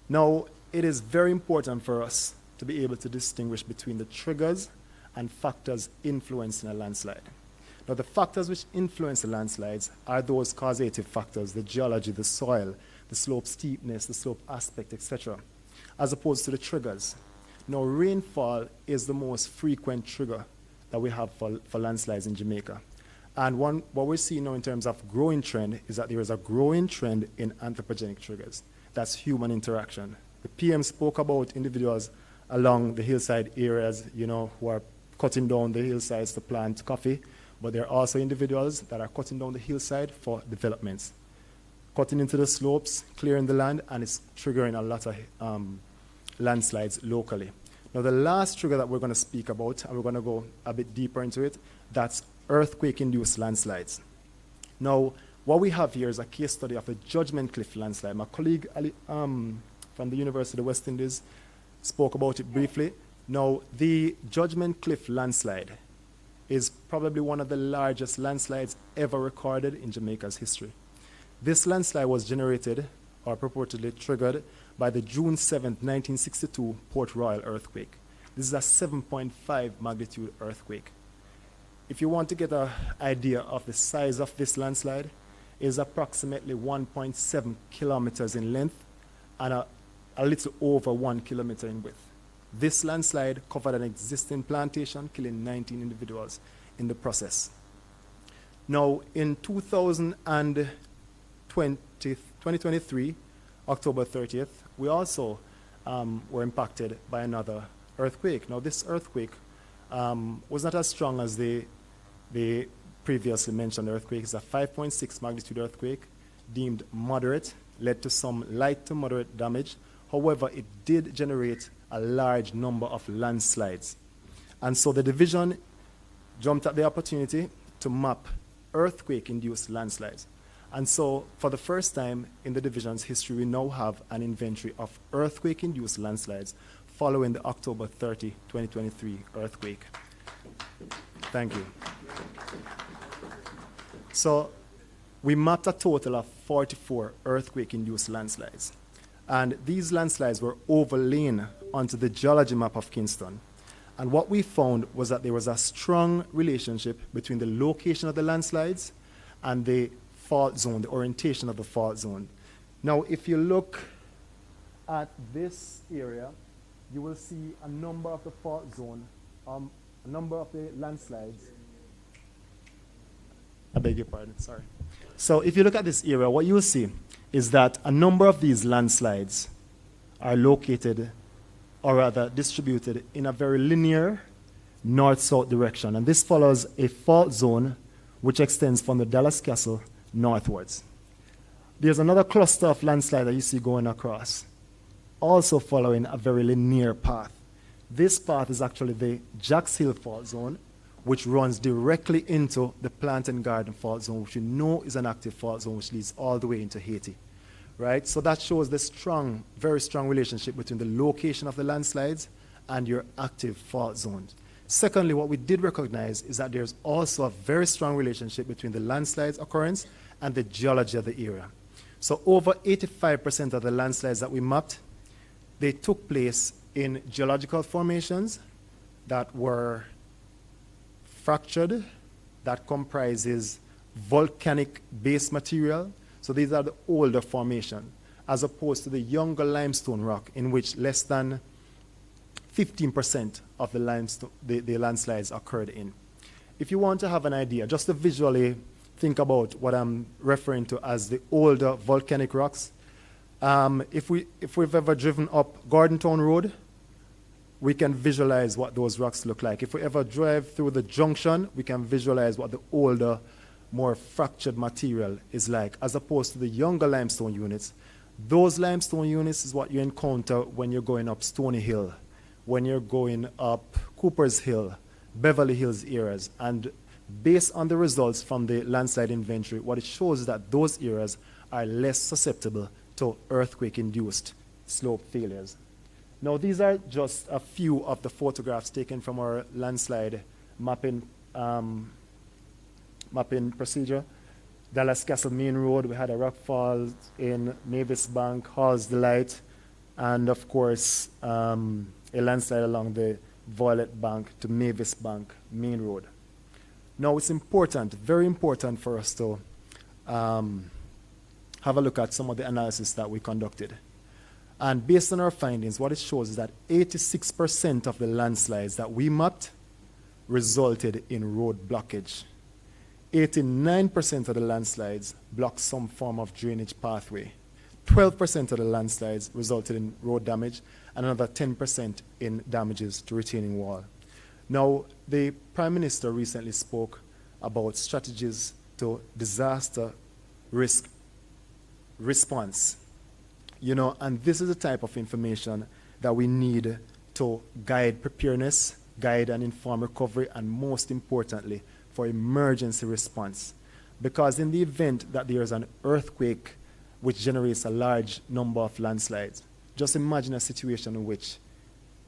Now, it is very important for us to be able to distinguish between the triggers and factors influencing a landslide. Now, the factors which influence the landslides are those causative factors, the geology, the soil, the slope steepness, the slope aspect, etc., as opposed to the triggers. Now, rainfall is the most frequent trigger that we have for landslides in Jamaica. And what we're seeing now in terms of growing trend is that there is a growing trend in anthropogenic triggers. That's human interaction. The PM spoke about individuals along the hillside areas, who are cutting down the hillsides to plant coffee, but there are also individuals that are cutting down the hillside for developments, cutting into the slopes, clearing the land, and it's triggering a lot of landslides locally. Now, the last trigger that we're going to speak about, and we're going to go a bit deeper into it, that's earthquake-induced landslides. Now, what we have here is a case study of the Judgment Cliff landslide. My colleague Ali, from the University of the West Indies spoke about it briefly. Now, the Judgment Cliff landslide is probably one of the largest landslides ever recorded in Jamaica's history. This landslide was generated, or purportedly triggered, by the June 7, 1962 Port Royal earthquake. This is a 7.5 magnitude earthquake. If you want to get an idea of the size of this landslide, it is approximately 1.7 kilometers in length and a little over 1 kilometer in width. This landslide covered an existing plantation, killing 19 individuals in the process. Now, in 2023, October 30th, we also were impacted by another earthquake. Now, this earthquake was not as strong as the previously mentioned earthquake. It's a 5.6 magnitude earthquake, deemed moderate, led to some light to moderate damage. However, it did generate a large number of landslides. And so the division jumped at the opportunity to map earthquake-induced landslides. And so for the first time in the division's history, we now have an inventory of earthquake-induced landslides following the October 30, 2023 earthquake. Thank you. So we mapped a total of 44 earthquake-induced landslides. And these landslides were overlain onto the geology map of Kingston. And what we found was that there was a strong relationship between the location of the landslides and the fault zone, the orientation of the fault zone. Now, if you look at this area, you will see a number of the fault zone, a number of the landslides. I beg your pardon, sorry. So if you look at this area, what you will see is that a number of these landslides are located, or rather distributed, in a very linear north-south direction. And this follows a fault zone which extends from the Dallas Castle northwards. There's another cluster of landslide that you see going across, also following a very linear path. This path is actually the Jacks Hill fault zone, which runs directly into the Plant and Garden fault zone, which you know is an active fault zone, which leads all the way into Haiti. Right? So that shows the strong, very strong relationship between the location of the landslides and your active fault zones. Secondly, what we did recognize is that there's also a very strong relationship between the landslides occurrence and the geology of the area. So over 85% of the landslides that we mapped, they took place in geological formations that were fractured, that comprises volcanic base material. So these are the older formation, as opposed to the younger limestone rock, in which less than 15% of the landslides occurred in. If you want to have an idea, just to visually think about what I'm referring to as the older volcanic rocks, if we've ever driven up Gordontown Road, we can visualize what those rocks look like. If we ever drive through the junction, we can visualize what the older, more fractured material is like, as opposed to the younger limestone units. Those limestone units is what you encounter when you're going up Stony Hill, when you're going up Cooper's Hill, Beverly Hills areas. And based on the results from the landslide inventory, what it shows is that those areas are less susceptible to earthquake-induced slope failures. Now, these are just a few of the photographs taken from our landslide mapping procedure. Dallas Castle Main Road, we had a rock fall in Mavis Bank, Hall's Delight, and of course, a landslide along the Violet Bank to Mavis Bank Main Road. Now, it's important, very important for us to have a look at some of the analysis that we conducted. And based on our findings, what it shows is that 86% of the landslides that we mapped resulted in road blockage. 89% of the landslides blocked some form of drainage pathway. 12% of the landslides resulted in road damage, and another 10% in damages to retaining wall. Now, the Prime Minister recently spoke about strategies to disaster risk response. You know, and this is the type of information that we need to guide preparedness, guide and inform recovery, and most importantly, for emergency response. Because in the event that there is an earthquake which generates a large number of landslides, just imagine a situation in which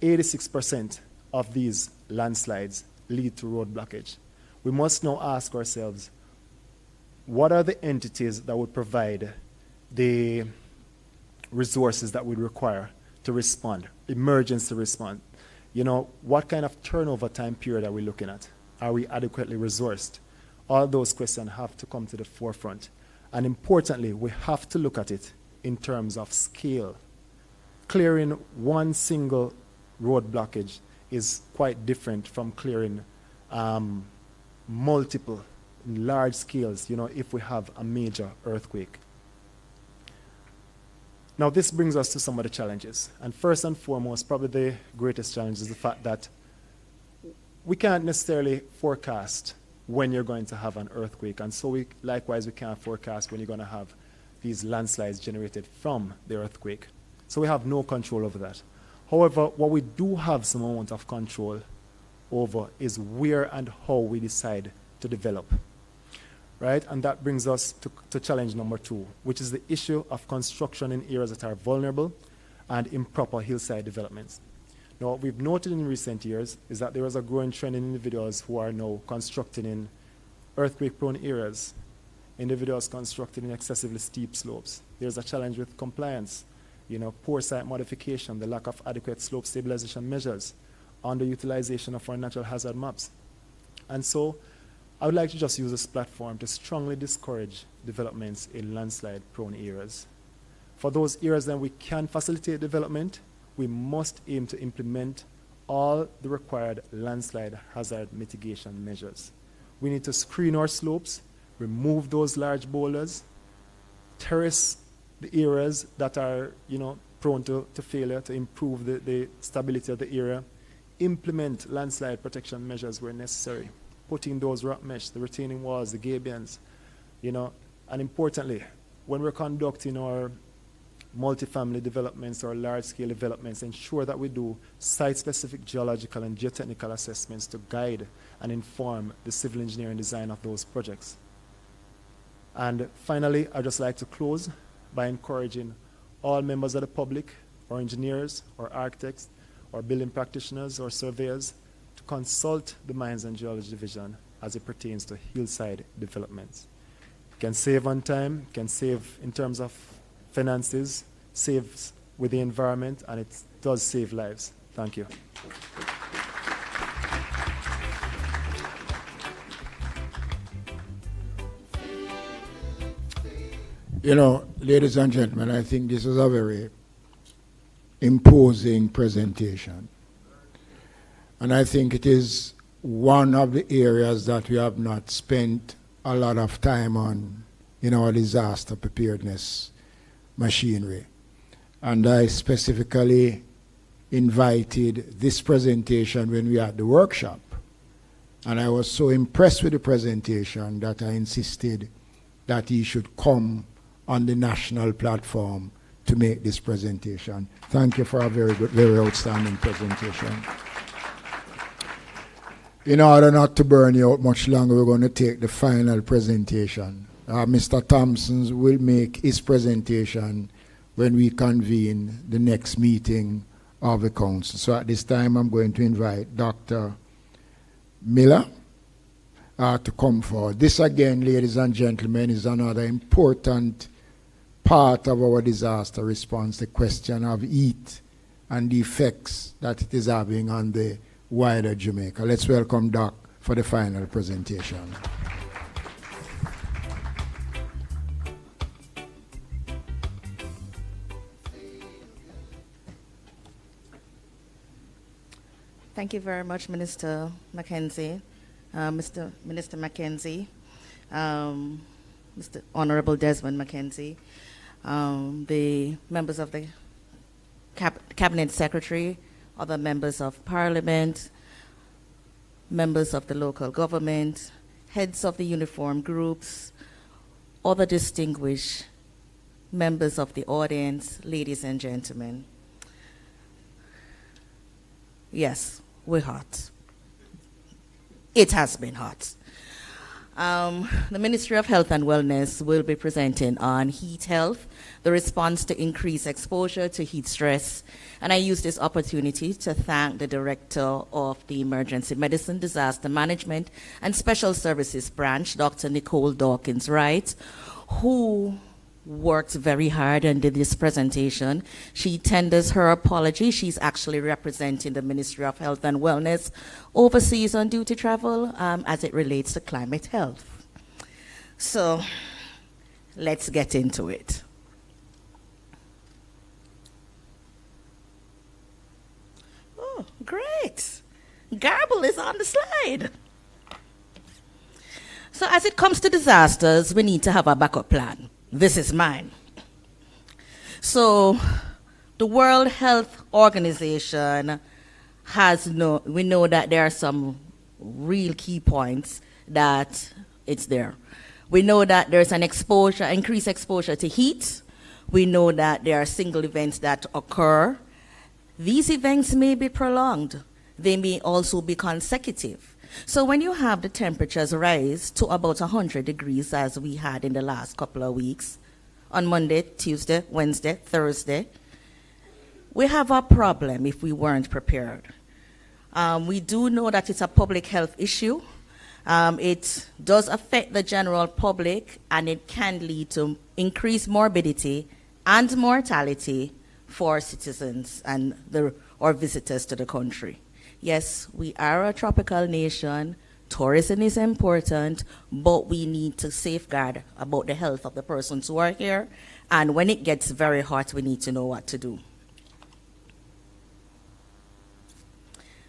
86% of these landslides lead to road blockage. We must now ask ourselves, what are the entities that would provide the resources that we require to respond, emergency response? You know, what kind of turnover time period are we looking at? Are we adequately resourced? All those questions have to come to the forefront. And importantly, we have to look at it in terms of scale. Clearing one single road blockage is quite different from clearing multiple large scales, you know, if we have a major earthquake. Now, this brings us to some of the challenges. And first and foremost, probably the greatest challenge is the fact that we can't necessarily forecast when you're going to have an earthquake. And so likewise, we can't forecast when you're going to have these landslides generated from the earthquake. So we have no control over that. However, what we do have some amount of control over is where and how we decide to develop. Right? And that brings us to challenge number 2, which is the issue of construction in areas that are vulnerable and improper hillside developments. Now, what we've noted in recent years is that there is a growing trend in individuals who are now constructing in earthquake-prone areas, individuals constructed in excessively steep slopes. There's a challenge with compliance, poor site modification, the lack of adequate slope stabilization measures, underutilization of our natural hazard maps. And so I would like to just use this platform to strongly discourage developments in landslide-prone areas. For those areas that we can facilitate development, we must aim to implement all the required landslide hazard mitigation measures. We need to screen our slopes, remove those large boulders, terrace the areas that are prone to failure to improve the stability of the area, implement landslide protection measures where necessary, putting those rock mesh, the retaining walls, the gabions, and importantly, when we're conducting our multifamily developments or large-scale developments, ensure that we do site-specific geological and geotechnical assessments to guide and inform the civil engineering design of those projects. And finally, I'd just like to close by encouraging all members of the public, or engineers, or architects, or building practitioners, or surveyors, to consult the Mines and Geology Division as it pertains to hillside developments. It can save on time, can save in terms of finances, saves with the environment, and it does save lives. Thank you. Ladies and gentlemen, I think this is a very imposing presentation. And I think it is one of the areas that we have not spent a lot of time on in our disaster preparedness machinery. And I specifically invited this presentation when we had the workshop. And I was so impressed with the presentation that I insisted that he should come on the national platform to make this presentation. Thank you for a very good, very outstanding presentation. In order not to burn you out much longer, we're going to take the final presentation. Mr. Thompson will make his presentation when we convene the next meeting of the council. So at this time, I'm going to invite Dr. Miller to come forward. This again, ladies and gentlemen, is another important part of our disaster response, the question of heat and the effects that it is having on the wider Jamaica. Let's welcome Doc for the final presentation. Thank you very much, Minister Mackenzie, Minister Mackenzie, Mr. Honorable Desmond Mackenzie, the members of the Cabinet Secretary, other members of Parliament, members of the local government, heads of the uniform groups, other distinguished members of the audience, ladies and gentlemen. Yes, we're hot. It has been hot. The Ministry of Health and Wellness will be presenting on heat health, the response to increased exposure to heat stress. And I use this opportunity to thank the Director of the Emergency Medicine, Disaster Management and Special Services Branch, Dr. Nicole Dawkins-Wright, who worked very hard and did this presentation. She tenders her apology. She's actually representing the Ministry of Health and Wellness overseas on duty travel as it relates to climate health. So let's get into it. Oh, great. Garble is on the slide. So as it comes to disasters, we need to have a backup plan. This is mine. So the World Health Organization we know that there are some real key points that it's there. We know that there's an increased exposure to heat. We know that there are single events that occur. These events may be prolonged. They may also be consecutive. So when you have the temperatures rise to about 100 degrees, as we had in the last couple of weeks, on Monday, Tuesday, Wednesday, Thursday, we have a problem if we weren't prepared. We do know that it's a public health issue, It does affect the general public, and it can lead to increased morbidity and mortality for citizens and or visitors to the country. Yes, we are a tropical nation. Tourism is important, but we need to safeguard about the health of the persons who are here. And when it gets very hot, we need to know what to do.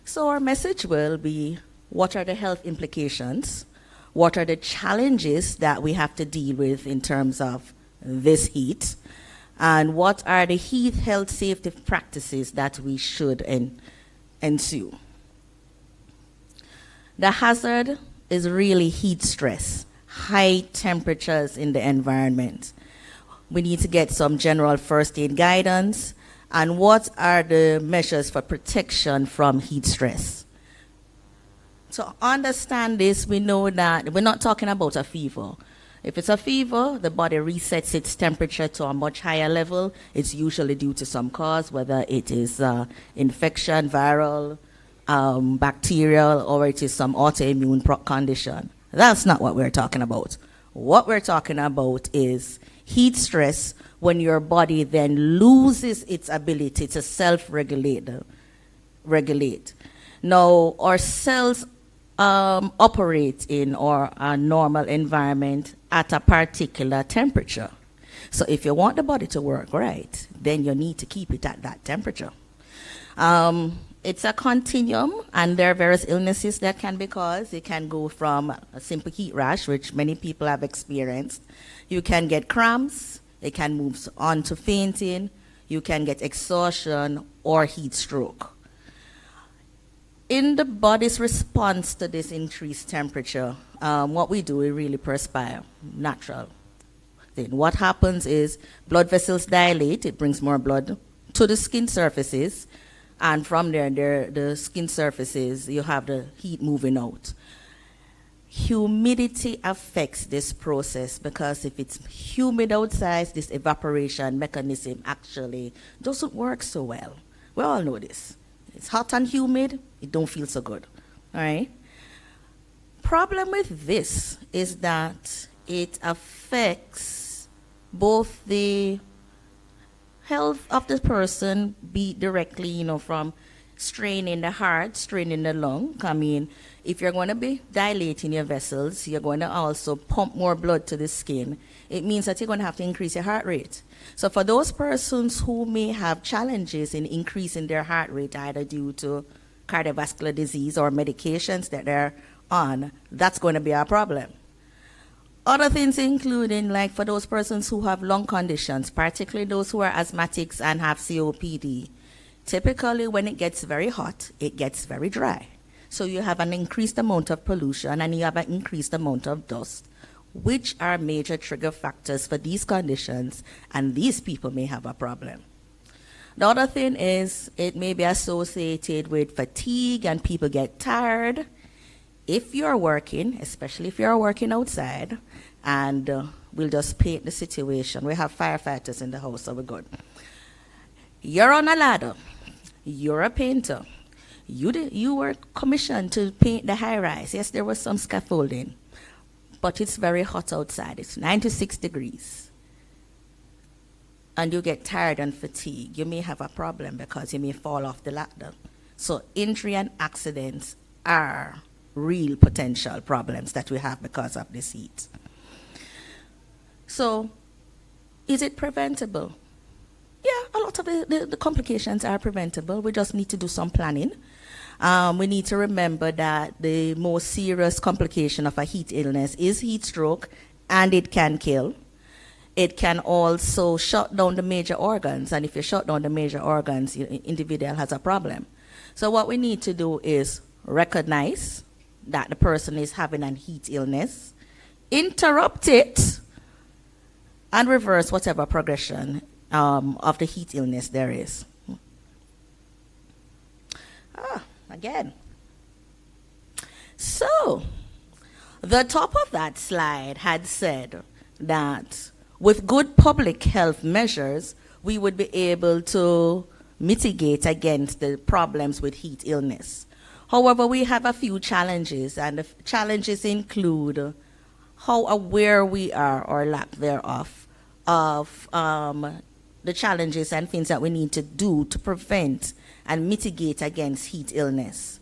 So our message will be, what are the health implications? What are the challenges that we have to deal with in terms of this heat? And what are the heat health safety practices that we should ensue? The hazard is really heat stress, high temperatures in the environment. We need to get some general first aid guidance. And what are the measures for protection from heat stress? To understand this, we know that we're not talking about a fever. If it's a fever, the body resets its temperature to a much higher level. It's usually due to some cause, whether it is infection, viral, bacterial, or it is some autoimmune condition. That's not what we're talking about. What we're talking about is heat stress when your body then loses its ability to self-regulate. Now, our cells operate in a normal environment at a particular temperature. So if you want the body to work right, then you need to keep it at that temperature. It's a continuum, and there are various illnesses that can be caused. It can go from a simple heat rash, which many people have experienced. You can get cramps. It can move on to fainting. You can get exhaustion or heat stroke. In the body's response to this increased temperature, what we do is really perspire, natural. Then what happens is blood vessels dilate. It brings more blood to the skin surfaces. And from there, the skin surfaces, you have the heat moving out. Humidity affects this process because if it's humid outside, this evaporation mechanism actually doesn't work so well. We all know this. It's hot and humid, it don't feel so good. All right? Problem with this is that it affects both the health of the person, be directly, from strain in the heart, strain in the lung. I mean, if you're going to be dilating your vessels, you're going to also pump more blood to the skin. It means that you're going to have to increase your heart rate. So for those persons who may have challenges in increasing their heart rate, either due to cardiovascular disease or medications that they're on, that's going to be a problem. Other things including, like for those persons who have lung conditions, particularly those who are asthmatics and have COPD, typically when it gets very hot, it gets very dry. So you have an increased amount of pollution and you have an increased amount of dust, which are major trigger factors for these conditions, and these people may have a problem. The other thing is it may be associated with fatigue and people get tired. If you're working, especially if you're working outside, and we'll just paint the situation. We have firefighters in the house, so we're good. You're on a ladder. You're a painter. You were commissioned to paint the high-rise. Yes, there was some scaffolding, but it's very hot outside. It's 96 degrees. And you get tired and fatigued. You may have a problem because you may fall off the ladder. So injury and accidents are real potential problems that we have because of this heat. So, is it preventable? Yeah, a lot of the complications are preventable. We just need to do some planning. We need to remember that the most serious complication of a heat illness is heat stroke, and it can kill. It can also shut down the major organs, and if you shut down the major organs, the individual has a problem. So what we need to do is recognize that the person is having a heat illness, interrupt it, and reverse whatever progression of the heat illness there is. Again. So, the top of that slide had said that with good public health measures, we would be able to mitigate against the problems with heat illness. However, we have a few challenges, and the challenges include how aware we are, or lack thereof, of the challenges and things that we need to do to prevent and mitigate against heat illness.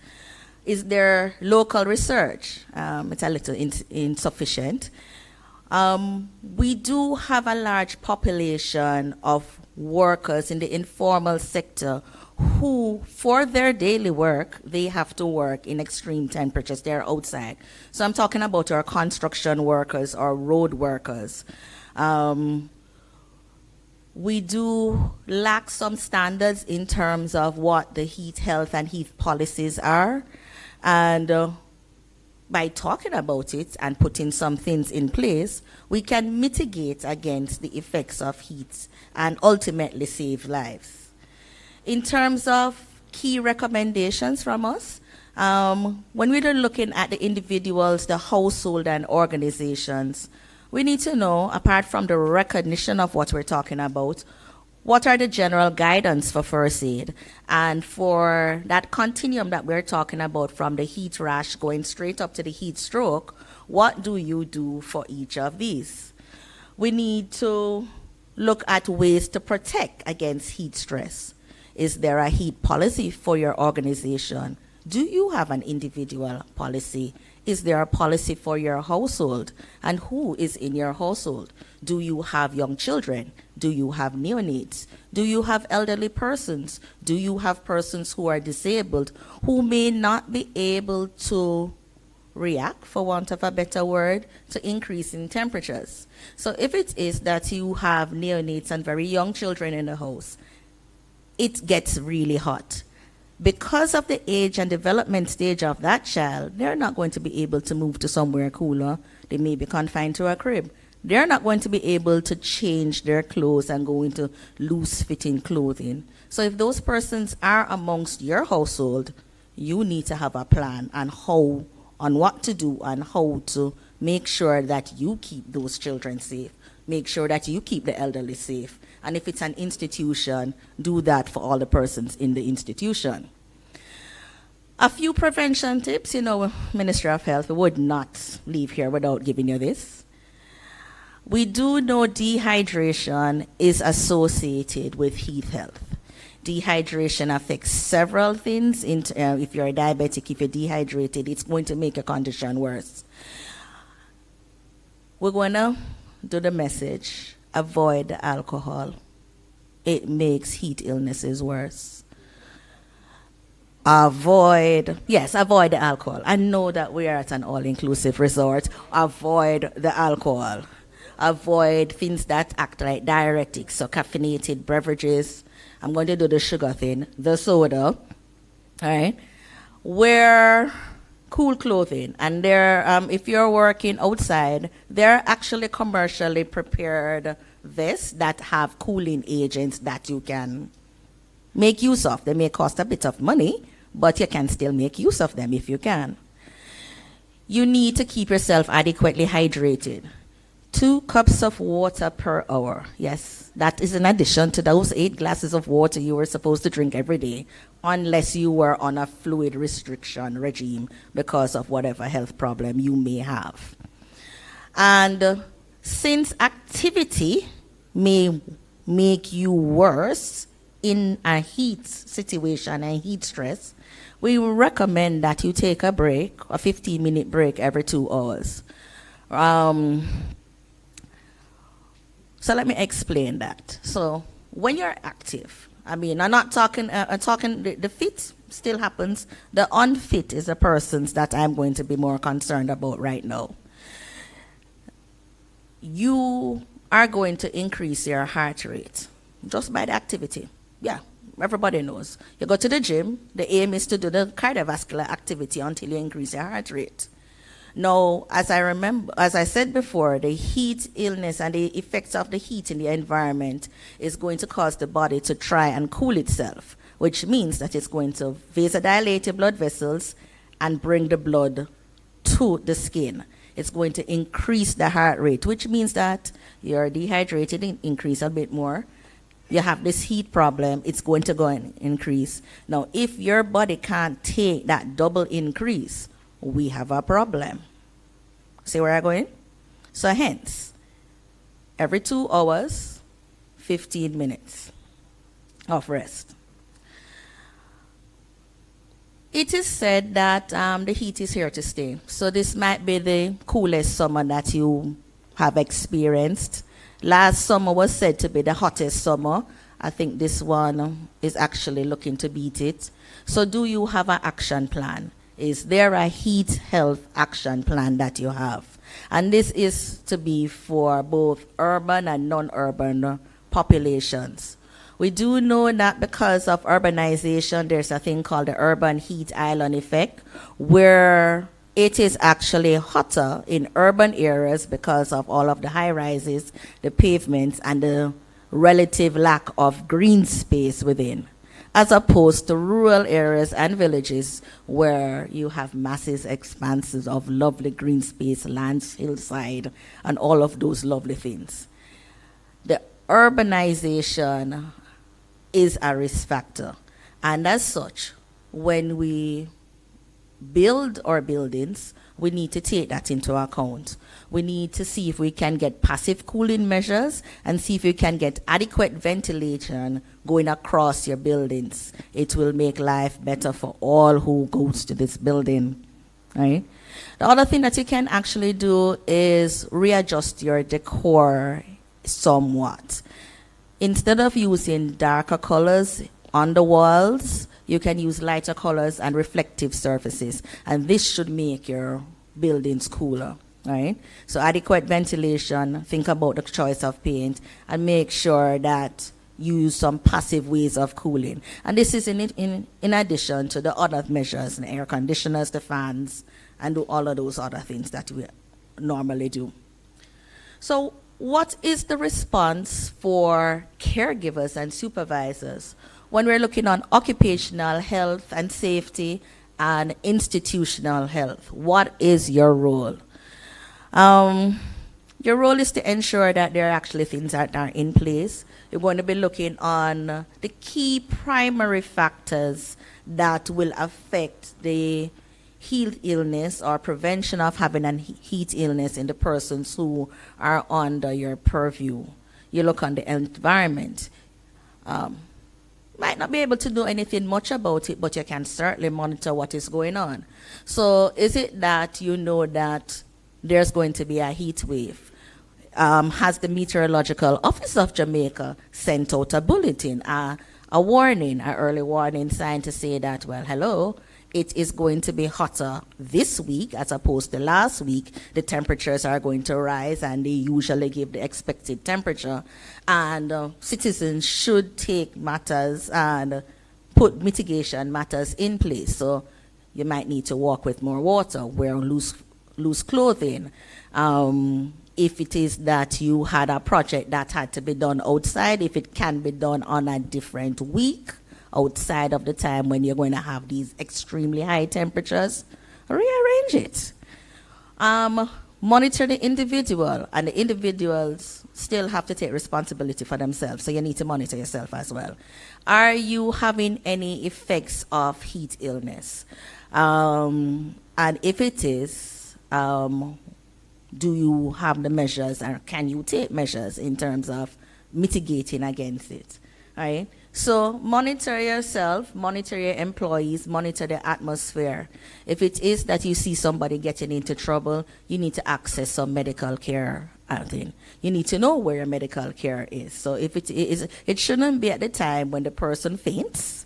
Is there local research? It's a little insufficient. We do have a large population of workers in the informal sector who, for their daily work, they have to work in extreme temperatures. They're outside. So I'm talking about our construction workers or road workers. We do lack some standards in terms of what the heat health and heat policies are. And by talking about it and putting some things in place, we can mitigate against the effects of heat and ultimately save lives. In terms of key recommendations from us, when we're looking at the individuals, the household, and organizations, we need to know, apart from the recognition of what we're talking about, what are the general guidance for first aid? And for that continuum that we're talking about, from the heat rash going straight up to the heat stroke, what do you do for each of these? We need to look at ways to protect against heat stress. Is there a heat policy for your organization? Do you have an individual policy? Is there a policy for your household? And who is in your household? Do you have young children? Do you have neonates? Do you have elderly persons? Do you have persons who are disabled who may not be able to react, for want of a better word, to increasing temperatures? So if it is that you have neonates and very young children in the house, it gets really hot. Because of the age and development stage of that child, they're not going to be able to move to somewhere cooler. They may be confined to a crib. They're not going to be able to change their clothes and go into loose-fitting clothing. So if those persons are amongst your household, you need to have a plan on what to do and how to make sure that you keep those children safe. Make sure that you keep the elderly safe. And if it's an institution, do that for all the persons in the institution. A few prevention tips, Ministry of Health, we would not leave here without giving you this. We do know dehydration is associated with heat health. Dehydration affects several things. If you're a diabetic, if you're dehydrated, it's going to make your condition worse. We're going to do the message. Avoid the alcohol. It makes heat illnesses worse. Avoid the alcohol. I know that we are at an all-inclusive resort. Avoid the alcohol. Avoid things that act like diuretics, so caffeinated beverages. I'm going to do the sugar thing, the soda. All right. Wear cool clothing, and if you're working outside, there are actually commercially prepared vests that have cooling agents that you can make use of. They may cost a bit of money, but you can still make use of them if you can. You need to keep yourself adequately hydrated. 2 cups of water per hour. Yes, that is in addition to those 8 glasses of water you were supposed to drink every day, unless you were on a fluid restriction regime because of whatever health problem you may have. And since activity may make you worse in a heat situation and heat stress, we recommend that you take a break, a 15-minute break every 2 hours. So let me explain that. So when you're active, I'm not talking, the fit still happens. The unfit is the persons that I'm going to be more concerned about right now. You are going to increase your heart rate just by the activity. Yeah, everybody knows. You go to the gym, the aim is to do the cardiovascular activity until you increase your heart rate. Now, as I said before, the heat illness and the effects of the heat in the environment is going to cause the body to try and cool itself, which means that it's going to vasodilate your blood vessels and bring the blood to the skin. It's going to increase the heart rate, which means that you're dehydrated and increase a bit more. you have this heat problem, it's going to go and increase. Now, if your body can't take that double increase, we have a problem. See where I'm going? So hence, every 2 hours, 15 minutes of rest. It is said that the heat is here to stay. So this might be the coolest summer that you have experienced. Last summer was said to be the hottest summer. I think this one is actually looking to beat it. So do you have an action plan? Is there a heat health action plan that you have? And this is to be for both urban and non-urban populations. We do know that because of urbanization, there's a thing called the urban heat island effect, where it is actually hotter in urban areas because of all of the high rises, the pavements, and the relative lack of green space within, as opposed to rural areas and villages where you have massive expanses of lovely green space, lands, hillside, and all of those lovely things. The urbanization is a risk factor, and as such, when we build our buildings, we need to take that into account. We need to see if we can get passive cooling measures and see if we can get adequate ventilation going across your buildings. It will make life better for all who goes to this building, right? The other thing that you can actually do is readjust your decor somewhat. Instead of using darker colors on the walls, you can use lighter colors and reflective surfaces, and this should make your buildings cooler, right? So adequate ventilation, think about the choice of paint, and make sure that you use some passive ways of cooling. And this is in addition to the other measures, the air conditioners, the fans, and all of those other things that we normally do. So what is the response for caregivers and supervisors when we're looking on occupational health and safety and institutional health? What is your role? Your role is to ensure that there are actually things that are in place. You're going to be looking on the key primary factors that will affect the heat illness or prevention of having a heat illness in the persons who are under your purview. You look on the environment. Might not be able to do anything much about it, but you can certainly monitor what is going on. So is it that you know that there's going to be a heat wave? Has the Meteorological Office of Jamaica sent out a bulletin, a warning, an early warning sign to say that, well, hello, it is going to be hotter this week as opposed to last week. The temperatures are going to rise, and they usually give the expected temperature. And citizens should take matters and put mitigation matters in place. So you might need to walk with more water, wear loose clothing. If it is that you had a project that had to be done outside, if it can be done on a different week, outside of the time when you're going to have these extremely high temperatures, rearrange it. Monitor the individual, and the individuals still have to take responsibility for themselves, so you need to monitor yourself as well. Are you having any effects of heat illness? And if it is, do you have the measures, or can you take measures in terms of mitigating against it, right? So monitor yourself, monitor your employees, monitor the atmosphere. If it is that you see somebody getting into trouble, you need to access some medical care. You need to know where your medical care is. So if it is, it shouldn't be at the time when the person faints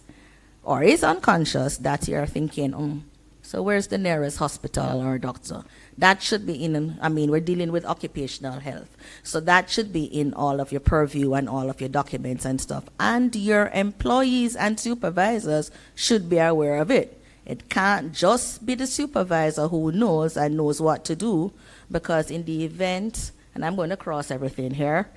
or is unconscious that you're thinking, so where's the nearest hospital or doctor? That should be we're dealing with occupational health. So that should be in all of your purview and all of your documents and stuff. And your employees and supervisors should be aware of it. It can't just be the supervisor who knows and knows what to do, because in the event, and I'm going to cross everything here,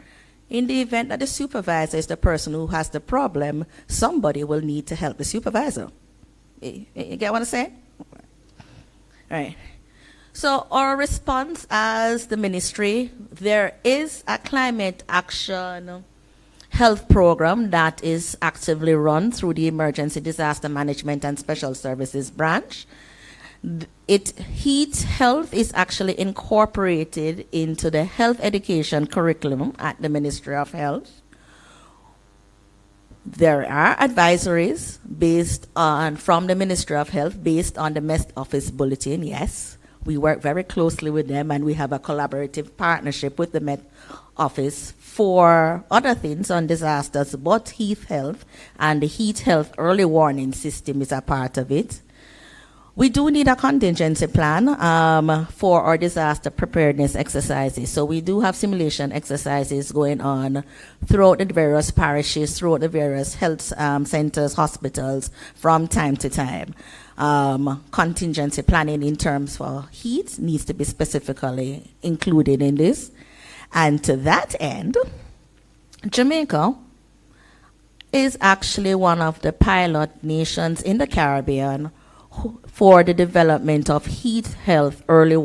in the event that the supervisor is the person who has the problem, somebody will need to help the supervisor. You get what I'm saying? Right. So our response as the ministry, there is a climate action health program that is actively run through the Emergency Disaster Management and Special Services branch. Heat health is actually incorporated into the health education curriculum at the Ministry of Health. There are advisories from the Ministry of Health based on the Met Office Bulletin, yes. We work very closely with them, and we have a collaborative partnership with the Met Office for other things on disasters, but heat health and the heat health early warning system is a part of it. We do need a contingency plan for our disaster preparedness exercises. So we do have simulation exercises going on throughout the various parishes, throughout the various health centers, hospitals, from time to time. Contingency planning in terms for heat needs to be specifically included in this. And to that end, Jamaica is actually one of the pilot nations in the Caribbean for the development of the heat health early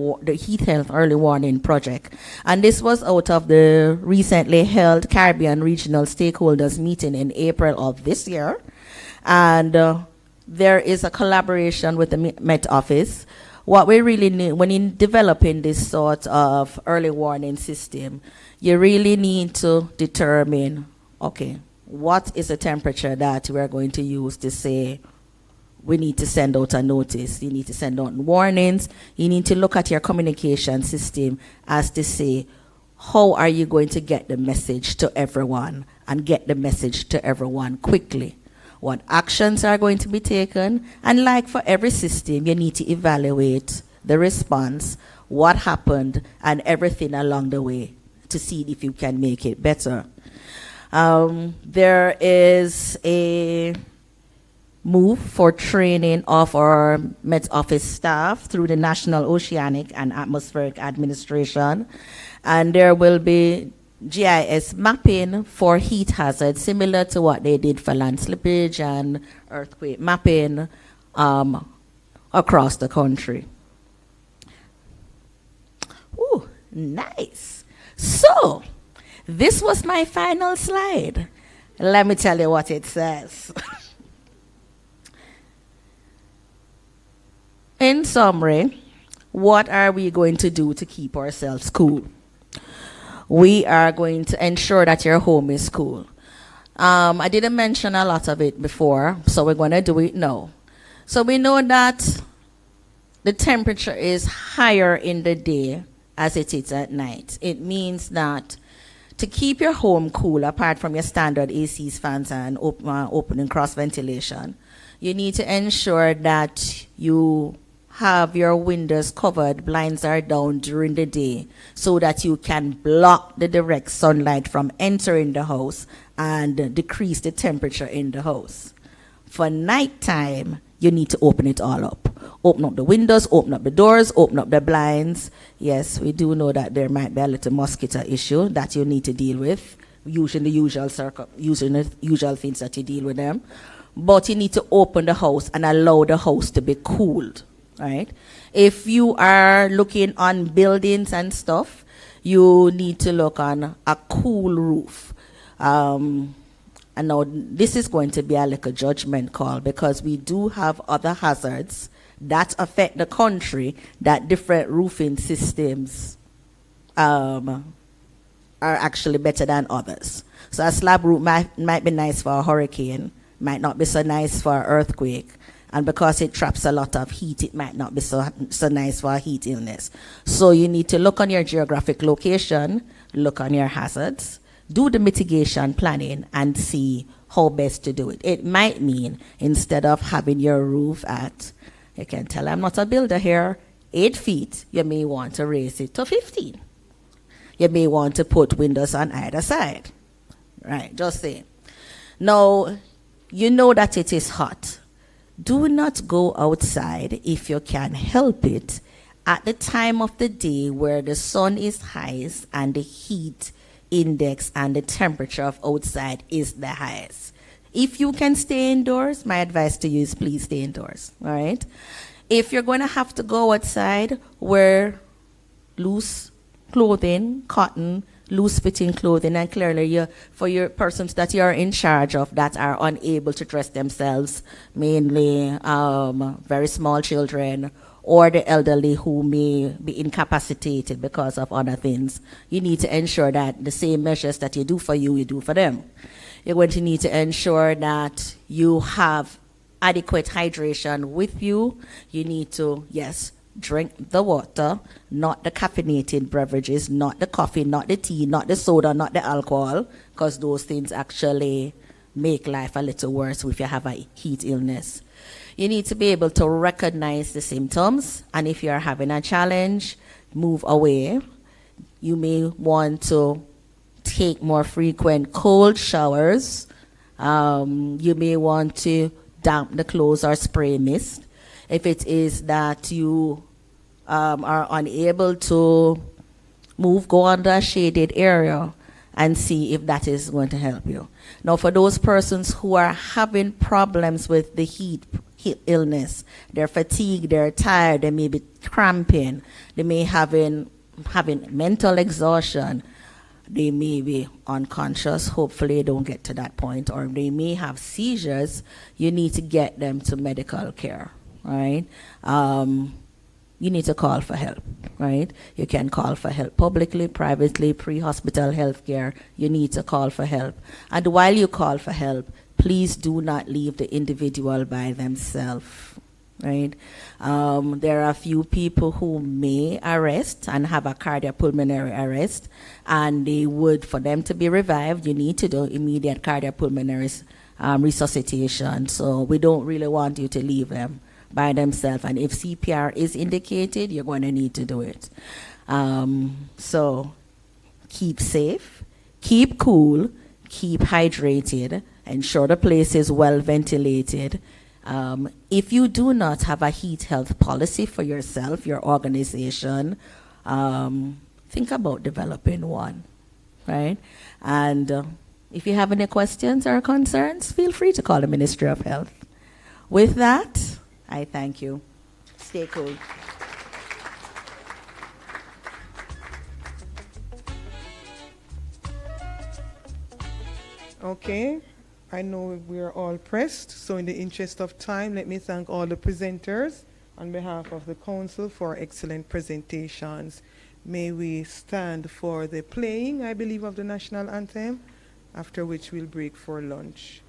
warning project. And this was out of the recently held Caribbean Regional Stakeholders meeting in April of this year. And there is a collaboration with the Met Office. What we really need, when in developing this sort of early warning system, you really need to determine, okay, what is the temperature that we're going to use to say we need to send out a notice. You need to send out warnings. You need to look at your communication system as to say, how are you going to get the message to everyone and get the message to everyone quickly? What actions are going to be taken? And like for every system, you need to evaluate the response, what happened, and everything along the way to see if you can make it better. There is a move for training of our Met Office staff through the National Oceanic and Atmospheric Administration. And there will be GIS mapping for heat hazards, similar to what they did for land slippage and earthquake mapping across the country. Ooh, nice. So, this was my final slide. Let me tell you what it says. In summary, what are we going to do to keep ourselves cool? We are going to ensure that your home is cool. I didn't mention a lot of it before, so we're going to do it now. So we know that the temperature is higher in the day as it is at night. It means that to keep your home cool, apart from your standard ACs, fans, and open and cross ventilation, you need to ensure that you have your windows covered, blinds are down during the day so that you can block the direct sunlight from entering the house and decrease the temperature in the house. For nighttime, you need to open it all up. Open up the windows, open up the doors, open up the blinds. Yes, we do know that there might be a little mosquito issue that you need to deal with, using the usual things that you deal with them. But you need to open the house and allow the house to be cooled. Right? If you are looking on buildings and stuff, you need to look on a cool roof. And now this is going to be a little judgment call because we do have other hazards that affect the country that different roofing systems are actually better than others. So a slab roof might be nice for a hurricane, might not be so nice for an earthquake. And because it traps a lot of heat, it might not be so nice for a heat illness. So you need to look on your geographic location, look on your hazards, do the mitigation planning, and see how best to do it. It might mean instead of having your roof at, you can tell I'm not a builder here, 8 feet, you may want to raise it to 15. You may want to put windows on either side. Right, just saying. Now, you know that it is hot. Do not go outside if you can help it at the time of the day where the sun is highest and the heat index and the temperature of outside is the highest. If you can stay indoors, my advice to you is please stay indoors, all right? If you're going to have to go outside, wear loose clothing, cotton, loose-fitting clothing, and clearly for your persons that you're in charge of that are unable to dress themselves, mainly very small children or the elderly who may be incapacitated because of other things, you need to ensure that the same measures that you do for you, you do for them. You're going to need to ensure that you have adequate hydration with you. You need to, yes, drink the water, not the caffeinated beverages, not the coffee, not the tea, not the soda, not the alcohol, because those things actually make life a little worse if you have a heat illness. You need to be able to recognize the symptoms, and if you're having a challenge, move away. You may want to take more frequent cold showers. You may want to damp the clothes or spray mist. If it is that you are unable to move, go under a shaded area and see if that is going to help you. Now, for those persons who are having problems with the heat illness, they're fatigued, they're tired, they may be cramping, they may having mental exhaustion, they may be unconscious, hopefully they don't get to that point, or they may have seizures, you need to get them to medical care, right? You need to call for help, right? You can call for help publicly, privately, pre-hospital health care. You need to call for help. And while you call for help, please do not leave the individual by themselves, right? There are a few people who may arrest and have a cardiopulmonary arrest, and they would, for them to be revived, you need to do immediate cardiopulmonary resuscitation. So we don't really want you to leave them by themselves, and if CPR is indicated, you're going to need to do it. So keep safe, keep cool, keep hydrated, ensure the place is well ventilated. If you do not have a heat health policy for yourself, your organization, think about developing one, right? And if you have any questions or concerns, feel free to call the Ministry of Health. With that, I thank you. Stay cool. Okay, I know we are all pressed, so in the interest of time, let me thank all the presenters on behalf of the Council for excellent presentations. May we stand for the playing, I believe, of the national anthem, after which we'll break for lunch.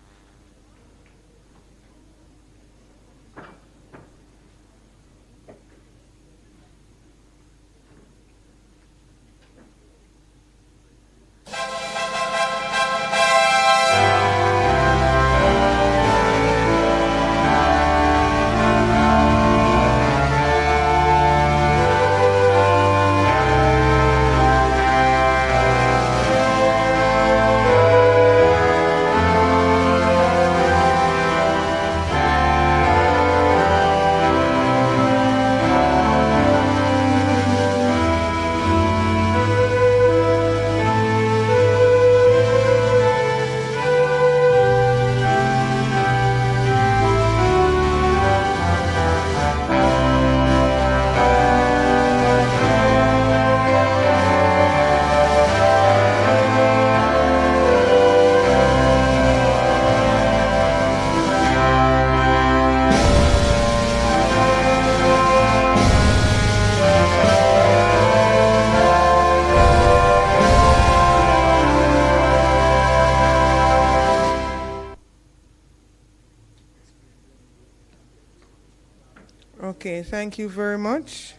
Okay, thank you very much.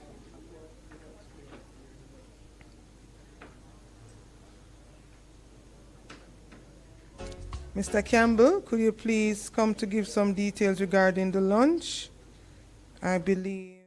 Mr. Campbell, could you please come to give some details regarding the lunch? I believe